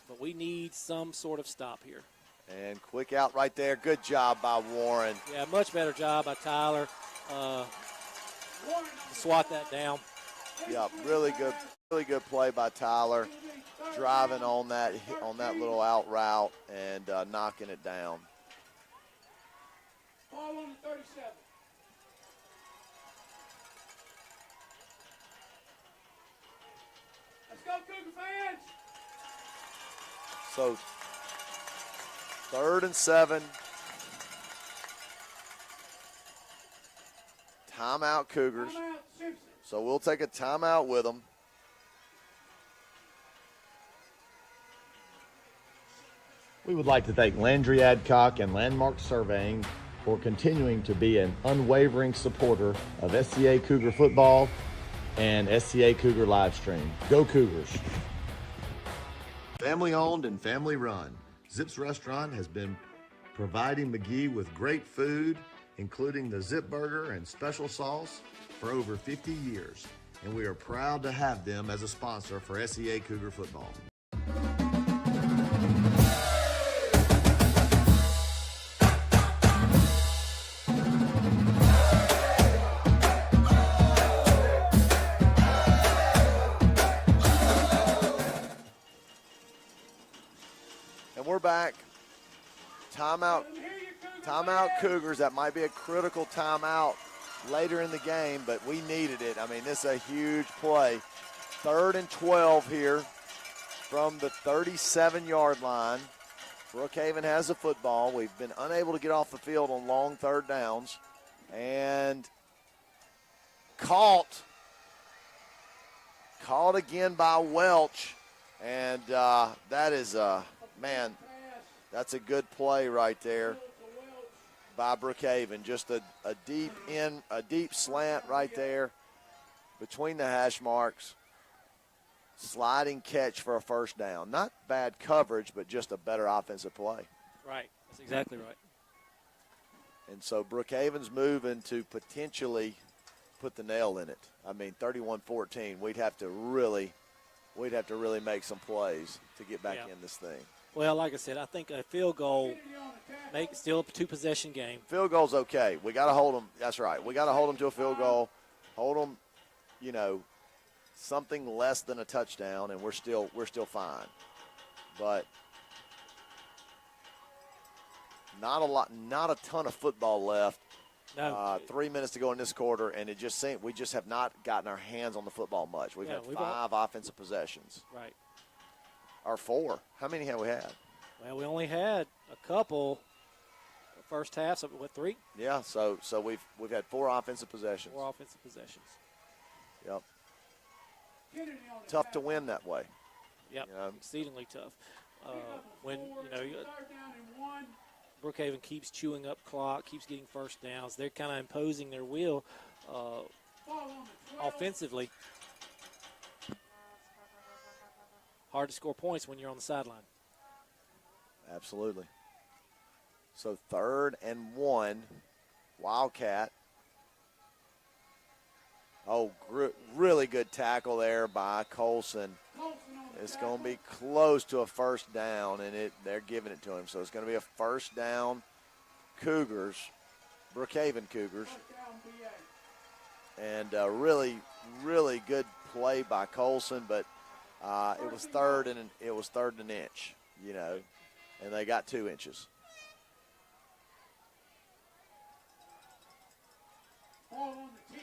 But we need some sort of stop here. And quick out right there. Good job by Warren. Yeah, much better job by Tyler. To swat that down. Yeah, really good play by Tyler, driving on that little out route and knocking it down. Ball on the 37. Let's go, Cougar fans! So 3rd and 7. Timeout Cougars. Timeout, Simpson. So we'll take a timeout with them. We would like to thank Landry Adcock and Landmark Surveying for continuing to be an unwavering supporter of SCA Cougar football and SCA Cougar live stream. Go Cougars! Family owned and family run, Zip's Restaurant has been providing McGee with great food, including the Zip Burger and special sauce, for over 50 years. And we are proud to have them as a sponsor for SCA Cougar football. And we're back. Timeout Cougars. That might be a critical timeout later in the game, but we needed it. I mean, this is a huge play. 3rd and 12 here from the 37-yard line. Brookhaven has the football. We've been unable to get off the field on long 3rd downs. And caught again by Welch. And that is, that's a good play right there by Brookhaven. Just a deep slant right there between the hash marks. Sliding catch for a 1st down. Not bad coverage, but just a better offensive play. Right. That's exactly right. And so Brookhaven's moving to potentially put the nail in it. I mean, 31-14. We'd have to really make some plays to get back in this thing. Well, like I said, I think a field goal still a two-possession game. Field goal's okay. We got to hold them. That's right. We got to hold them to a field goal. Hold them, something less than a touchdown, and we're still fine. But not a ton of football left. No. 3 minutes to go in this quarter, and it just seemed we just have not gotten our hands on the football much. We've had 5 offensive possessions. Right. Or 4. How many have we had? Well, we only had a couple first half, so what, 3? Yeah, so we've had 4 offensive possessions. 4 offensive possessions. Yep. Tough to win that way. Yep, exceedingly tough. When, Brookhaven keeps chewing up clock, keeps getting 1st downs. They're kind of imposing their will offensively. Hard to score points when you're on the sideline. Absolutely. So 3rd and 1. Wildcat. Oh, really good tackle there by Colson. It's going to be close to a first down, and they're giving it to him. So it's going to be a first down, Cougars, Brookhaven Cougars. And really, really good play by Colson, but it was third and an inch, and they got 2 inches. Ball on the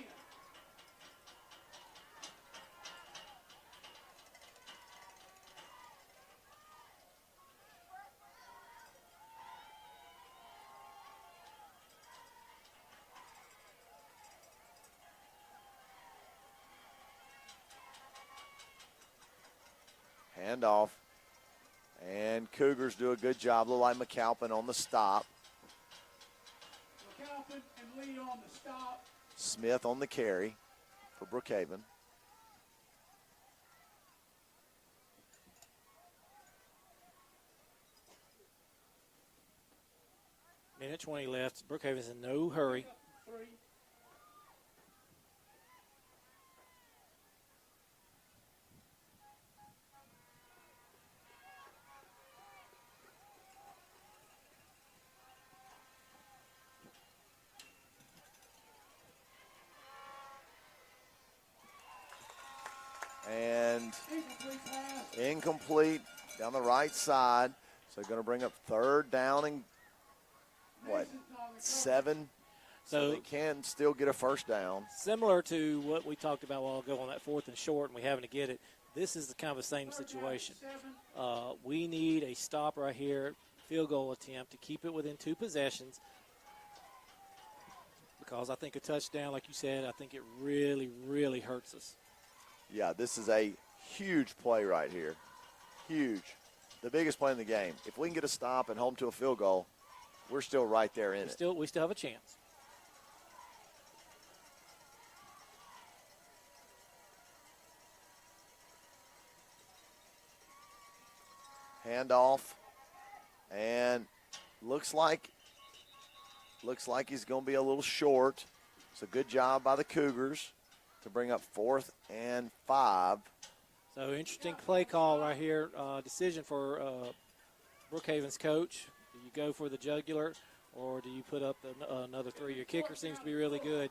10. Handoff. And Cougars do a good job. Look like McAlpin on the stop. McAlpin and Lee on the stop. Smith on the carry for Brookhaven. Minute 20 left. Brookhaven's in no hurry. 3. And Incomplete pass. incomplete down the right side. So going to bring up 3rd down and, 7. So they can still get a first down. Similar to what we talked about a while ago on that 4th and short, and we having to get it. This is the kind of the same situation. We need a stop right here, field goal attempt to keep it within 2 possessions. Because I think a touchdown, like you said, I think it really, really hurts us. Yeah, this is a huge play right here. Huge. The biggest play in the game. If we can get a stop and hold them to a field goal, we're still right there in it. We still have a chance. Handoff. And looks like he's going to be a little short. So good job by the Cougars to bring up 4th and 5. So interesting play call right here. Decision for Brookhaven's coach. Do you go for the jugular or do you put up another 3? Your kicker seems to be really good,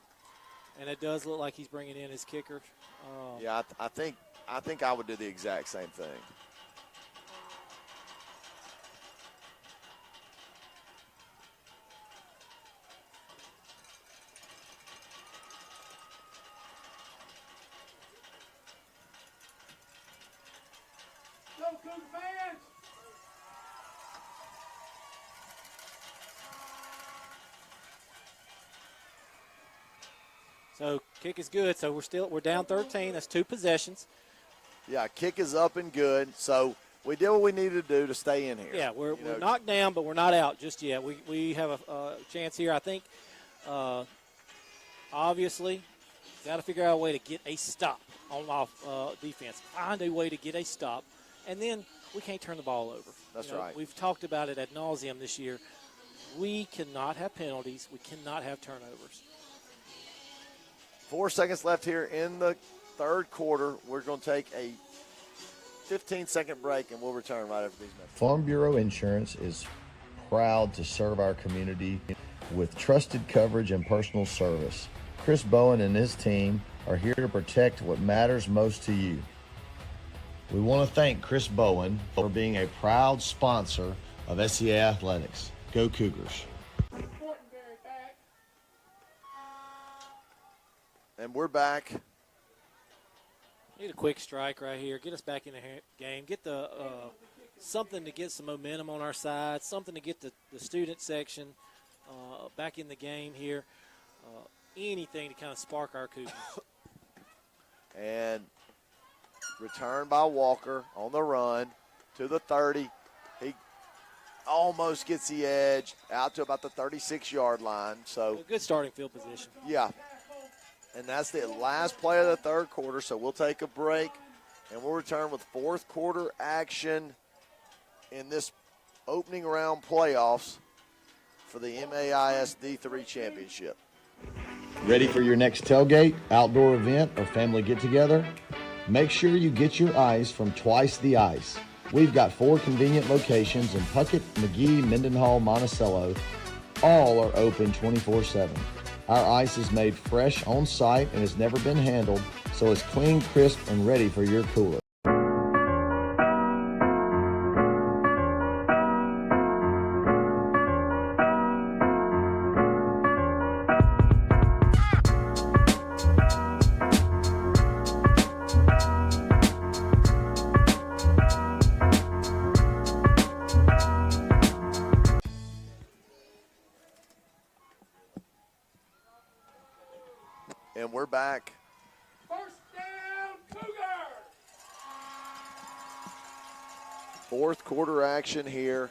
and it does look like he's bringing in his kicker. Yeah, I think I would do the exact same thing. Go Cougar fans! So kick is good. So we're down 13. That's 2 possessions. Yeah, kick is up and good. So we did what we needed to do to stay in here. Yeah, we're knocked down, but we're not out just yet. We have a chance here. I think, obviously, got to figure out a way to get a stop on defense. Find a way to get a stop, and then we can't turn the ball over. That's right. We've talked about it ad nauseum this year. We cannot have penalties. We cannot have turnovers. 4 seconds left here in the third quarter. We're going to take a 15-second break, and we'll return right after these messages. Farm Bureau Insurance is proud to serve our community with trusted coverage and personal service. Chris Bowen and his team are here to protect what matters most to you. We want to thank Chris Bowen for being a proud sponsor of SCA Athletics. Go Cougars. And we're back. Need a quick strike right here. Get us back in the game. Get the something to get some momentum on our side. Something to get the student section back in the game here. Anything to kind of spark our Cougars. And return by Walker on the run to the 30. He almost gets the edge out to about the 36-yard line. So a good starting field position. Yeah. And that's the last play of the third quarter, so we'll take a break, and we'll return with fourth quarter action in this opening round playoffs for the MAIS D3 Championship. Ready for your next tailgate, outdoor event, or family get-together? Make sure you get your ice from Twice the Ice. We've got 4 convenient locations in Puckett, McGee, Mendenhall, Monticello. All are open 24/7. Our ice is made fresh on site and has never been handled, so it's clean, crisp, and ready for your cooler. And we're back. First down, Cougars! Fourth quarter action here.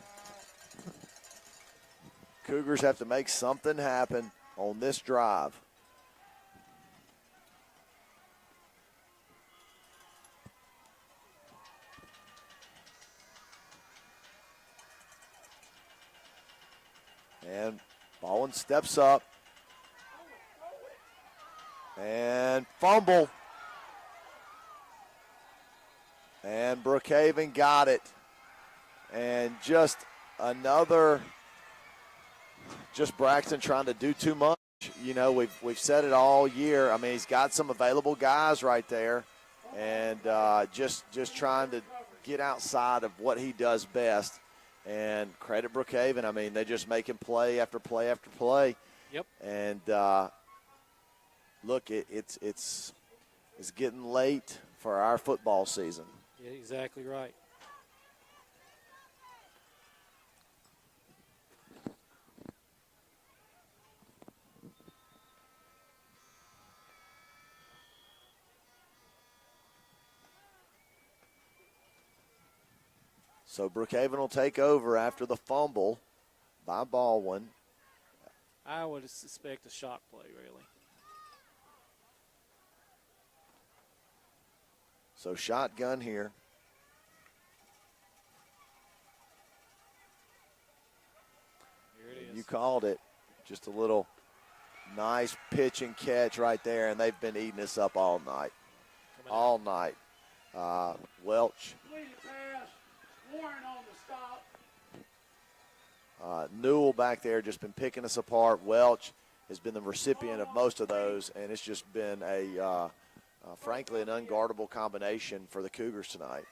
Cougars have to make something happen on this drive. And Baldwin steps up. And fumble. And Brookhaven got it. And just another, just Braxton trying to do too much. You know, we've said it all year. I mean, he's got some available guys right there. And just trying to get outside of what he does best. And credit Brookhaven. I mean, they just making play after play after play. Yep. And look, it's getting late for our football season. Yeah, exactly right. So Brookhaven will take over after the fumble by Baldwin. I would suspect a shot play, really. So shotgun here. Here it is. You called it. Just a little nice pitch and catch right there, and they've been eating us up all night. All night. Welch. Completed pass. Warren on the stop. Newell back there just been picking us apart. Welch has been the recipient of most of those, and it's just been frankly, an unguardable combination for the Cougars tonight.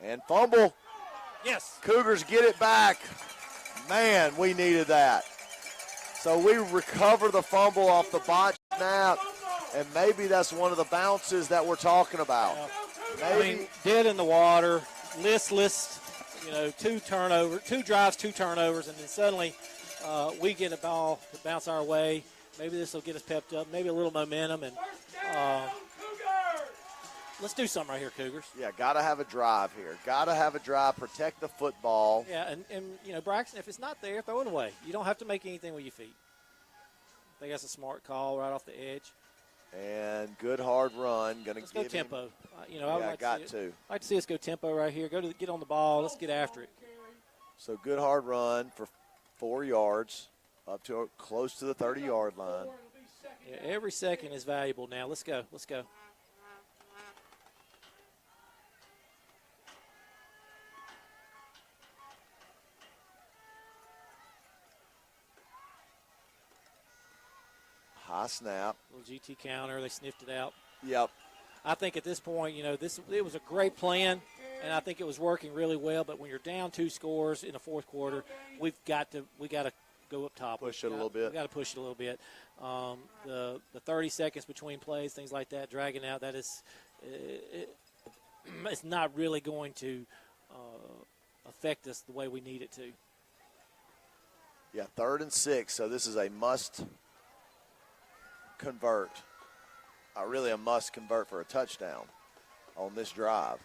And fumble. Yes. Cougars get it back. Man, we needed that. So we recover the fumble off the botch snap, and maybe that's one of the bounces that we're talking about. I mean, dead in the water, listless, you know, 2 drives, 2 turnovers, and then suddenly we get a ball to bounce our way. Maybe this will get us pepped up, maybe a little momentum, and let's do something right here, Cougars. Yeah, got to have a drive here. Got to have a drive, protect the football. Yeah, and you know, Braxton, if it's not there, throw it away. You don't have to make anything with your feet. I think that's a smart call right off the edge. And good hard run. Let's go tempo. You know, I yeah, would like got to. to. I'd like to see us go tempo right here. Get on the ball. Let's get after it. So good hard run for 4 yards up to close to the 30-yard line. Yeah, every second is valuable now. Let's go. Let's go. High snap. Little GT counter. They sniffed it out. Yep. I think at this point, you know, it was a great plan, and I think it was working really well. But when you're down 2 scores in the fourth quarter, we got to go up top. Push it a little bit. We got to push it a little bit. The 30 seconds between plays, things like that, dragging out, that is, it's not really going to affect us the way we need it to. Yeah, 3rd and 6. So this is a must convert. Really a must convert for a touchdown on this drive.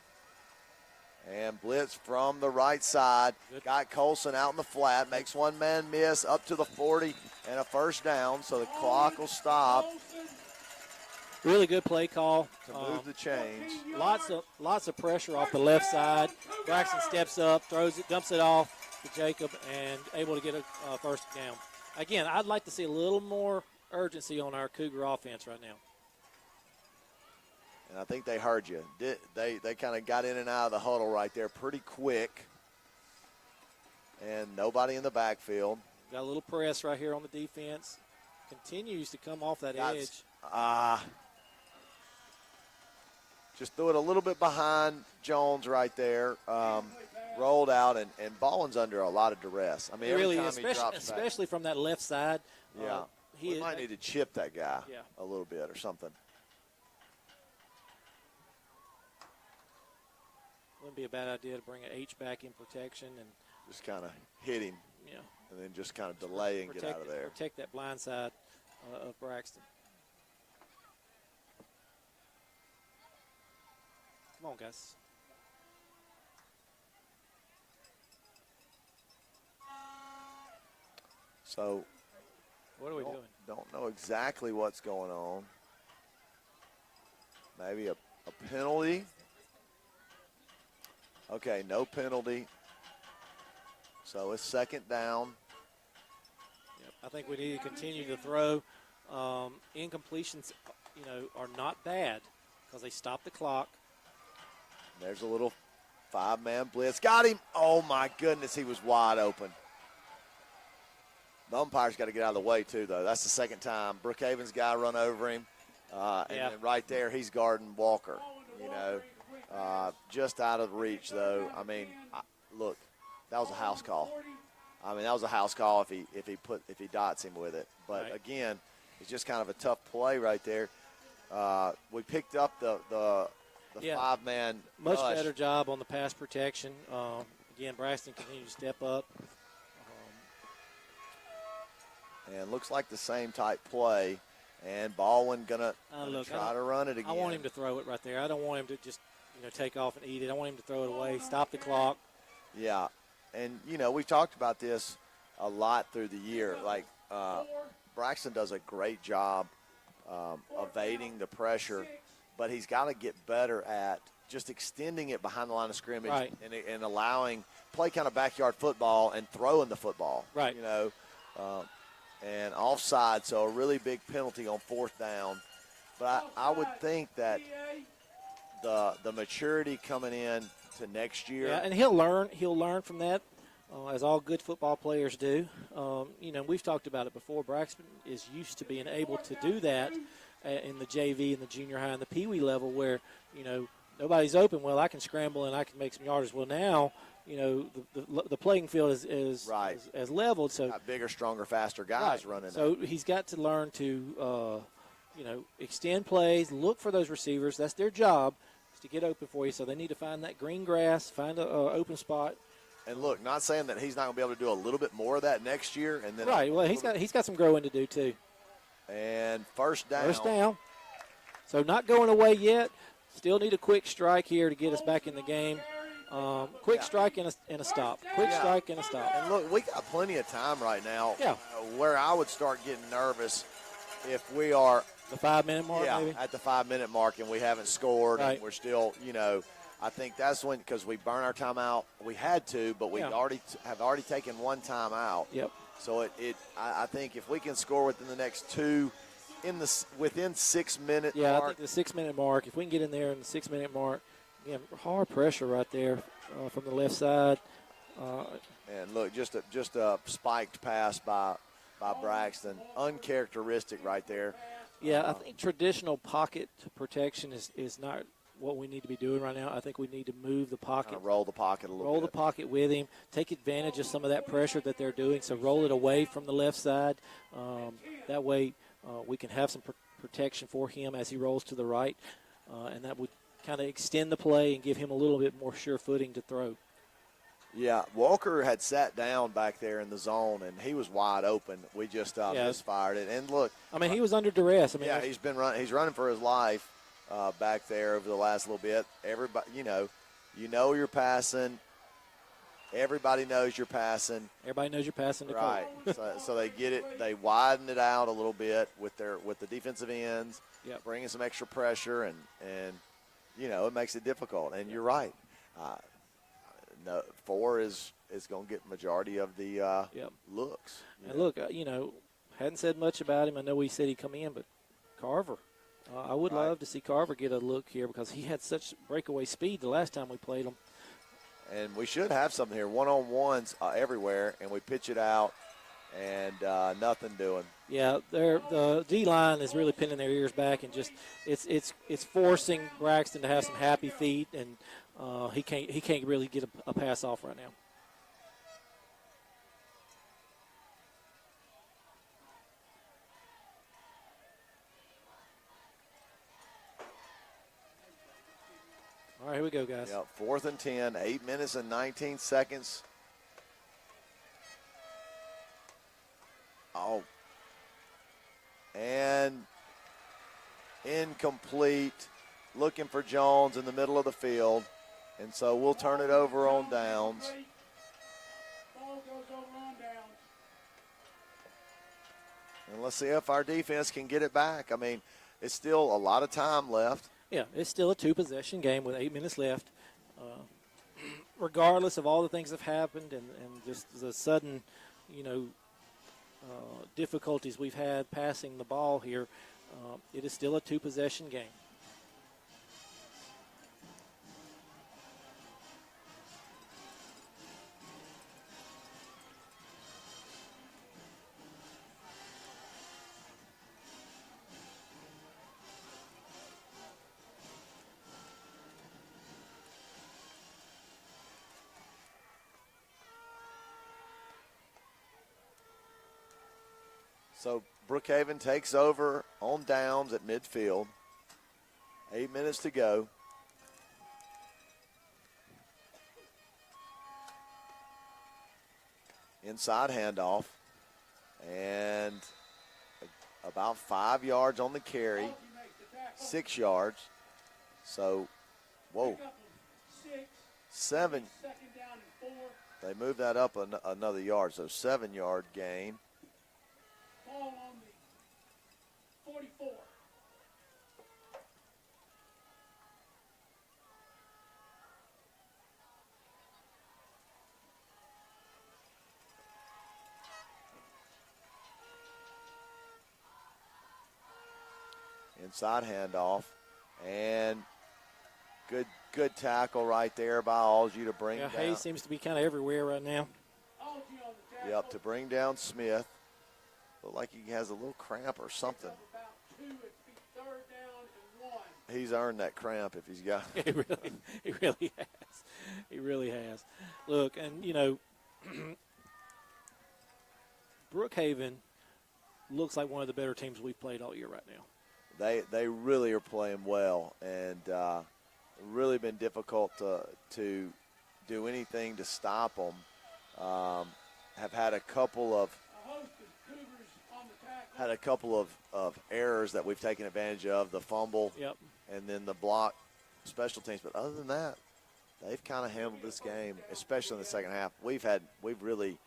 And blitz from the right side. Got Colson out in the flat. Makes one man miss up to the 40, and a first down, so the clock will stop Really good play call. to move the change. Lots of pressure off the left side. Braxton steps up, throws it, dumps it off to Jacob, and able to get a first down. Again, I'd like to see a little more urgency on our Cougar offense right now. And I think they heard you. They kind of got in and out of the huddle right there pretty quick. And nobody in the backfield. Got a little press right here on the defense. Continues to come off that edge. Just threw it a little bit behind Jones right there. Rolled out, and Ballin's under a lot of duress. I mean, Really, every time he drops especially from that left side. back. Yeah. We might need to chip that guy a little bit or something. Wouldn't be a bad idea to bring an H back in protection and Just kind of hit him. And then just kind of delay and get out of there. Protect that blind side of Braxton. Come on, guys. So What are we doing? don't know exactly what's going on. Maybe a penalty. Okay, no penalty. So it's second down. Yep. I think we need to continue to throw. Incompletions, are not bad because they stop the clock. There's a little five-man blitz. Got him. Oh, my goodness, he was wide open. The umpire's got to get out of the way, too, though. That's the second time. Brookhaven's guy run over him. And then right there, he's guarding Walker, just out of reach, though. I mean, look, that was a house call. I mean, that was a house call if he dots him with it. But, again, it's just kind of a tough play right there. We picked up the five-man Much rush. better job on the pass protection. Again, Braxton continues to step up. And looks like the same type play. And Baldwin gonna try to run it again. I want him to throw it right there. I don't want him to just take off and eat it. I want him to throw it away, stop the clock. Yeah, and we've talked about this a lot through the year. Like Braxton does a great job evading the pressure, but he's got to get better at just extending it behind the line of scrimmage and allowing play kind of backyard football and throwing the football. Right. And offside, so a really big penalty on fourth down. But I would think that the maturity coming in to next year. Yeah, and he'll learn from that, as all good football players do. We've talked about it before. Braxton is used to being able to do that in the JV and the junior high and the Pee Wee level where, nobody's open. Well, I can scramble and I can make some yardage. Well, now, the playing field is leveled. So got bigger, stronger, faster guys running. So he's got to learn to, extend plays, look for those receivers. That's their job, is to get open for you. So they need to find that green grass, find an open spot. And look, not saying that he's not going to be able to do a little bit more of that next year. And then well, he's got some growing to do too. And first down. First down. So not going away yet. Still need a quick strike here to get us back in the game. Quick strike and a stop. Quick strike and a stop. And look, we got plenty of time right now. Yeah. Where I would start getting nervous if we are the 5-minute mark. Yeah, maybe? at the 5-minute mark, and we haven't scored, Right. and we're still, I think that's when, because we burn our timeout. We had to, but we have already taken one timeout. Yep. So I think if we can score within the next two, within 6 minutes. Yeah, I think the 6-minute mark. If we can get in there in the 6-minute mark, hard pressure right there from the left side. And look, just a spiked pass by Braxton, uncharacteristic right there. Yeah, I think traditional pocket protection is not what we need to be doing right now. I think we need to move the pocket. Roll the pocket a little bit. Roll the pocket with him. Take advantage of some of that pressure that they're doing. So roll it away from the left side. That way we can have some protection for him as he rolls to the right. And that would kind of extend the play and give him a little bit more sure footing to throw. Yeah, Walker had sat down back there in the zone, and he was wide open. We just misfired it. And look, he was under duress. He's been running. He's running for his life back there over the last little bit. Everybody, you know you're passing, everybody knows you're passing. Everybody knows you're passing the Right. So they get it. They widen it out a little bit with the defensive ends, Yep. bringing some extra pressure, and it makes it difficult. And you're right. No, 4 is going to get majority of the looks. And look, hadn't said much about him. I know we said he'd come in, but Carver. I would love to see Carver get a look here because he had such breakaway speed the last time we played him. And we should have something here. One-on-ones everywhere, and we pitch it out, and nothing doing. Yeah, the D-line is really pinning their ears back, and just it's forcing Braxton to have some happy feet, and he can't really get a pass off right now. All right, here we go, guys. Yep, 4th and 10, 8 minutes and 19 seconds. Oh. And incomplete. Looking for Jones in the middle of the field. And so we'll turn it over on downs. Ball goes over on downs. And let's see if our defense can get it back. I mean, it's still a lot of time left. Yeah, it's still a 2-possession game with 8 minutes left. Regardless of all the things that have happened and just the sudden, difficulties we've had passing the ball here, it is still a 2-possession game. So Brookhaven takes over on downs at midfield. 8 minutes to go. Inside handoff. And about 5 yards on the carry. 6 yards. So, whoa. 7. Second down and 4. They move that up another yard. So 7-yard gain. Ball on the 44. Inside handoff. And good tackle right there by Algie to bring down. Hayes seems to be kind of everywhere right now. Algie on the tackle. Yep, to bring down Smith. Look like he has a little cramp or something. About 2, it'd be 3rd down and 1. He's earned that cramp if he's got. He really has. He really has. Look, and Brookhaven looks like one of the better teams we've played all year right now. They really are playing well, and really been difficult to do anything to stop them. Have had a couple of errors that we've taken advantage of, the fumble, yep, and then the block special teams. But other than that, they've kind of handled this game, especially in the second half. We've really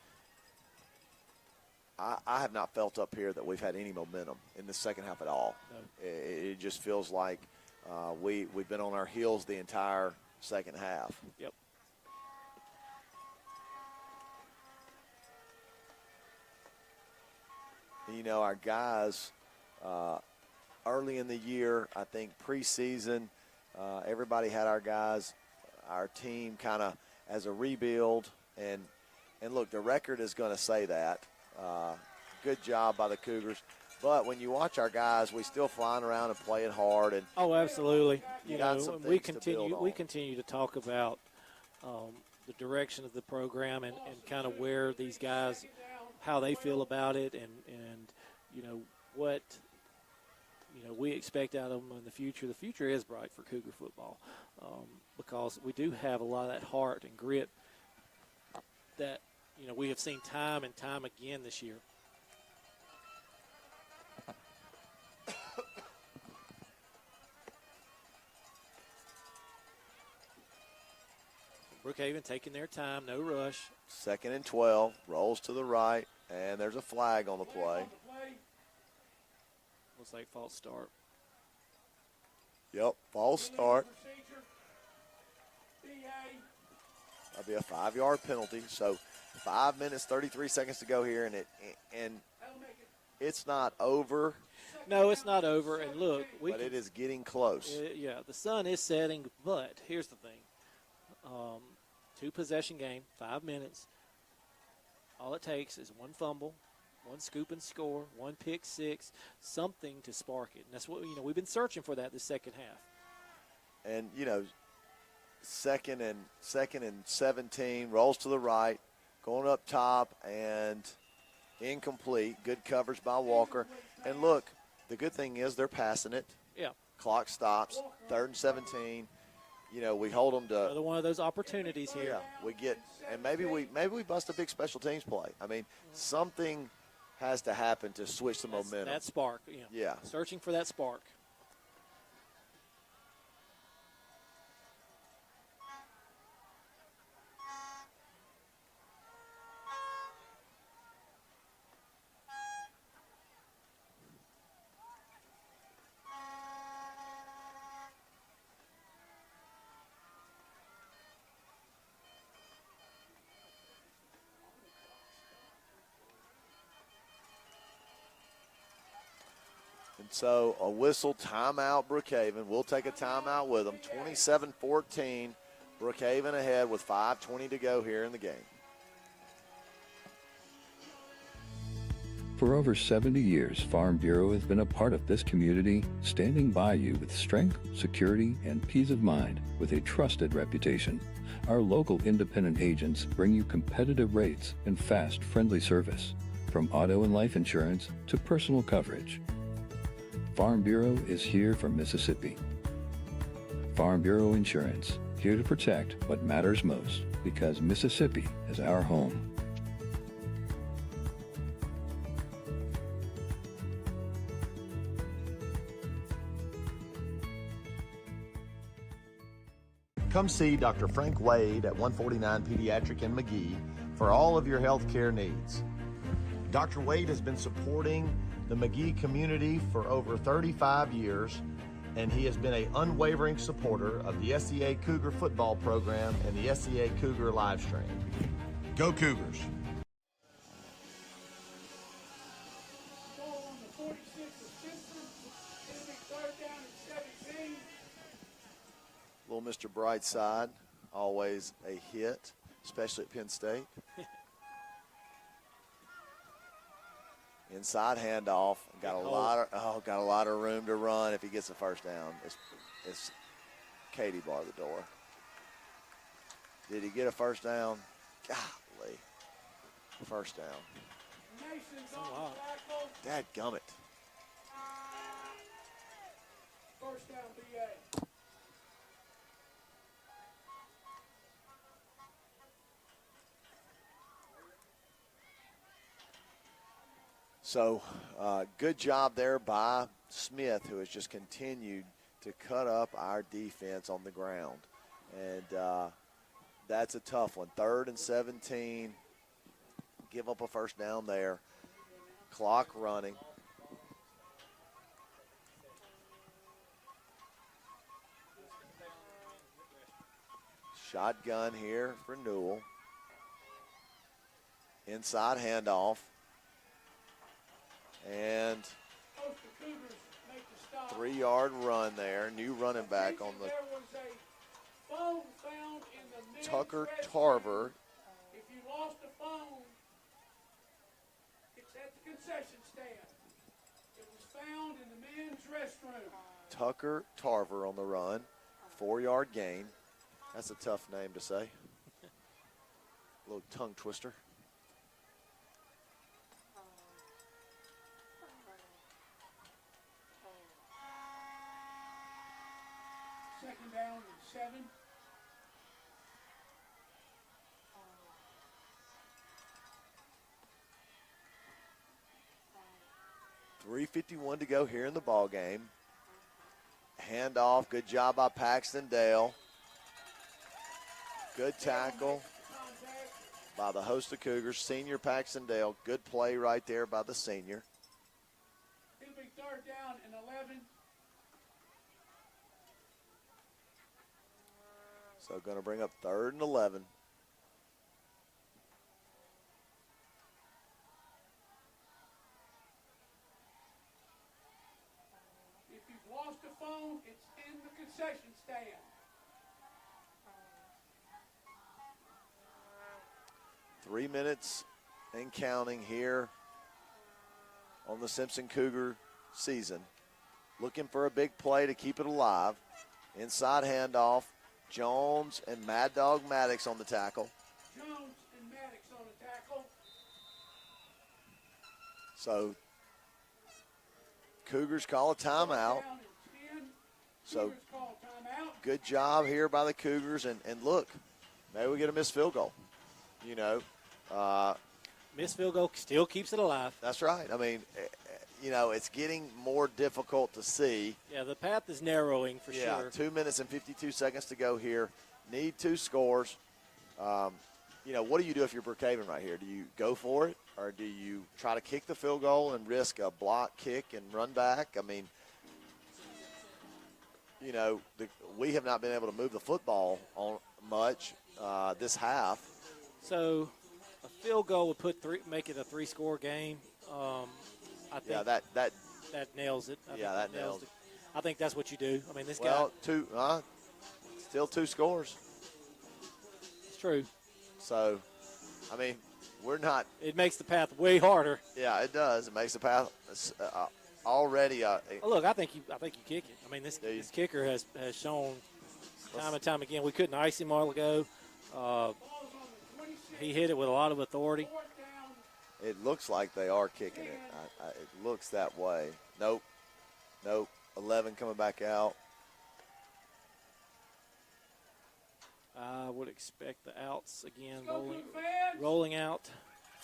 I have not felt up here that we've had any momentum in the second half at all. No. It just feels like we've been on our heels the entire second half. Yep. Our guys early in the year, I think preseason, everybody had our guys, our team kind of as a rebuild. And look, the record is going to say that. Good job by the Cougars. But when you watch our guys, we still flying around and playing hard. And oh, absolutely. We continue continue to talk about the direction of the program and kind of where these guys, how they feel about it, and what we expect out of them in the future. The future is bright for Cougar football because we do have a lot of that heart and grit that we have seen time and time again this year. Brookhaven taking their time, no rush. 2nd and 12, rolls to the right, and there's a flag on the play. Looks like false start. Yep, false start. That'll be a 5-yard penalty. So 5 minutes, 33 seconds to go here, and it's not over. No, it's not over. And look, But it is getting close. Yeah, the sun is setting, but here's the thing. 2-possession game, 5 minutes. All it takes is one fumble, one scoop and score, one pick six, something to spark it. And that's what, we've been searching for that the second half. And, second and 17, rolls to the right, going up top, and incomplete. Good coverage by Walker. And look, the good thing is they're passing it. Yeah. Clock stops, 3rd and 17. We hold them to Another one of those opportunities here. Yeah, we get, and maybe we bust a big special teams play. I mean, something has to happen to switch the momentum. That spark. Yeah. Searching for that spark. So a whistle, timeout, Brookhaven. We'll take a timeout with them. 27-14, Brookhaven ahead with 5:20 to go here in the game. For over 70 years, Farm Bureau has been a part of this community, standing by you with strength, security, and peace of mind with a trusted reputation. Our local independent agents bring you competitive rates and fast, friendly service, from auto and life insurance to personal coverage. Farm Bureau is here for Mississippi. Farm Bureau Insurance, here to protect what matters most, because Mississippi is our home. Come see Dr. Frank Wade at 149 Pediatric in McGee for all of your health care needs. Dr. Wade has been supporting the McGee community for over 35 years, and he has been an unwavering supporter of the SCA Cougar football program and the SCA Cougar live stream. Go Cougars! Ball on the 46 of Simpson. It'll be 3rd down and 17. Little Mr. Brightside, always a hit, especially at Penn State. Inside handoff, got a lot of room to run if he gets the first down. It's Katie bar the door. Did he get a first down? Golly, first down. Mason's on the tackle. Dadgummit. First down, BA. So good job there by Smith, who has just continued to cut up our defense on the ground. And that's a tough one. 3rd and 17. Give up a first down there. Clock running. Shotgun here for Newell. Inside handoff. And 3-yard run there. New running back on the Tucker Tarver. If you lost a phone, it's at the concession stand. It was found in the men's restroom. Tucker Tarver on the run. 4-yard gain. That's a tough name to say. A little tongue twister. Second down and 7. .351 to go here in the ball game. Handoff, good job by Paxton Dale. Good tackle by the host of Cougars, senior Paxton Dale. Good play right there by the senior. It'll be 3rd down and 11. So going to bring up 3rd and 11. If you've lost a phone, it's in the concession stand. 3 minutes and counting here on the Simpson Cougar season. Looking for a big play to keep it alive. Inside handoff. Jones and Mad Dog Maddox on the tackle. Jones and Maddox on the tackle. So Cougars call a timeout. Down and 10. So Cougars call timeout. good job here by the Cougars. And look, maybe we get a missed field goal. You know, Missed field goal still keeps it alive. that's right. I mean, you know, it's getting more difficult to see. Yeah, the path is narrowing for Yeah, sure. 2 minutes and 52 seconds to go here. Need 2 scores. You know, what do you do if you're Brookhaven right here? Do you go for it, or do you try to kick the field goal and risk a block kick and run back? I mean, you know, we have not been able to move the football on much this half. So a field goal would make it a 3-score game. I think Yeah, that that nails it. I Yeah, think that nails it. I think that's what you do. I mean, this well, guy. still 2 scores. It's true. So, I mean, we're not. It makes the path way harder. Yeah, it does. It makes the path already. Oh, look, I think you kick it. I mean, this Do you? this kicker has shown time and time again. We couldn't ice him a while ago. He hit it with a lot of authority. 4th down. It looks like they are kicking it. It looks that way. Nope. 11 coming back out. I would expect the outs again, Go Cougar fans. rolling out.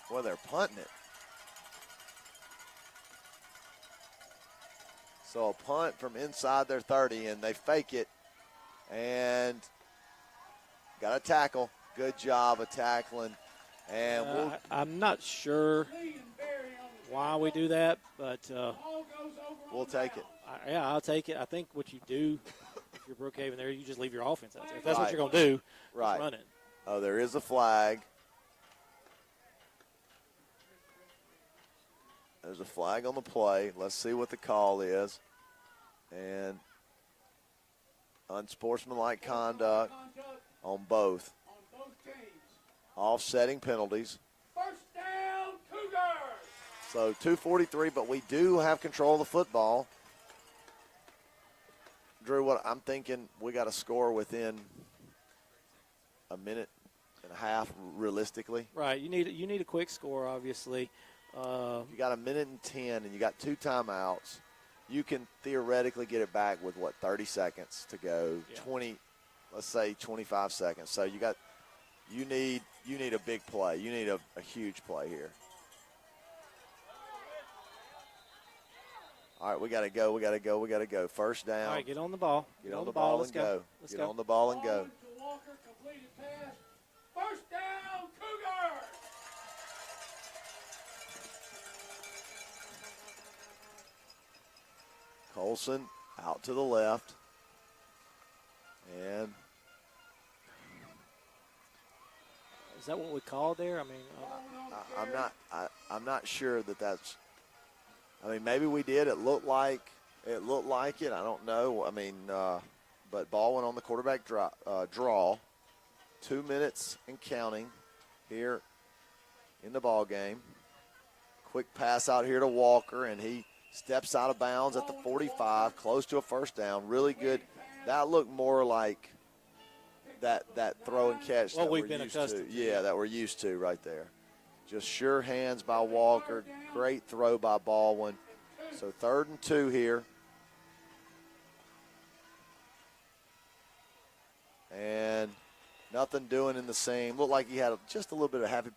Well, they're punting it. So a punt from inside their 30, and they fake it. And got a tackle. Good job of tackling. And I'm not sure Lee and Barry on the why we do that, but ball goes over we'll on the take it. down. I'll take it. I think what you do, if you're Brookhaven there, you just leave your offense out there. If that's Right. what you're going to do, Right. just run it. Oh, there is a flag. There's a flag on the play. Let's see what the call is. And unsportsmanlike conduct Conduct on both. on both teams. Offsetting penalties. 1st down, Cougars. So 2:43, but we do have control of the football. Drew, what I'm thinking, we got to score within a minute and a half, realistically. Right. You need a quick score, obviously. You got a minute and 10, and you got 2 timeouts. You can theoretically get it back with 30 seconds to go. Yeah. 20, let's say 25 seconds. So you need a big play. You need a huge play here. All right, we got to go. 1st down. All right, get on the ball. Get on the ball Let's and go. Let's Get go. on the ball and go. Ball to Walker, completed pass. 1st down, Cougars. Colson out to the left. And Is that what we called there? I mean, I'm not sure that that's. I mean, maybe we did. It looked like it. I don't know. I mean, but ball went on the quarterback draw. 2 minutes and counting here in the ball game. Quick pass out here to Walker, and he steps out of bounds at the 45, close to a 1st down. Really good. That looked more like that throw and catch What that we've we're been used accustomed to. Yeah, that we're used to right there. Just sure hands by Walker. Great throw by Baldwin. So 3rd and 2 here. And nothing doing in the same. Looked like he had just a little bit of happy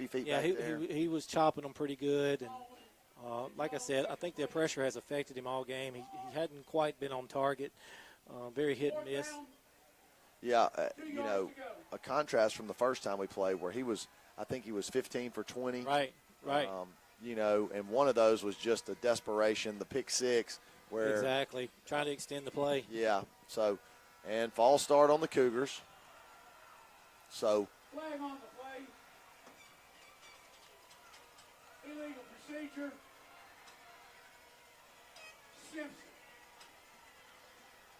feet yeah, back there. he was chopping them pretty good, and like I said, I think the pressure has affected him all game. He hadn't quite been on target. Very hit and miss. Yeah, a contrast from the first time we played where I think he was 15 for 20. Right. And one of those was just a desperation, the pick six. Where, exactly. Trying to extend the play. Yeah. So, and false start on the Cougars. So. Flag on the play. Illegal procedure. Simpson.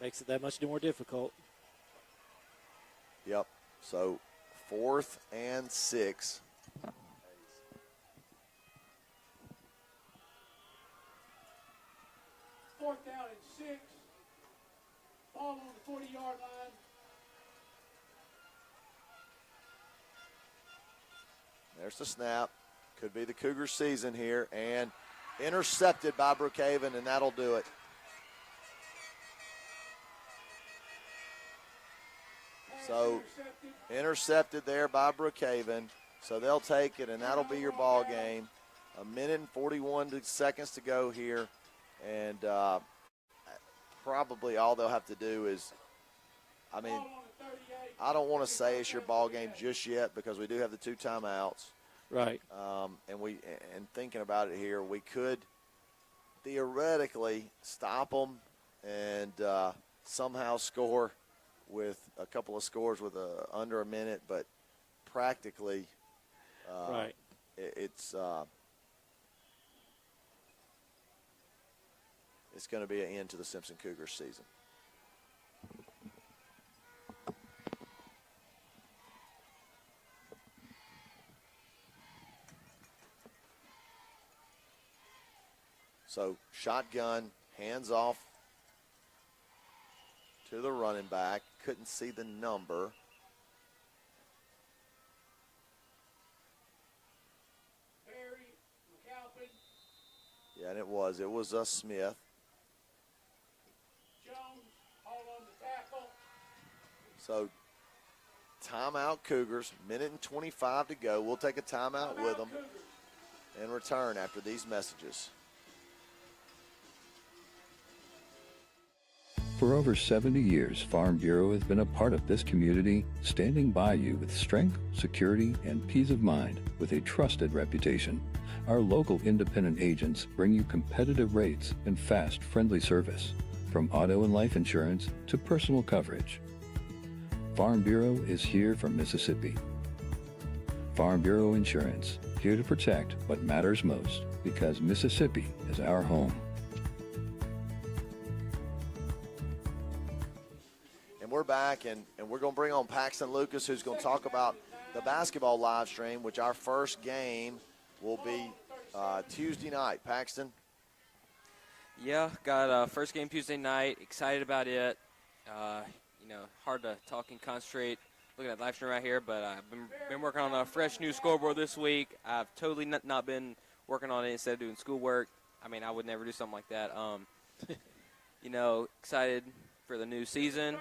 Makes it that much more difficult. Yep. So 4th and 6. Fourth down and 6. Ball on the 40-yard line. There's the snap. Could be the Cougars' season here. And intercepted by Brookhaven, and that'll do it. So intercepted there by Brookhaven. So they'll take it, and that'll be your ball game. 1 minute and 41 seconds to go here. And probably all they'll have to do is, I don't want to say it's your ball game just yet because we do have the 2 timeouts. Right. And thinking about it here, we could theoretically stop them and somehow score with a couple of scores with under a minute, but practically right. It's going to be an end to the Simpson Cougars season. So shotgun, hands off to the running back. Couldn't see the number. Yeah, and it was Smith. Jones, hold on the tackle. So timeout Cougars, 1:25 to go. We'll take a timeout with them and return after these messages. For over 70 years, Farm Bureau has been a part of this community, standing by you with strength, security, and peace of mind with a trusted reputation. Our local independent agents bring you competitive rates and fast, friendly service, from auto and life insurance to personal coverage. Farm Bureau is here for Mississippi. Farm Bureau Insurance, here to protect what matters most, because Mississippi is our home. We're back, and we're going to bring on Paxton Lucas, who's going to talk about the basketball live stream, which our first game will be Tuesday night. Paxton? Yeah, got first game Tuesday night. Excited about it. Hard to talk and concentrate looking at live stream right here, but I've been working on a fresh new scoreboard this week. I've totally not been working on it instead of doing schoolwork. I mean, I would never do something like that. Excited for the new season.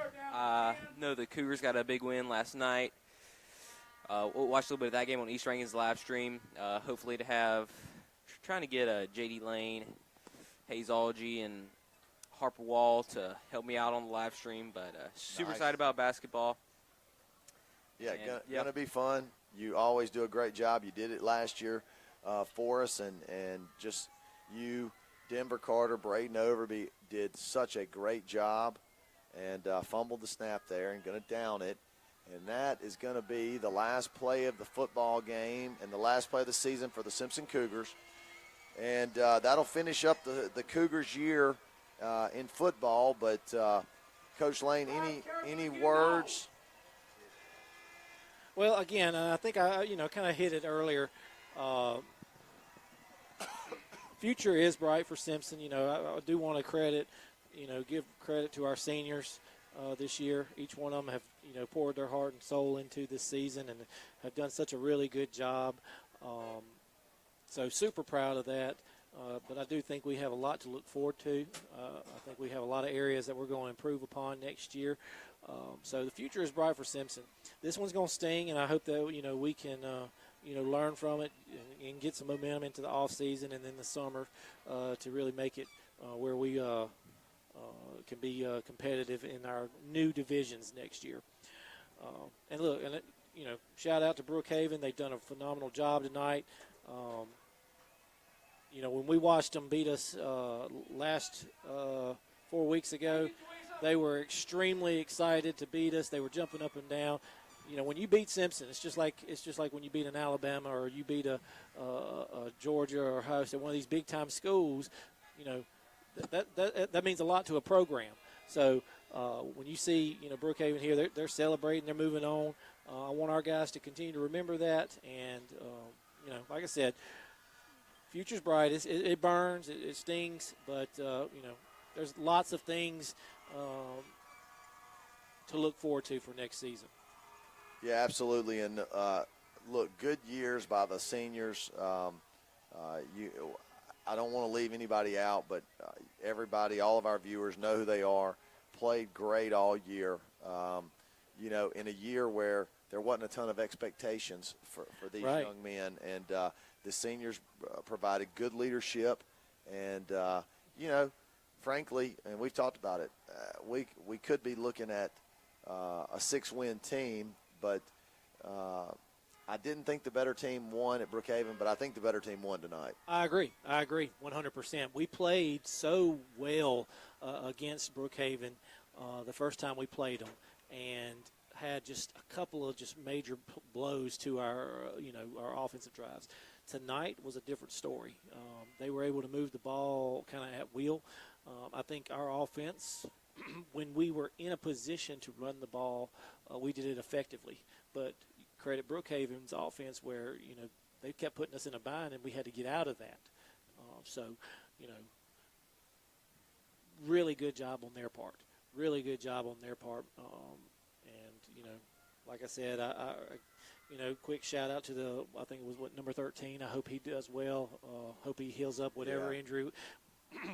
Know the Cougars got a big win last night. We'll watch a little bit of that game on East Rankin's live stream. Hopefully trying to get J.D. Lane, Hazeology, and Harper Wall to help me out on the live stream. But super excited about basketball. Yeah, going to be fun. You always do a great job. You did it last year for us, and just you, Denver Carter, Braden Overby did such a great job. And fumbled the snap there and going to down it. And that is going to be the last play of the football game and the last play of the season for the Simpson Cougars. And that'll finish up the Cougars' year in football. But, Coach Lane, any words? Well, again, I think I kind of hit it earlier. Future is bright for Simpson. I do want to give credit to our seniors this year. Each one of them have, poured their heart and soul into this season and have done such a really good job. So super proud of that. But I do think we have a lot to look forward to. I think we have a lot of areas that we're going to improve upon next year. So the future is bright for Simpson. This one's going to sting, and I hope that, we can, learn from it and get some momentum into the off season and then the summer to really make it where we can be competitive in our new divisions next year. And look, shout out to Brookhaven. They've done a phenomenal job tonight. When we watched them beat us last 4 weeks ago, they were extremely excited to beat us. They were jumping up and down. When you beat Simpson, it's just like when you beat an Alabama or you beat a Georgia or Ohio State, one of these big time schools. That means a lot to a program. So when you see Brookhaven here, they're celebrating, they're moving on. I want our guys to continue to remember that, and like I said, future's bright. It burns, it stings, but there's lots of things to look forward to for next season. Yeah, absolutely. And look, good years by the seniors. I don't want to leave anybody out, but everybody, all of our viewers know who they are. Played great all year. In a year where there wasn't a ton of expectations for these right. young men, and the seniors provided good leadership, and frankly, and we've talked about it, we could be looking at a 6-win team, but I didn't think the better team won at Brookhaven, but I think the better team won tonight. I agree 100%. We played so well against Brookhaven the first time we played them, and had just a couple of just major blows to our offensive drives. Tonight was a different story. They were able to move the ball kind of at will. I think our offense, when we were in a position to run the ball, we did it effectively. But credit Brookhaven's offense where, they kept putting us in a bind and we had to get out of that. Really good job on their part. Really good job on their part. Like I said, quick shout out to I think it was number 13. I hope he does well. Hope he heals up whatever injury.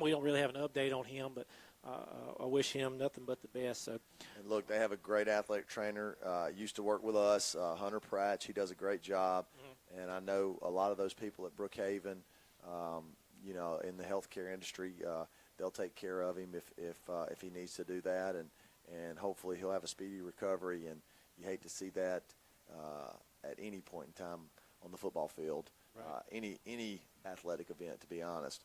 We don't really have an update on him, but I wish him nothing but the best. So, and look, they have a great athletic trainer. Used to work with us, Hunter Pratt. He does a great job, and I know a lot of those people at Brookhaven. In the healthcare industry, they'll take care of him if he needs to do that, and hopefully he'll have a speedy recovery. And you hate to see that at any point in time on the football field, right. Any athletic event, to be honest.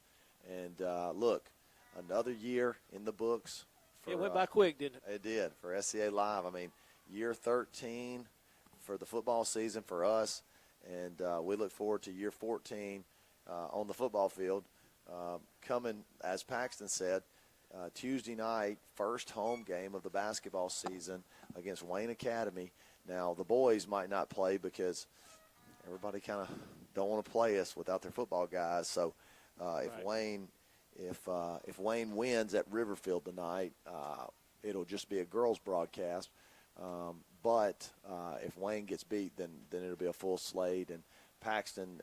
And look, another year in the books. It went by quick, didn't it? It did for SCA Live. I mean, year 13 for the football season for us, and we look forward to year 14 on the football field. Coming, as Paxton said, Tuesday night, first home game of the basketball season against Wayne Academy. Now, the boys might not play because everybody kind of don't want to play us without their football guys. So if Wayne wins at Riverfield tonight, it'll just be a girls broadcast. But if Wayne gets beat, then it'll be a full slate. And Paxton,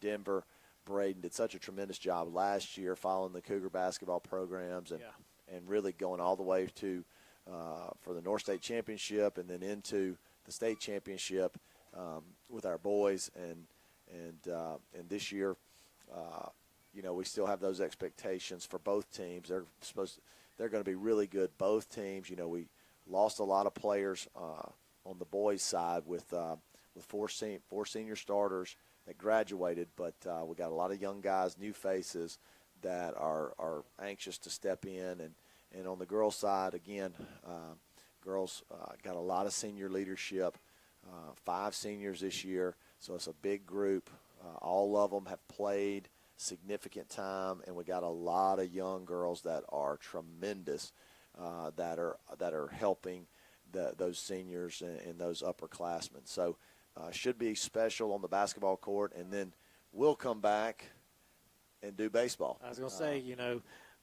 Denver, Braden did such a tremendous job last year following the Cougar basketball programs and really going all the way to for the North State Championship and then into the state championship with our boys. And this year, we still have those expectations for both teams. They're going to be really good, both teams. We lost a lot of players on the boys' side with four senior starters that graduated, but we got a lot of young guys, new faces that are anxious to step in. And on the girls' side, again, girls got a lot of senior leadership, 5 seniors this year, so it's a big group. All of them have played significant time, and we got a lot of young girls that are tremendous, that are helping those seniors and those upperclassmen. So should be special on the basketball court, and then we'll come back and do baseball. I was going to say,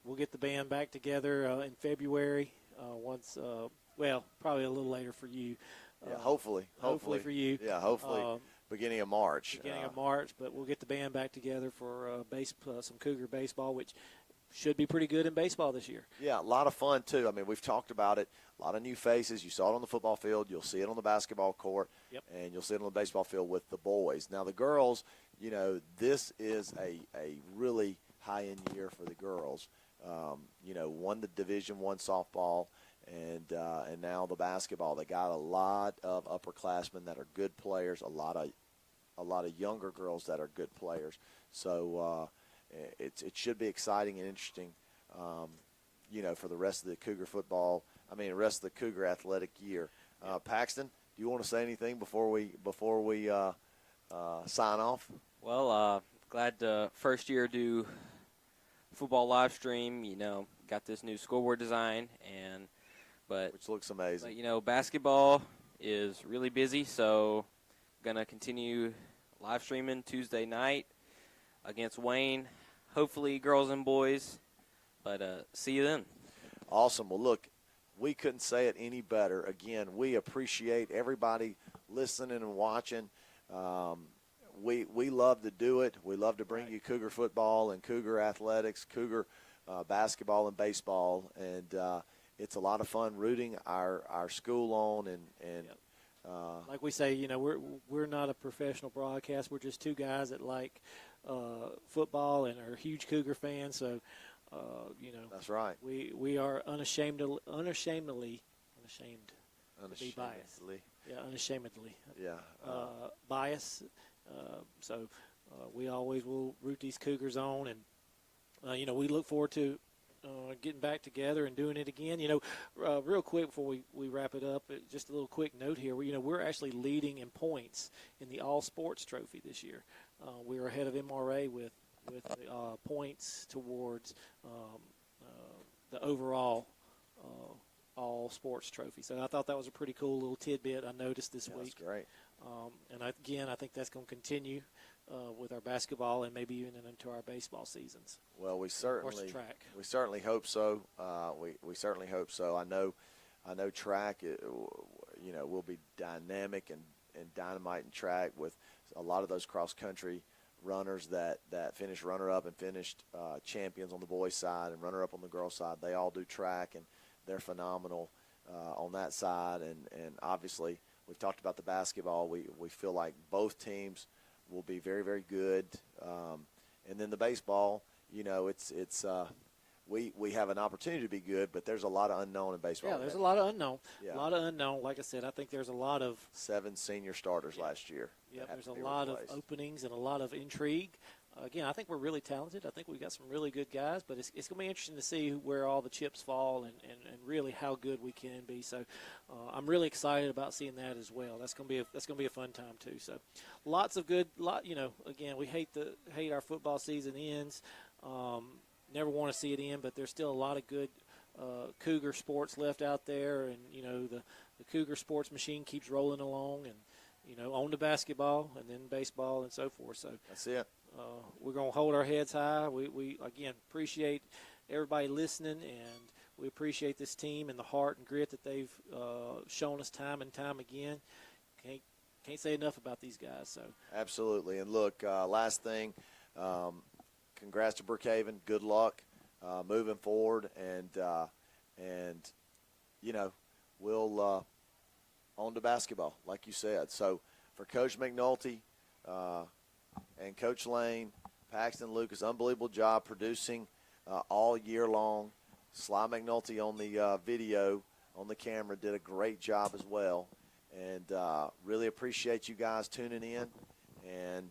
we'll get the band back together in February once, probably a little later for you. Hopefully for you. Yeah, hopefully beginning of March. But we'll get the band back together for some Cougar baseball, which should be pretty good in baseball this year. Yeah, a lot of fun, too. I mean, we've talked about it. A lot of new faces. You saw it on the football field. You'll see it on the basketball court. Yep. And you'll see it on the baseball field with the boys. Now, the girls, this is a really high-end year for the girls. Won the Division I softball and now the basketball. They got a lot of upperclassmen that are good players, a lot of younger girls that are good players. So it should be exciting and interesting, for the rest of the Cougar football. The rest of the Cougar athletic year. Paxton, do you want to say anything before we sign off? Well, glad to first year do football live stream. Got this new scoreboard design, Which looks amazing. But, basketball is really busy, so gonna continue live streaming Tuesday night against Wayne. Hopefully, girls and boys. But see you then. Awesome. Well, look, we couldn't say it any better. Again, we appreciate everybody listening and watching. We love to do it. We love to bring you Cougar football and Cougar athletics, Cougar basketball and baseball, and it's a lot of fun rooting our school on. And like we say, we're not a professional broadcast. We're just two guys that like football and are huge Cougar fans. So, that's right. We are unashamedly be biased. Yeah, unashamedly. Yeah. Bias. So we always will root these Cougars on, and we look forward to getting back together and doing it again. Real quick before we wrap it up, just a little quick note here. We're actually leading in points in the All Sports Trophy this year. We're ahead of MRA with points towards the overall All Sports Trophy. So I thought that was a pretty cool little tidbit I noticed this week. That's great. And I think that's going to continue with our basketball and maybe even into our baseball seasons. Well, we certainly track. We certainly hope so. We certainly hope so. I know track, will be dynamic and dynamite in track with a lot of those cross country runners that finished runner-up and finished champions on the boys' side and runner-up on the girls' side. They all do track, and they're phenomenal on that side. And obviously, we've talked about the basketball. We feel like both teams will be very, very good. And then the baseball, we have an opportunity to be good, but there's a lot of unknown in baseball. Yeah, there's a lot of unknown. Yeah. A lot of unknown. Like I said, I think there's a lot of 7 senior starters last year. Yeah, there's a lot of openings and a lot of intrigue. Again, I think we're really talented. I think we've got some really good guys, but it's going to be interesting to see where all the chips fall and really how good we can be. So I'm really excited about seeing that as well. That's going to be a fun time too. So lots of good. Again, we hate our football season ends. Never want to see it end, but there's still a lot of good Cougar sports left out there, and the Cougar sports machine keeps rolling along, and on to basketball and then baseball and so forth. So that's it. We're going to hold our heads high. We again appreciate everybody listening, and we appreciate this team and the heart and grit that they've shown us time and time again. Can't say enough about these guys. So absolutely. And look, last thing, congrats to Brookhaven. Good luck moving forward, and we'll on to basketball, like you said. So for Coach McNulty and Coach Lane, Paxton Lucas, unbelievable job producing all year long. Sly McNulty on the video, on the camera, did a great job as well. And really appreciate you guys tuning in. And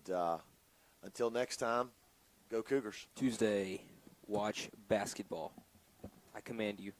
until next time, go Cougars. Tuesday, watch basketball. I command you.